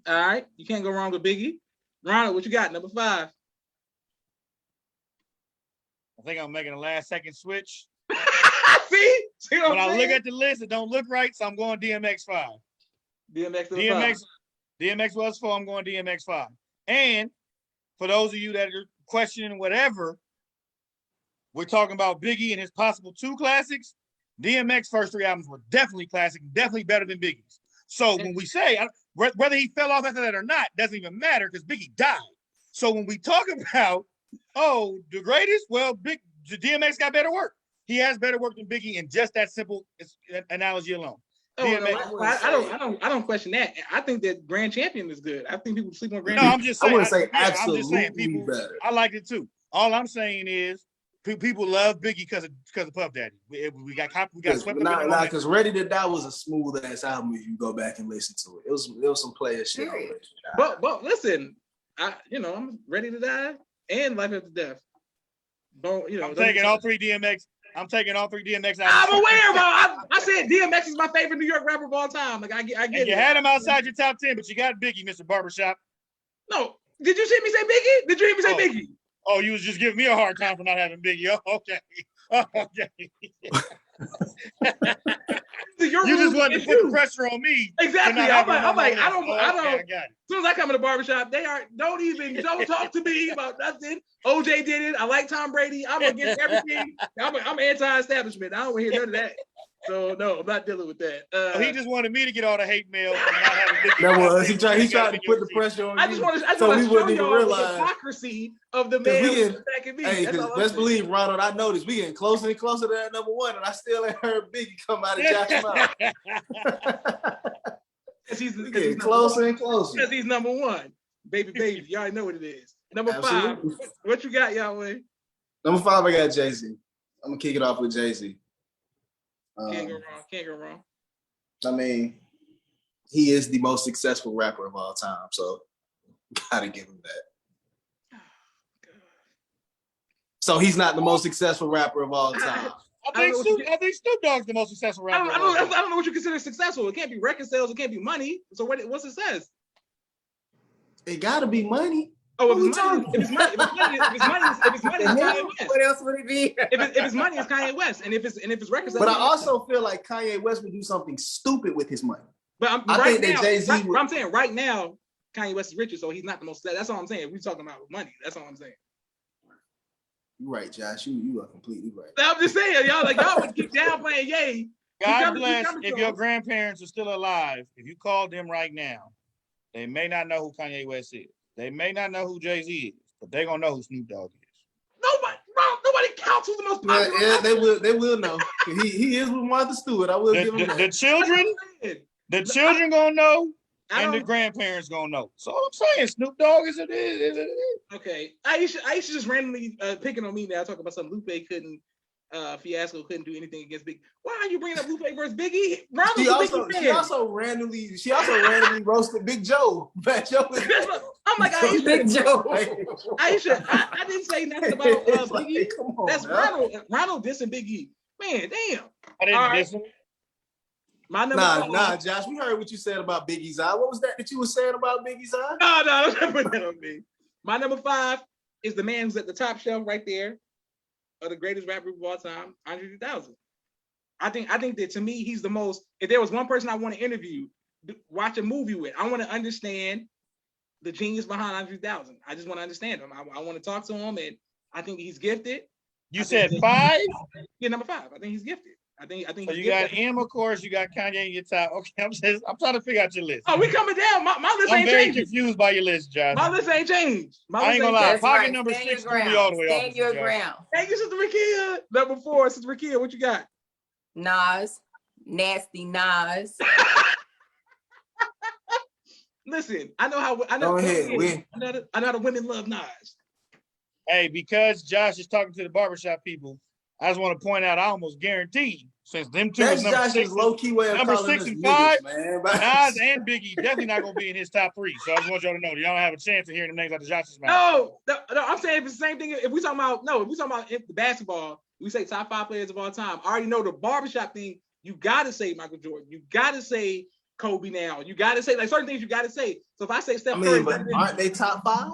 All right, you can't go wrong with Biggie. Ronald, what you got? Number 5. I think I'm making a last second switch. See what When I'm I saying? look at the list, it don't look right, so I'm going DMX 5. DMX, number 5. DMX was 4, I'm going DMX 5. And for those of you that are questioning whatever, we're talking about Biggie and his possible 2 classics. DMX first 3 albums were definitely classic, definitely better than Biggie's. So when we say, whether he fell off after that or not, doesn't even matter because Biggie died. So when we talk about, oh, the greatest, well, DMX got better work. He has better work than Biggie in just that simple analogy alone. Oh, no, I don't question that. I think that Grand Champion is good. I think people sleep on Grand No, Champion. I'm just saying. I wouldn't say I'm absolutely just saying people, better. I liked it too. All I'm saying is people love Biggie because of Puff Daddy. We got swept up in the because Ready to Die was a smooth ass album if you go back and listen to it. It was some player shit. But listen, I'm Ready to Die and Life After Death. I'm taking all 3 DMX. I'm taking all 3 DMX out. I'm aware, bro. I said DMX is my favorite New York rapper of all time. Like I get it. You had him outside your top 10, but you got Biggie, Mr. Barbershop. No, did you see me say Biggie? Did you hear me say Biggie? Oh, you was just giving me a hard time for not having Biggie. Oh, okay. Oh, okay. You just wanted to put the pressure on me. Exactly. I'm like, I don't. I got it. As soon as I come in the barbershop, don't talk to me about nothing. OJ did it. I like Tom Brady. I'm against everything. I'm anti-establishment. I don't want to hear none of that. So no, I'm not dealing with that. He just wanted me to get all the hate mail for not having Biggie. That was he tried to put the pressure on I just want to so we show wouldn't even y'all the realize hypocrisy of the man who's attacking me. Hey, because best believe, Ronald, I noticed we getting closer and closer to that number 1, and I still ain't heard Biggie come out of Josh's mouth. He's getting closer and closer. Because he's number 1. Baby, you already know what it is. Number 5. What you got, Yahweh? Number 5, I got Jay-Z. I'm gonna kick it off with Jay-Z. Can't go wrong. I mean, he is the most successful rapper of all time, so gotta give him that. So he's not the most successful rapper of all time. I think Snoop Dogg's the most successful rapper. I don't know what you consider successful. It can't be record sales. It can't be money. So what's it says? It gotta be money. Oh, if it's money, it's Kanye West. What else would it be? If it's money, it's Kanye West. And if it's record sales, But I also feel like Kanye West would do something stupid with his money. But I think that Jay-Z I'm saying right now, Kanye West is richer, so he's not the most. That's all I'm saying. We're talking about money. That's all I'm saying. You're right, Josh. You are completely right. I'm just saying, y'all would keep downplaying Ye. God bless if your grandparents are still alive. If you called them right now, they may not know who Kanye West is. They may not know who Jay-Z is, but they're gonna know who Snoop Dogg is. Nobody counts who's the most popular. Yeah, they will know. He is with Martha Stewart. I will give him that. The children gonna know, and the grandparents gonna know. So I'm saying Snoop Dogg is it. Okay, Aisha just randomly picking on me now, talking about something Lupe couldn't. Fiasco couldn't do anything against Biggie. Why are you bringing up Lupe versus Biggie? She also randomly roasted Big Joe. I'm like, Aisha, Big Joe. Aisha, I didn't say nothing about Biggie. Like, come on, that's man. Ronald dissing Biggie. Man, damn. I didn't diss him. My number Nah, Josh. We heard what you said about Biggie's eye. What was that you were saying about Biggie's eye? No, don't put that on me. My number 5 is the man who's at the top shelf right there, of the greatest rapper of all time, Andre 3000. I think that to me, he's the most. If there was one person I want to interview, watch a movie with, I want to understand the genius behind Andre 3000. I just want to understand him. I want to talk to him, and I think he's gifted. You said 5? Yeah, number 5. I think he's gifted. I think So you got him, of course. You got Kanye in your top. Okay, I'm trying to figure out your list. Oh, we coming down. My list I'm ain't very changing. confused by your list, Josh. My list ain't changed. I ain't gonna lie. That's Pocket right. number Stand 6 your threw me all ground. the way off. Stand your Josh. ground. Thank you, Sister Rakia. Number 4, Sister Rakia, what you got? Nas, nasty Nas. Listen, I know how I know. Go ahead, I know how the women love Nas. Hey, because Josh is talking to the barbershop people, I just want to point out I almost guarantee since them two That's is number Josh's 6, low-key way of number calling 6 us and niggas, 5, man. Nas and Biggie definitely not gonna be in his top 3. So I just want y'all to know y'all don't have a chance of hearing the names out of Josh's mouth. No, I'm saying it's the same thing. If we talking about the basketball, we say top 5 players of all time. I already know the barbershop thing. You gotta say Michael Jordan. You gotta say Kobe now. You gotta say like certain things. You gotta say. So if I say Steph Curry, but aren't they top 5?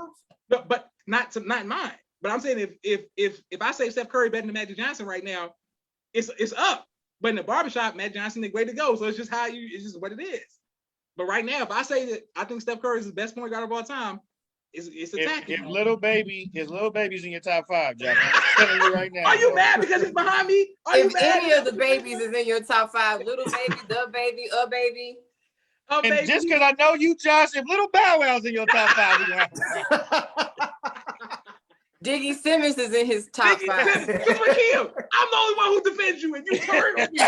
but not mine. But I'm saying if I say Steph Curry better than Magic Johnson right now, it's up. But in the barbershop, Magic Johnson the way to go. So it's just it's just what it is. But right now, if I say that I think Steph Curry is the best point guard of all time, it's attacking. If Little Baby's in your top 5, Josh, I'm telling you right now. Are you mad because it's behind me? If any of the babies is in your top 5, Little Baby, The Baby, A Baby. Oh, And baby. just because I know you, Josh, if Little Bow Wow's in your top 5, we're gonna have to Diggy Simmons is in his top 5. I'm the only one who defends you, and you turn on me.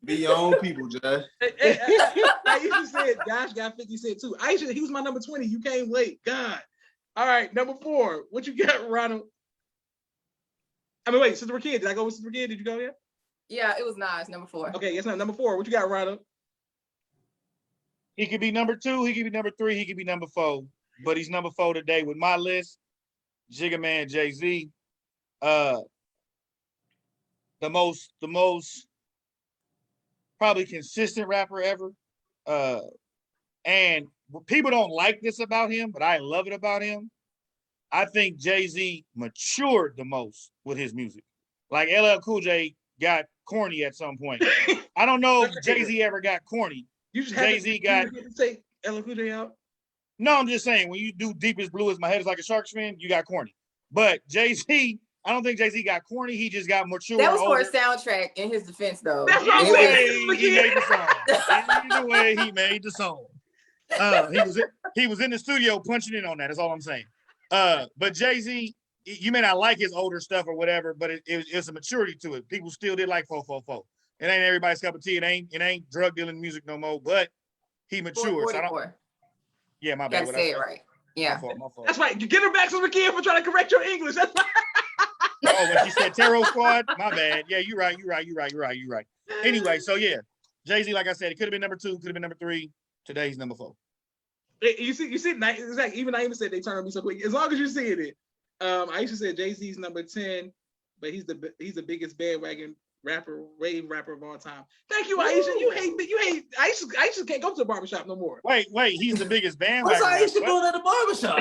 Be your own people, Josh. Aisha said Josh got 50 Cent too. Aisha, he was my number 20. You came late. God. All right, number 4. What you got, Ronald? I mean, wait, Sister Rakia. Did I go with Sister Rakia? Did you go yet? Yeah, it was Nas, number 4. Okay, yes, number 4. What you got, Ronald? He could be number 2, he could be number 3, he could be number 4. But he's number 4 today with my list. Jigga Man Jay-Z. The most probably consistent rapper ever. And people don't like this about him, but I love it about him. I think Jay-Z matured the most with his music. Like LL Cool J got corny at some point. I don't know if Jay-Z ever got corny. Jay-Z got take LL Cool J out. No, I'm just saying when you do Deepest Blue as My Head is Like a Shark's Fin, you got corny. But Jay-Z, I don't think Jay-Z got corny. He just got mature. That was for a soundtrack in his defense, though. That's what Either I'm way, he made the song. Either way, he made the song. He was in the studio punching in on that. That's all I'm saying. But Jay-Z, you may not like his older stuff or whatever, but it's a maturity to it. People still did like 444. It ain't everybody's cup of tea. It ain't drug dealing music no more. But he matures. Yeah, my bad. Gotta say it right. Yeah. My fault. That's right. You get her back to the kid for trying to correct your English. That's right. Oh, when she said Terror Squad, my bad. Yeah, you're right. Anyway, so yeah, Jay-Z, like I said, it could have been number 2, could have been number 3. Today's number 4. You see, exactly. Even Naima said they turned on me so quick. As long as you see it. Aisha said Jay-Z's number 10, but he's the biggest bandwagon rave rapper of all time. Thank you, Aisha. You hate Aisha can't go to the barbershop no more. Wait, he's the biggest bandwagon. What's Aisha doing at the barbershop?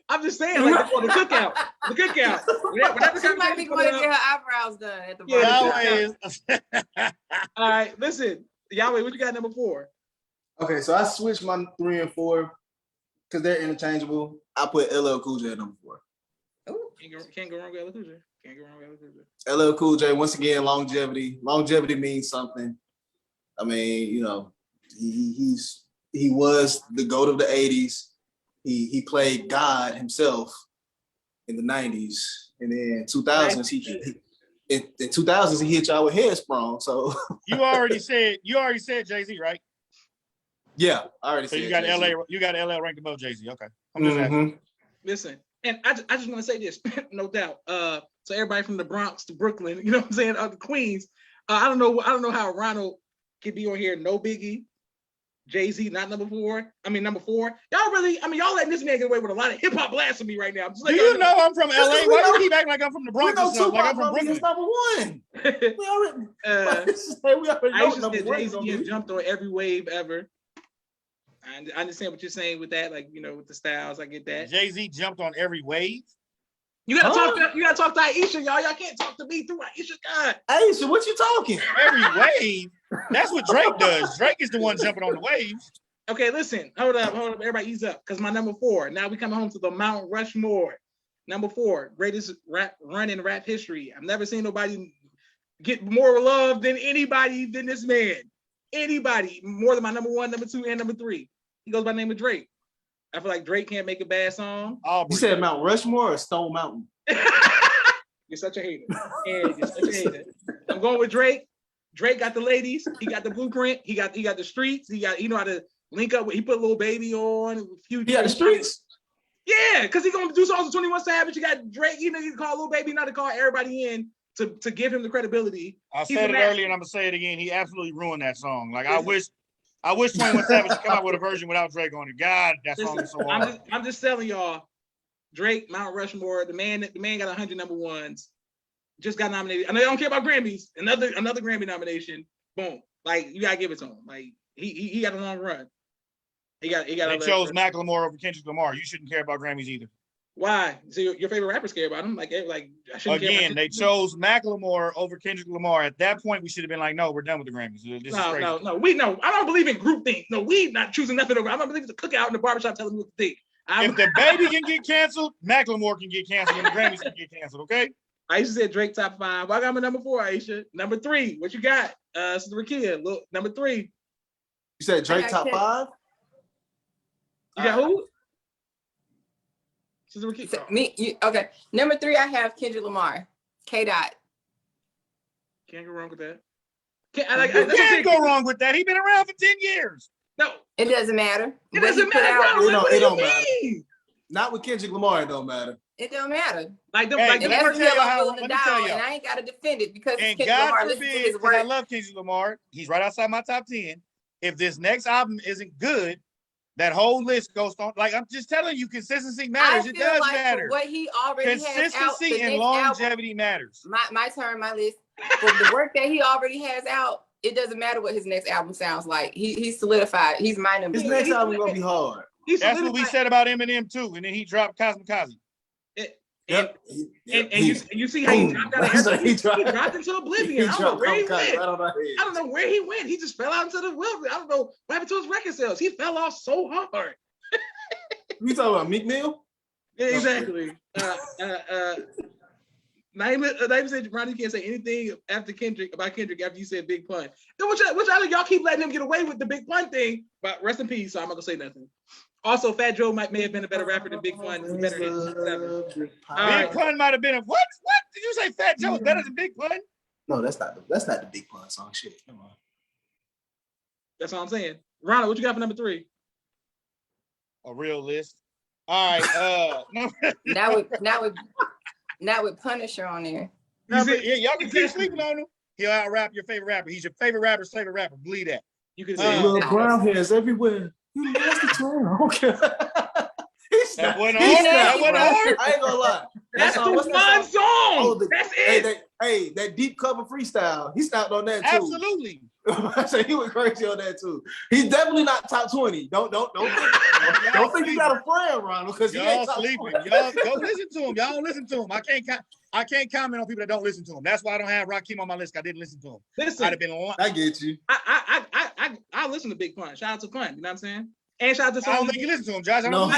I'm just saying, like the cookout. The cookout. She might be going to get her eyebrows done at the barbershop. All right, listen. Yahweh, what you got number 4? Okay, so I switched my 3 and 4 because they're interchangeable. I put LL Cool J at number 4. Can't go wrong with LL Cool J. LL Cool J, once again, longevity. Longevity means something. I mean, you know, he was the GOAT of the 80s. He played God himself in the 90s. And then 2000s, in 2000s, he hit y'all with Headsprung. So you already said Jay-Z, right? Yeah, I already said. So you got LL ranked above Jay-Z. Okay. I'm just asking. Listen, and I just want to say this, no doubt. So everybody from the Bronx to Brooklyn, you know what I'm saying, the Queens. I don't know how Ronald could be on here. No Biggie, Jay-Z, not number 4. I mean number 4. Y'all letting this man get away with a lot of hip hop blasphemy right now. I'm just do you know I'm from LA? Why do you keep acting like I'm from the Bronx or something? Like I'm from Brooklyn. It's number 1. We already I used to say Jay-Z has jumped on every wave ever. I understand what you're saying with that, like, you know, with the styles. I get that. Jay-Z jumped on every wave. You gotta talk to Aisha, y'all. Y'all can't talk to me through Aisha. God. Aisha, what you talking? Every wave. That's what Drake does. Drake is the one jumping on the waves. Okay, listen. Hold up. Everybody ease up. Because my number 4. Now we coming home to the Mount Rushmore. Number 4, greatest rap run in rap history. I've never seen nobody get more love than anybody than this man. Anybody more than my number 1, number 2, and number 3. He goes by the name of Drake. I feel like Drake can't make a bad song. You said Mount Rushmore or Stone Mountain? You're such a hater. Yeah, you're such a hater. I'm going with Drake. Drake got the ladies. He got the blueprint. He got the streets. He know how to link up with. He put Lil Baby on. He got the streets. Yeah, because he gonna do songs with 21 Savage. You got Drake. You know, you call Lil Baby, not to call everybody in to give him the credibility. I said it earlier, and I'm gonna say it again. He absolutely ruined that song. Like I wish 21 Savage could come out with a version without Drake on it. God, that song is so hard. I'm just telling y'all, Drake, Mount Rushmore, the man got 100 number ones. Just got nominated. I know they don't care about Grammys. Another Grammy nomination. Boom. Like you gotta give it to him. Like he got a long run. He got. They chose Macklemore over Kendrick Lamar. You shouldn't care about Grammys either. Why? So your favorite rappers care about him? Like I shouldn't care about they chose Macklemore over Kendrick Lamar. At that point, we should have been like, no, we're done with the Grammys. This is crazy. No. I don't believe in group things. No, we not choosing nothing over. I don't believe it's a cookout in the barbershop telling me what to think. If the Baby can get canceled, Macklemore can get canceled, and the Grammys can get canceled. Okay. Aisha said Drake top 5. Well, I got my number 4, Aisha. Number 3, what you got? Sister Rakia, look, number 3. You said Drake top 5? You got who? Sister Rakia. Okay. Number 3, I have Kendrick Lamar. K. Dot. Can't go wrong with that. Can't go wrong with that. He's been around for 10 years. No. It doesn't matter. It doesn't matter. It don't matter. Not with Kendrick Lamar, it don't matter. It don't matter. Like them, and that's the hill I'm willing to die on, and I ain't got to defend it because and God forbid, because I love Kendrick Lamar. He's right outside my top 10. If this next album isn't good, that whole list goes on. Like I'm just telling you, consistency matters. It does matter. What he already has out, consistency and longevity matters. My turn, my list. For the work that he already has out, it doesn't matter what his next album sounds like. He's solidified. He's my number. His next album gonna be hard. That's what we said about Eminem too, and then he dropped Kamikaze. And you see how he dropped out. He dropped into oblivion. I don't know where he went. He just fell out into the wilderness. I don't know what happened to his record sales. He fell off so hard. You talking about Meek Mill? Yeah, exactly. Naima said Ronnie can't say anything about Kendrick after you said Big Pun. Which y'all keep letting him get away with the Big Pun thing. But rest in peace, so I'm not gonna say nothing. Also, Fat Joe may have been a better rapper than Big Pun. Big Pun might have been what? Did you say Fat Joe is better than Big Pun? No, that's not the Big Pun song. Shit, come on. That's all I'm saying. Ronald, what you got for number 3? A real list. All right. Not with Punisher on there. Y'all can keep sleeping on him. He'll out rap your favorite rapper. He's your favorite rapper's favorite rapper. Believe that. You can say little brown hairs everywhere. You nasty twin. Okay. That wasn't hard. I ain't gonna lie. That's the one song. Oh, that's it. Hey, that deep cover freestyle. He stopped on that too. Absolutely. So he went crazy on that too. He's definitely not top 20. Don't think you got a friend, Ronald, because he ain't top sleeping. 20. Y'all go listen to him. Y'all don't listen to him. I can't comment on people that don't listen to him. That's why I don't have Rakim on my list. I didn't listen to him. Listen, I'd have been. I get you. I listen to Big Pun. Shout out to Pun. You know what I'm saying? And shout out to. I don't think you listen to him, Josh. Shout out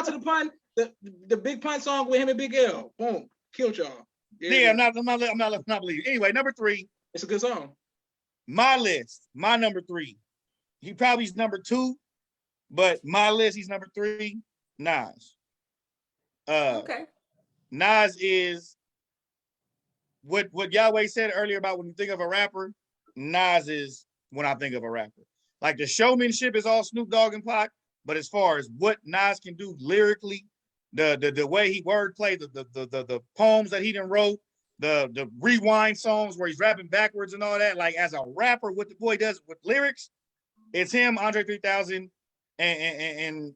to the Pun. The Big Pun song with him and Big L. Boom, killed y'all. Yeah, I'm not believing. Anyway, number 3. It's a good song. My list, my number 3. He probably's number 2, but my list, he's number 3. Nas. Okay. Nas is what Yahweh said earlier about when you think of a rapper. Nas is when I think of a rapper. Like the showmanship is all Snoop Dogg and Pac, but as far as what Nas can do lyrically, the way he wordplay, the poems that he done wrote, the rewind songs where he's rapping backwards and all that, like as a rapper, what the boy does with lyrics, it's him, Andre 3000, and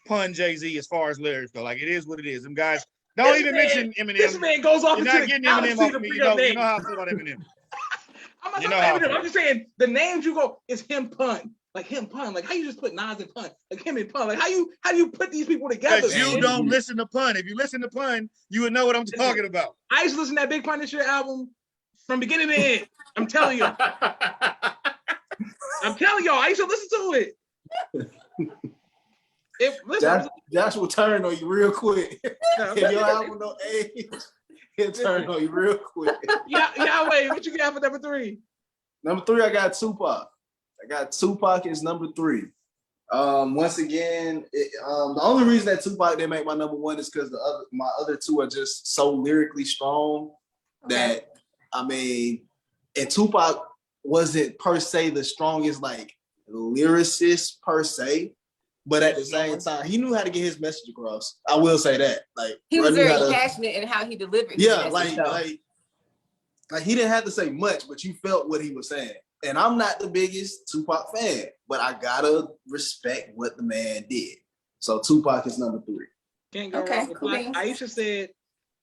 Pun Jay-Z as far as lyrics go. Like it is what it is. Them guys don't even mention Eminem. This man goes off. You're not getting Eminem off me. You know how I feel about Eminem. I'm not Eminem. I'm just saying the names you go is him, Pun. Like him, Pun. Like how you just put Nas and Pun? Like him and Pun. Like how do you put these people together? Because you don't listen to Pun. If you listen to Pun, you would know what I'm talking about. I used to listen to that Big Punisher album from beginning to end. I'm telling you. I'm telling y'all. I used to listen to it. Listen, Josh will turn on you real quick. no. If your album no age, he'll turn on you real quick. Yahweh, what you got for number 3? Number 3, I got Tupac. Is number 3. Once again, the only reason that Tupac didn't make my number 1 is because my other 2 are just so lyrically strong that I mean, and Tupac wasn't per se the strongest like lyricist per se, but at the same time, he knew how to get his message across. I will say that. Like He was knew very how to- passionate in how he delivered. his Yeah, message, like he didn't have to say much, but you felt what he was saying. And I'm not the biggest Tupac fan, but I gotta respect what the man did. So Tupac is number 3. Can't go Okay, wrong with cool Black. beans. Aisha said,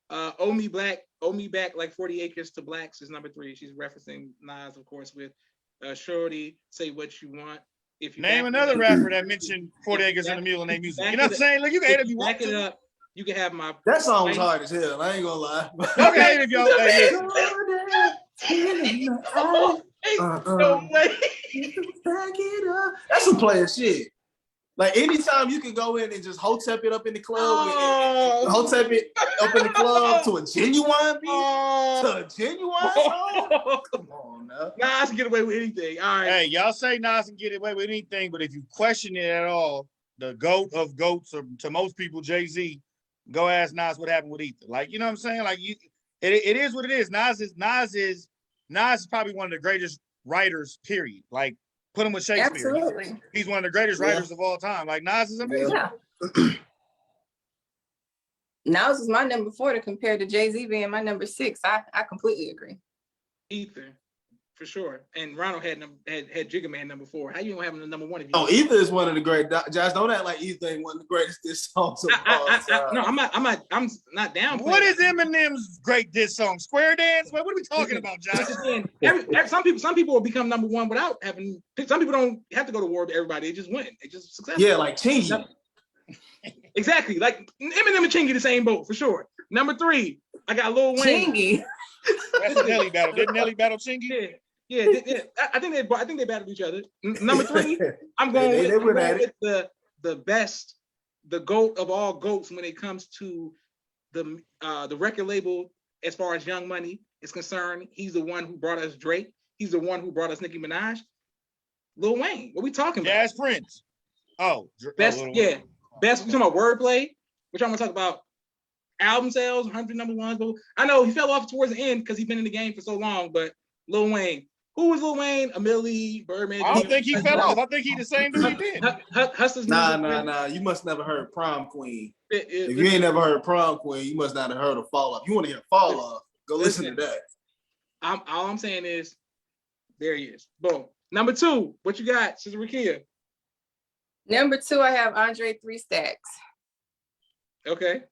"Owe me back like 40 acres to blacks" is number 3. She's referencing Nas, of course, with Shorty. Say what you want. If you Name back it another up- rapper that mentioned 40 acres and a mule in their music. You know what I'm saying? Like you can hate if you want back it to. up. You can have my. That song was hard as hell. I ain't gonna lie. Okay, if y'all hey, listen. No way. Back it up. That's some player shit. Like anytime you can go in and just hotep it up in the club, hotep it up in the club to a genuine beat, to a genuine song. Come on now. Nas can get away with anything. All right. Hey, y'all say Nas can get away with anything, but if you question it at all, the GOAT of GOATs, or to most people, Jay-Z, go ask Nas what happened with Ether. Like, you know what I'm saying? Like, it is what it is. Nas is probably one of the greatest writers, period. Like, put him with Shakespeare. Absolutely. He's one of the greatest writers of all time. Like, Nas is amazing. Yeah. Nas is my number 4 to compare to Jay-Z being my number 6. I completely agree. Ether, for sure. And Ronald had Jigga Man number 4. How you gonna have him the number 1 if you? Oh, Ether is one of the great. Josh, don't act like Ether ain't one of the greatest diss songs of all time. No, I'm not down. What is Eminem's great diss song? Square Dance? What are we talking about, Josh? Some people will become number 1 without having. Some people don't have to go to war with everybody. They just win. They just successful. Yeah, like Chingy. Exactly. Like Eminem and Chingy the same boat for sure. Number 3, I got Lil Wayne. Chingy. That's a Nelly battle. Didn't Nelly battle Chingy? Yeah. I think they battled each other. Number 3, I'm going with the best, the GOAT of all GOATs when it comes to the record label as far as Young Money is concerned. He's the one who brought us Drake. He's the one who brought us Nicki Minaj. Lil Wayne. What we talking about? Jazz Prince. Oh, Best, yeah. Best, we're talking about wordplay. We're talking about album sales, 100 number ones. But I know he fell off towards the end because he's been in the game for so long. But Lil Wayne, who was Lil Wayne? Amelie, Birdman. I don't think he fell off. I think he the same dude he been. Hustlers. Nah. You must never heard Prom Queen. If you ain't never heard Prom Queen, you must not have heard of Fall Off. You want to hear Fall Off? Go listen to that. All I'm saying is, there he is. Boom. Number 2, what you got, Sister Rakia? Number 2, I have Andre 3 Stacks. Okay.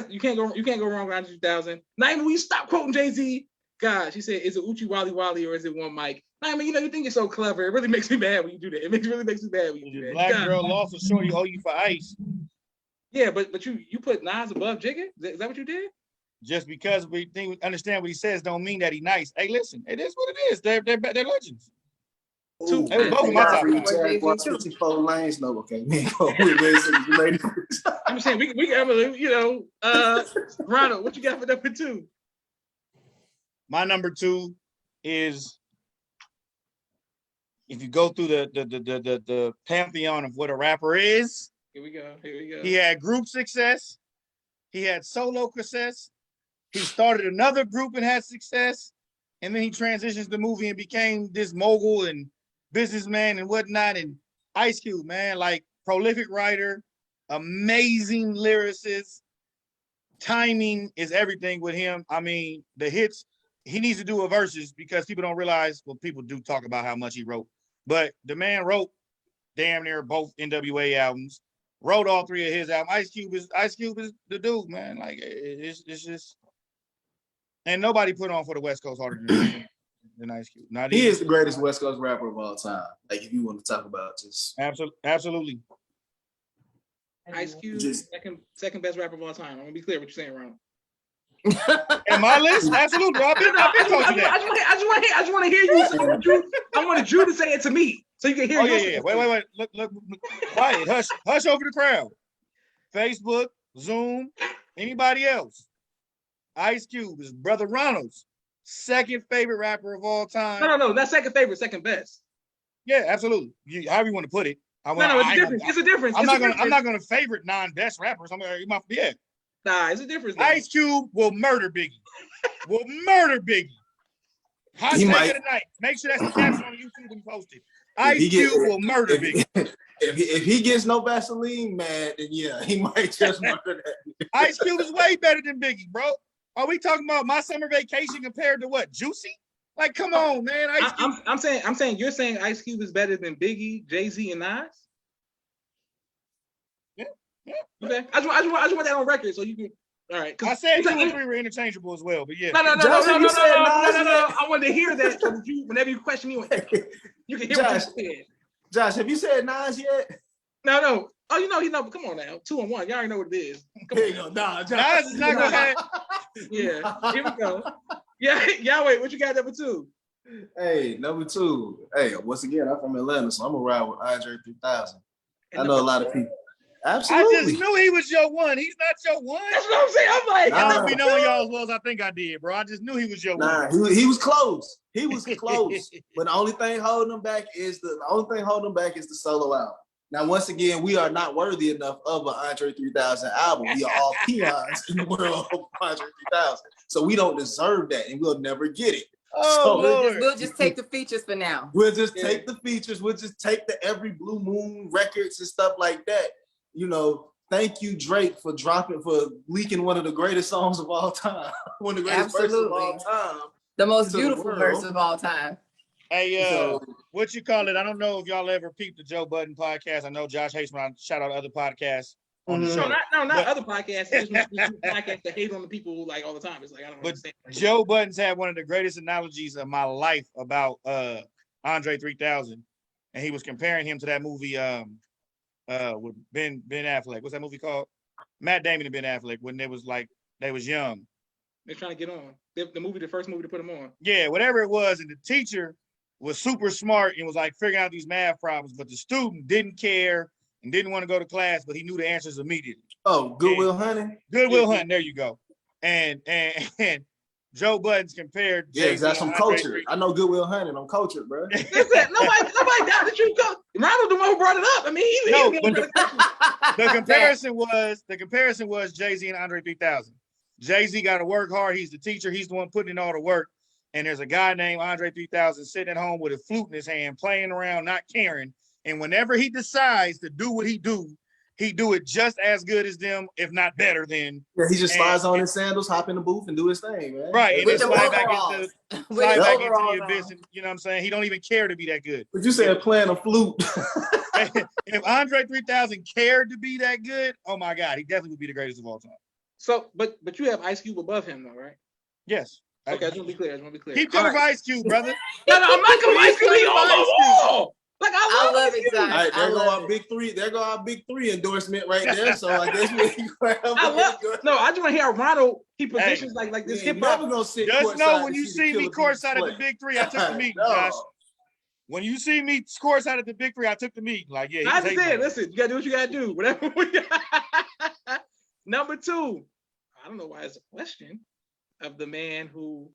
You can't go wrong with Andre 3000. Naima, will you stop quoting Jay-Z? God, she said, is it Uchi Wally Wally or is it one mic? Naima, you think you're so clever. It really makes me mad when you do that. It really makes me mad when you do that. Black God. girl lost a shorty owe you for ice. Yeah, but you put Nas above Jigga? Is that what you did? Just because we understand what he says don't mean that he's nice. Hey, listen, it is what it is. They're legends. Ooh, Hey, both of my top Jaguars, 54 lanes. No, okay. I'm saying we got, Ronald, what you got for number 2? My number 2 is, if you go through the pantheon of what a rapper is. Here we go. He had group success. He had solo success. He started another group and had success. And then he transitions the movie and became this mogul and businessman and whatnot. And Ice Cube, man, like prolific writer, amazing lyricist. Timing is everything with him. I mean, the hits, he needs to do a verses because people don't realize, well, people do talk about how much he wrote. But the man wrote damn near both NWA albums, wrote all 3 of his albums. Ice Cube is the dude, man. Like it's just, and nobody put on for the West Coast harder than Ice Cube. He is the greatest West Coast rapper of all time. Like if you want to talk about just absolutely. Ice Cube, second best rapper of all time. I'm gonna be clear what you're saying, Ronald. In my list, absolutely. I've been told you that. I just want to hear you. I wanted you to say it to me. so you can hear. Oh yeah. Wait. Look. Quiet. Hush over the crowd. Facebook, Zoom, anybody else. Ice Cube is Brother Ronald's second favorite rapper of all time. No, not second favorite, second best. Yeah, absolutely. However you want to put it. It's a difference. It's a difference. I'm not gonna favorite non-best rappers. Nah, it's a difference. Ice Cube will murder Biggie. Hot take of the night. Make sure that's the caption on YouTube when you post it. Ice Cube will murder Biggie. If he gets no Vaseline, man, then yeah, he might just murder that. Ice Cube is way better than Biggie, bro. Are we talking about My Summer Vacation compared to what? Juicy? Like, come on, man. I'm saying you're saying Ice Cube is better than Biggie, Jay-Z, and Nas? Yeah. Okay. I just want that on record so you can. All right. I said 2 and 3 were interchangeable as well, but yeah. No. I wanted to hear that. So whenever you question me, you can hear what you said. Josh, have you said Nas yet? No. Oh, come on now. 2 and 1. Y'all already know what it is. There you go. Nah, Nas is not gonna have. Yeah. Here we go. Yeah. Wait. What you got number 2? Hey, number 2. Hey, once again, I'm from Atlanta, so I'm gonna ride with Andre 3000. I know a lot of people. Absolutely. I just knew he was your one. He's not your one. That's what I'm saying. I'm like, I don't be knowing y'all as well as I think I did, bro. I just knew he was your one. He was close. He was close. But the only thing holding him back is the solo album. Now, once again, we are not worthy enough of an Andre 3000 album. We are all peons in the world of Andre 3000. So we don't deserve that, and we'll never get it. Oh, Lord. We'll just take the features for now. We'll just take the features. We'll just take the Every Blue Moon records and stuff like that. Thank you, Drake, for leaking one of the greatest songs of all time. One of the greatest verses of all time. The most beautiful verse of all time. Hey, what you call it? I don't know if y'all ever peeped the Joe Budden podcast. I know Josh hates when I shout out other podcasts on the show. Not other podcasts. It's podcasts that hate on the people like all the time. It's like I don't understand. Joe Budden's had one of the greatest analogies of my life about Andre 3000, and he was comparing him to that movie with Ben Affleck. What's that movie called? Matt Damon and Ben Affleck when they was young. They're trying to get on. The first movie to put them on. Yeah, whatever it was, and the teacher was super smart and was like figuring out these math problems, but the student didn't care and didn't want to go to class, but he knew the answers immediately. Oh, Good Will Hunting. Good Will Hunting. There you go. And Joe Budden's compared. Yeah, that's some culture. I know Good Will Hunting. I'm cultured, bro. Listen, nobody doubted you. Ronald the one who brought it up. I mean, the comparison was Jay-Z and Andre 3000. Jay-Z got to work hard. He's the teacher. He's the one putting in all the work. And there's a guy named Andre 3000 sitting at home with a flute in his hand, playing around, not caring. And whenever he decides to do what he do it just as good as them, if not better than. Yeah, he just slides on his sandals, hop in the booth, and do his thing, man. Right, and then slide back into the abyss. And, you know what I'm saying? He don't even care to be that good. But you said playing a flute. If Andre 3000 cared to be that good, oh my God, he definitely would be the greatest of all time. So, but you have Ice Cube above him, though, right? Yes. Okay, I just want to be clear. Keep coming for Ice Cube, brother. No, I'm not coming for Ice Cube. He's on the wall. Like I love it. All right, there go our big three. There go our big 3 endorsement right there. So I guess I just want to hear Ronald. He positions like this hip hop. Just know when you see me courtside at the big 3, I took the meeting, Josh. When you see me courtside at the big 3, I took the meeting. Like, yeah. I understand. Listen, you gotta do what you gotta do. Whatever. Number 2. I don't know why it's a question of the man who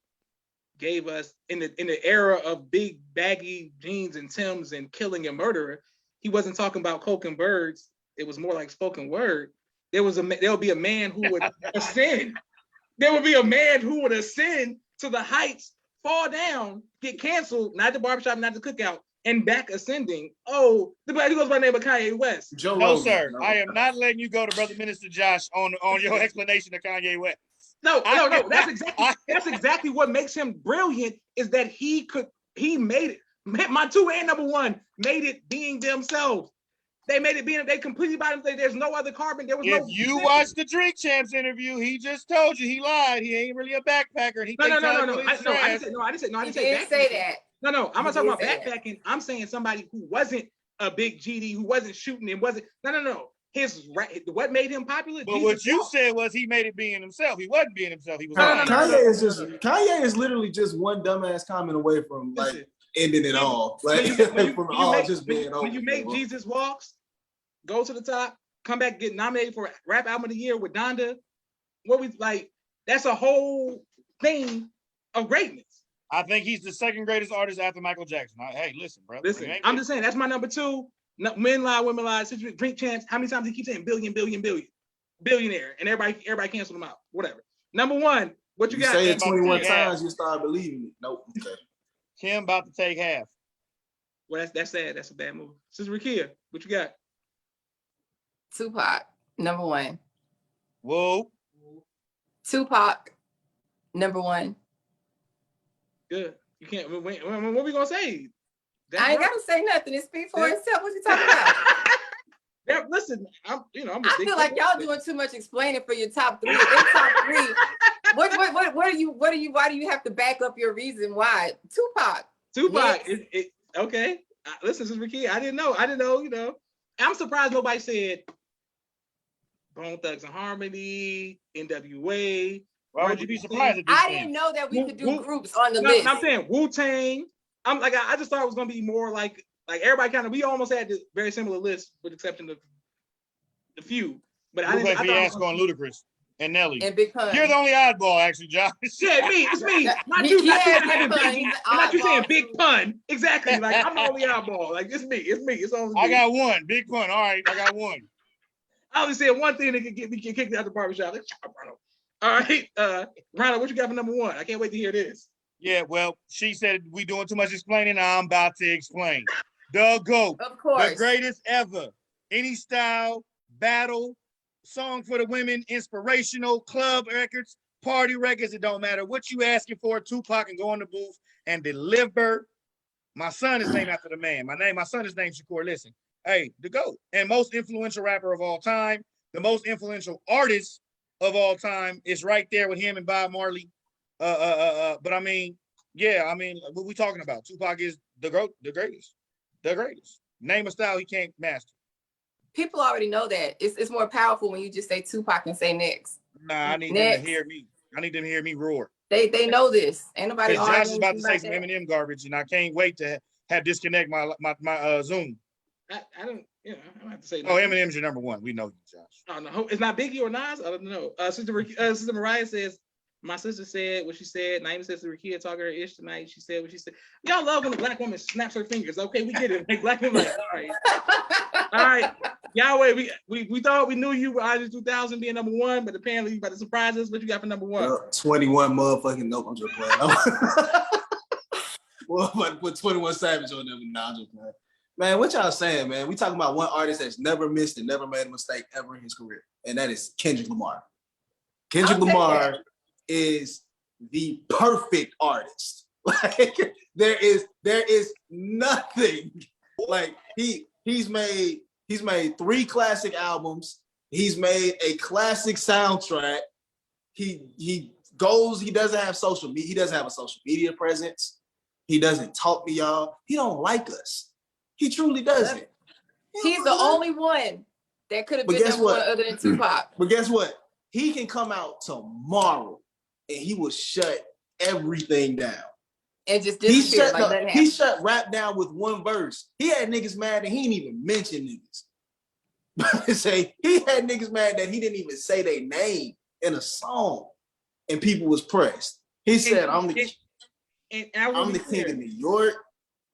gave us in the era of big baggy jeans and Timbs and killing a murderer. He wasn't talking about coke and birds. It was more like spoken word. There would be a man who would ascend. There would be a man who would ascend to the heights, fall down, get canceled, not the barbershop, not the cookout, and back ascending. Oh, the guy who goes by the name of Kanye West. No, sir. I am not letting you go to Brother Minister Josh on your explanation of Kanye West. No. That's exactly what makes him brilliant. Is that he made it. My 2 and number 1 made it being themselves. They made it being. They completely by themselves. There's no other carbon. There was if you watch the Drink Champs interview, he just told you he lied. He ain't really a backpacker. He no. I didn't say that. No. I'm not talking about backpacking. I'm saying somebody who wasn't a big GD, who wasn't shooting and wasn't. No. What made him popular? But what you said was he made it being himself. He wasn't being himself. He was Kanye is literally just one dumbass comment away from ending it all. When Like, you, when you- from when you all make, just when, being over. when you make bro. Jesus Walks, go to the top, come back, get nominated for Rap Album of the Year with Donda. What we like? That's a whole thing of greatness. I think he's the second greatest artist after Michael Jackson. Hey, listen, bro. Listen, I'm just saying that's my number two. Men lie, women lie. Drink Champs. How many times he keep saying billion, billionaire, and everybody cancel him out. Whatever. Number one, what you got? Say it Kim 21 about to- times, you start believing it. Nope. Okay. Kim about to take half. Well, that's sad. That's a bad move. Sister Rakia, what you got? Tupac, number one. Whoa. Tupac, number one. Good. You can't. What we gonna say? That's I ain't right. gotta say nothing. It speak for Yeah. itself. What you talking about? Yeah, listen, I'm a I big feel like y'all doing too much explaining for your top three. If they top three, what are you? Why do you have to back up your reason why? Tupac. Yes. Okay. Listen, Sister Rakia, I didn't know. You know, I'm surprised nobody said Bone Thugs and Harmony, NWA. Why would you be surprised at this I point? didn't know that we could do Wu- groups on the No, list. I'm saying Wu-Tang. I'm like, I just thought it was gonna be more like everybody kind of. We almost had this very similar list, with the exception of the few. But I Look didn't. like I thought it Fiasco was and Ludacris and Nelly. and Big Pun. You're the only oddball, actually, Josh. yeah, me. It's me. Not Yeah, you. Not you. Big Saying Pun, Biggie. he's an Not you saying oddball, Big too. Pun. Exactly. Like I'm the only eyeball. Like it's me. It's only me. I got one. Big Pun. All right, I got one. I only said one thing that could get me kicked out the barbershop. Like, shut up, Ronald. All right, Ronald, what you got for number one? I can't wait to hear this. Yeah, well, she said we doing too much explaining. I'm about to explain. The GOAT, Of course. the greatest ever. Any style, battle, song for the women, inspirational, club records, party records. It don't matter what you asking for. Tupac can go in the booth and deliver. My son is named after the man. My son is named Shakur. Listen, hey, the GOAT and most influential rapper of all time, the most influential artist of all time is right there with him and Bob Marley. But I mean, yeah, I mean, what we talking about? Tupac is the GOAT, the greatest. Name a style he can't master. People already know that. It's more powerful when you just say Tupac and say next. Nah, I need them Next. to hear me. I need them to hear me roar. They know this. Ain't nobody Because Josh is arguing about to with say you some about that. Eminem garbage, and I can't wait to have disconnect my Zoom. I don't. I don't have to say. Oh, nothing. Eminem's your number one. We know you, Josh. Oh no, it's not Biggie or Nas. I don't know. Sister Mariah says, my sister said what she said. Naima says to Rakia talking her ish tonight. She said what she said. Y'all love when a black woman snaps her fingers. Okay, we get it. Like black women, like, all right. Yahweh, we thought we knew you with Isaac 2000 being number one, but apparently you about to surprise us. What you got for number one? 21 motherfucking. Nope, I'm just playing. Well, I'm about to put 21 Savage on them. Nah, I'm just playing. Man, what y'all saying, man? We talking about one artist that's never missed and never made a mistake ever in his career, and that is Kendrick Lamar. Kendrick I'll take Lamar that. is the perfect artist. Like there is nothing. Like he's made 3 classic albums. He's made a classic soundtrack. He doesn't have social media. He doesn't have a social media presence. He doesn't talk to y'all. He don't like us. He truly doesn't. He's the only one that could have But been guess number one what? other than Tupac. But guess what? He can come out tomorrow and he will shut everything down. And just He disappear shut, like no, nothing he happened. shut rap down with one verse. He had niggas mad that he didn't even mention niggas. Say he had niggas mad that he didn't even say their name in a song, and people was pressed. He said, "I'm the king of New York."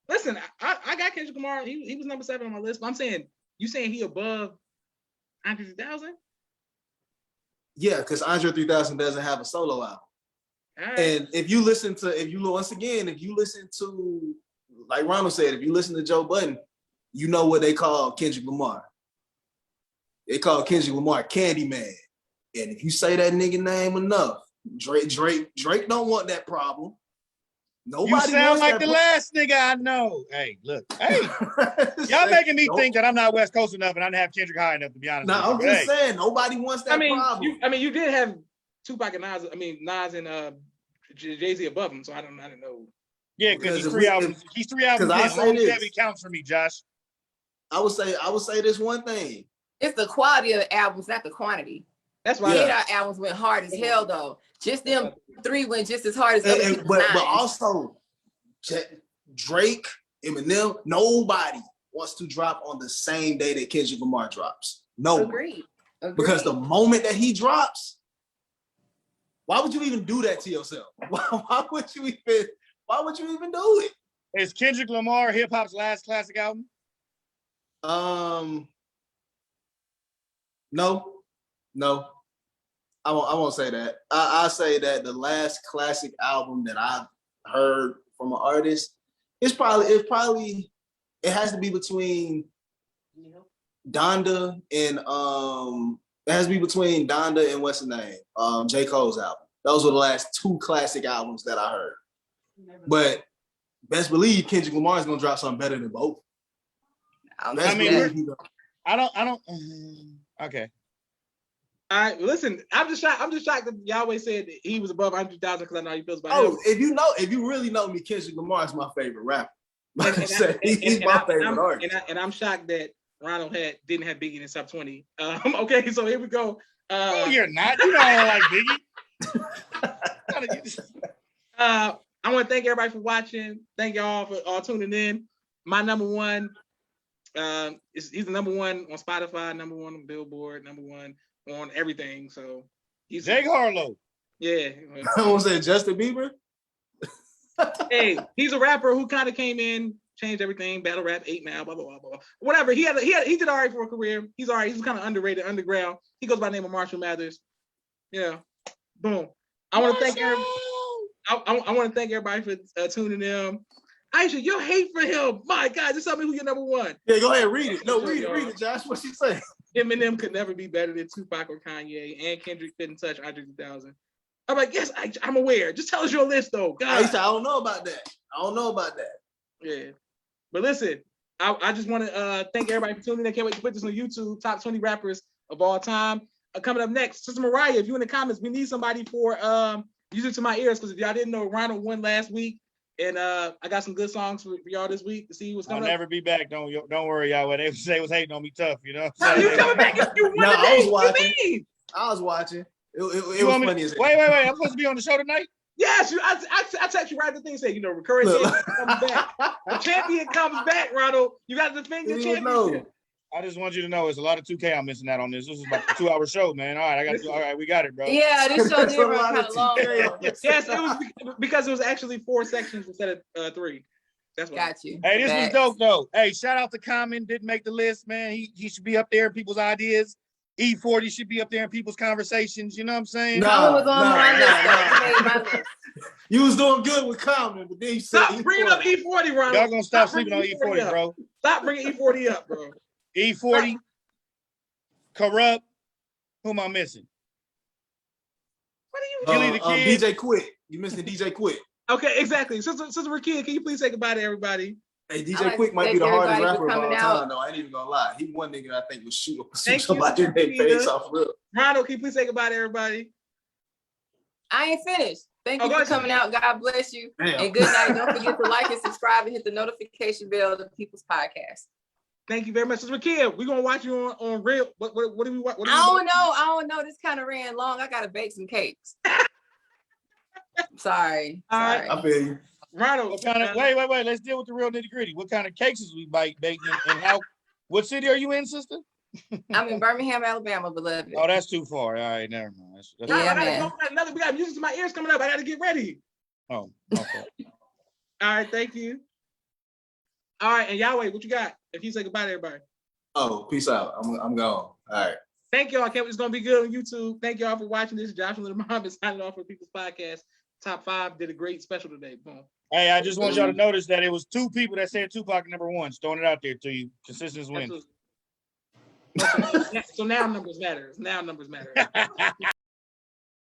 Listen, I got Kendrick Lamar. He was number 7 on my list. But I'm saying, you saying he above Andre 3000? Yeah, because Andre 3000 doesn't have a solo album. All right. And if you listen to, like Ronald said, if you listen to Joe Budden, you know what they call Kendrick Lamar. They call Kendrick Lamar Candyman. And if you say that nigga name enough, Drake don't want that problem. Nobody You sound wants like that the last nigga I know. Hey, look, hey, y'all making me think that I'm not West Coast enough and I didn't have Kendrick high enough, to be honest. No, I'm with you. just saying nobody wants that problem. You did have Tupac and Nas. Nas and Jay-Z above him, so I didn't know. Yeah, because he's if three we- albums. He's 3 albums. I'll in. say this. Longevity counts for me, Josh. I would say this one thing. It's the quality of the albums, not the quantity. That's why. Yeah, our albums went hard as hell though. Just them 3 went just as hard as other people's But 9. also, Drake, Eminem, nobody wants to drop on the same day that Kendrick Lamar drops. No one. Agreed. Because the moment that he drops, why would you even do that to yourself? Why would you even do it? Is Kendrick Lamar hip hop's last classic album? No. I won't say that. I'll say that the last classic album that I've heard from an artist, it has to be between Donda and what's the name? J. Cole's album. Those were the last two classic albums that I heard. But best believe Kendrick Lamar is gonna drop something better than both. Okay. All right, listen, I'm just shocked that Yahweh said that he was above 100,000 because I know how he feels about him. If you really know me, Kendrick Lamar is my favorite rapper. He's my favorite artist. And I'm shocked that Ronald didn't have Biggie in his top 20. Okay, so here we go. No, you're not. You don't like Biggie. I want to thank everybody for watching. Thank y'all for all tuning in. My number one, he's the number one on Spotify, number one on Billboard, number one on everything. So he's Jake Harlow. Yeah. I want to say Justin Bieber. Hey, he's a rapper who kind of came in, changed everything, battle rap, 8 Mile, blah, blah, blah, blah. Whatever. He did all right for a career. He's all right. He's kind of underrated, underground. He goes by the name of Marshall Mathers. Yeah. Boom. I want to thank everybody. I want to thank everybody for tuning in. Aisha, your hate for him. My God, just tell me who your number one. Yeah, go ahead, read it. No, read it, Josh. What she say? Eminem could never be better than Tupac or Kanye, and Kendrick couldn't touch Andre 3000. I'm like, yes, I'm aware. Just tell us your list, though. God. Aisha, I don't know about that. Yeah. But listen, I just want to thank everybody for tuning in. I can't wait to put this on YouTube. Top 20 rappers of all time. Coming up next, Sister Mariah, if you're in the comments, we need somebody for Music to My Ears, because if y'all didn't know, Ronald won last week. And I got some good songs for y'all this week to see what's coming I'll never be back. Don't worry, y'all. What they say was hating on me tough, you know. No, you coming back if you won No, today. I was What watching. you mean? I was watching. It was funny as hell. Wait. I'm supposed to be on the show tonight? Yes, I text you right the thing say, recurring champion comes back. The champion comes back, Ronald. You got to defend your championship. I just want you to know it's a lot of 2K I'm missing out on this. This is about a 2-hour show, man. All right, we got it, bro. Yeah, this show did run kind of long. Yes, it was because it was actually 4 sections instead of 3. That's what. Got you. Hey, this was dope, though. Hey, shout out to Common. Didn't make the list, man. He should be up there in people's ideas. E40 should be up there in people's conversations. You know what I'm saying? Common was on my list. He made my list. You was doing good with Common, but then you said Stop bringing up E40, Ronald. Y'all gonna stop sleeping on E40, bro. Stop bringing E40 up, bro. E40, Corrupt. Who am I missing? What are you doing? DJ Quick. You missing DJ Quick. Okay, exactly. Sister Rakia, can you please say goodbye to everybody? Hey, DJ like Quick might be the hardest rapper of all coming time, out. though. I ain't even gonna lie. He one nigga I think was shoot Thank somebody you, in their face off real. Ronald, can you please say goodbye to everybody? I ain't finished. Thank Oh, you go for ahead. coming out. God bless you. Damn. And good night. Don't forget to like and subscribe and hit the notification bell of the People's Podcast. Thank you very much, Sister Rakia. We're gonna watch you on real. What do we watch? I don't know. This kind of ran long. I gotta bake some cakes. Sorry. All right. I feel you. Ronald. What kind of, wait. Let's deal with the real nitty gritty. What kind of cakes is we baking, and how? What city are you in, sister? I'm in Birmingham, Alabama, beloved. Oh, that's too far. All right, never mind. That's All right, Yeah, I gotta man. go. We got Music to My Ears coming up. I gotta get ready. Oh, okay. All right, thank you. All right, and Yahweh, what you got? If you say goodbye to everybody. Oh, peace out. I'm gone. All right. Thank y'all. I can't wait. It's gonna be good on YouTube. Thank y'all for watching this. Josh and Little Mom is signing off for People's Podcast. Top 5 did a great special today. Boom. Hey, I just want y'all to notice that it was 2 people that said Tupac number 1. Just throwing it out there to you. Consistency wins. So now numbers matter. Now numbers matter.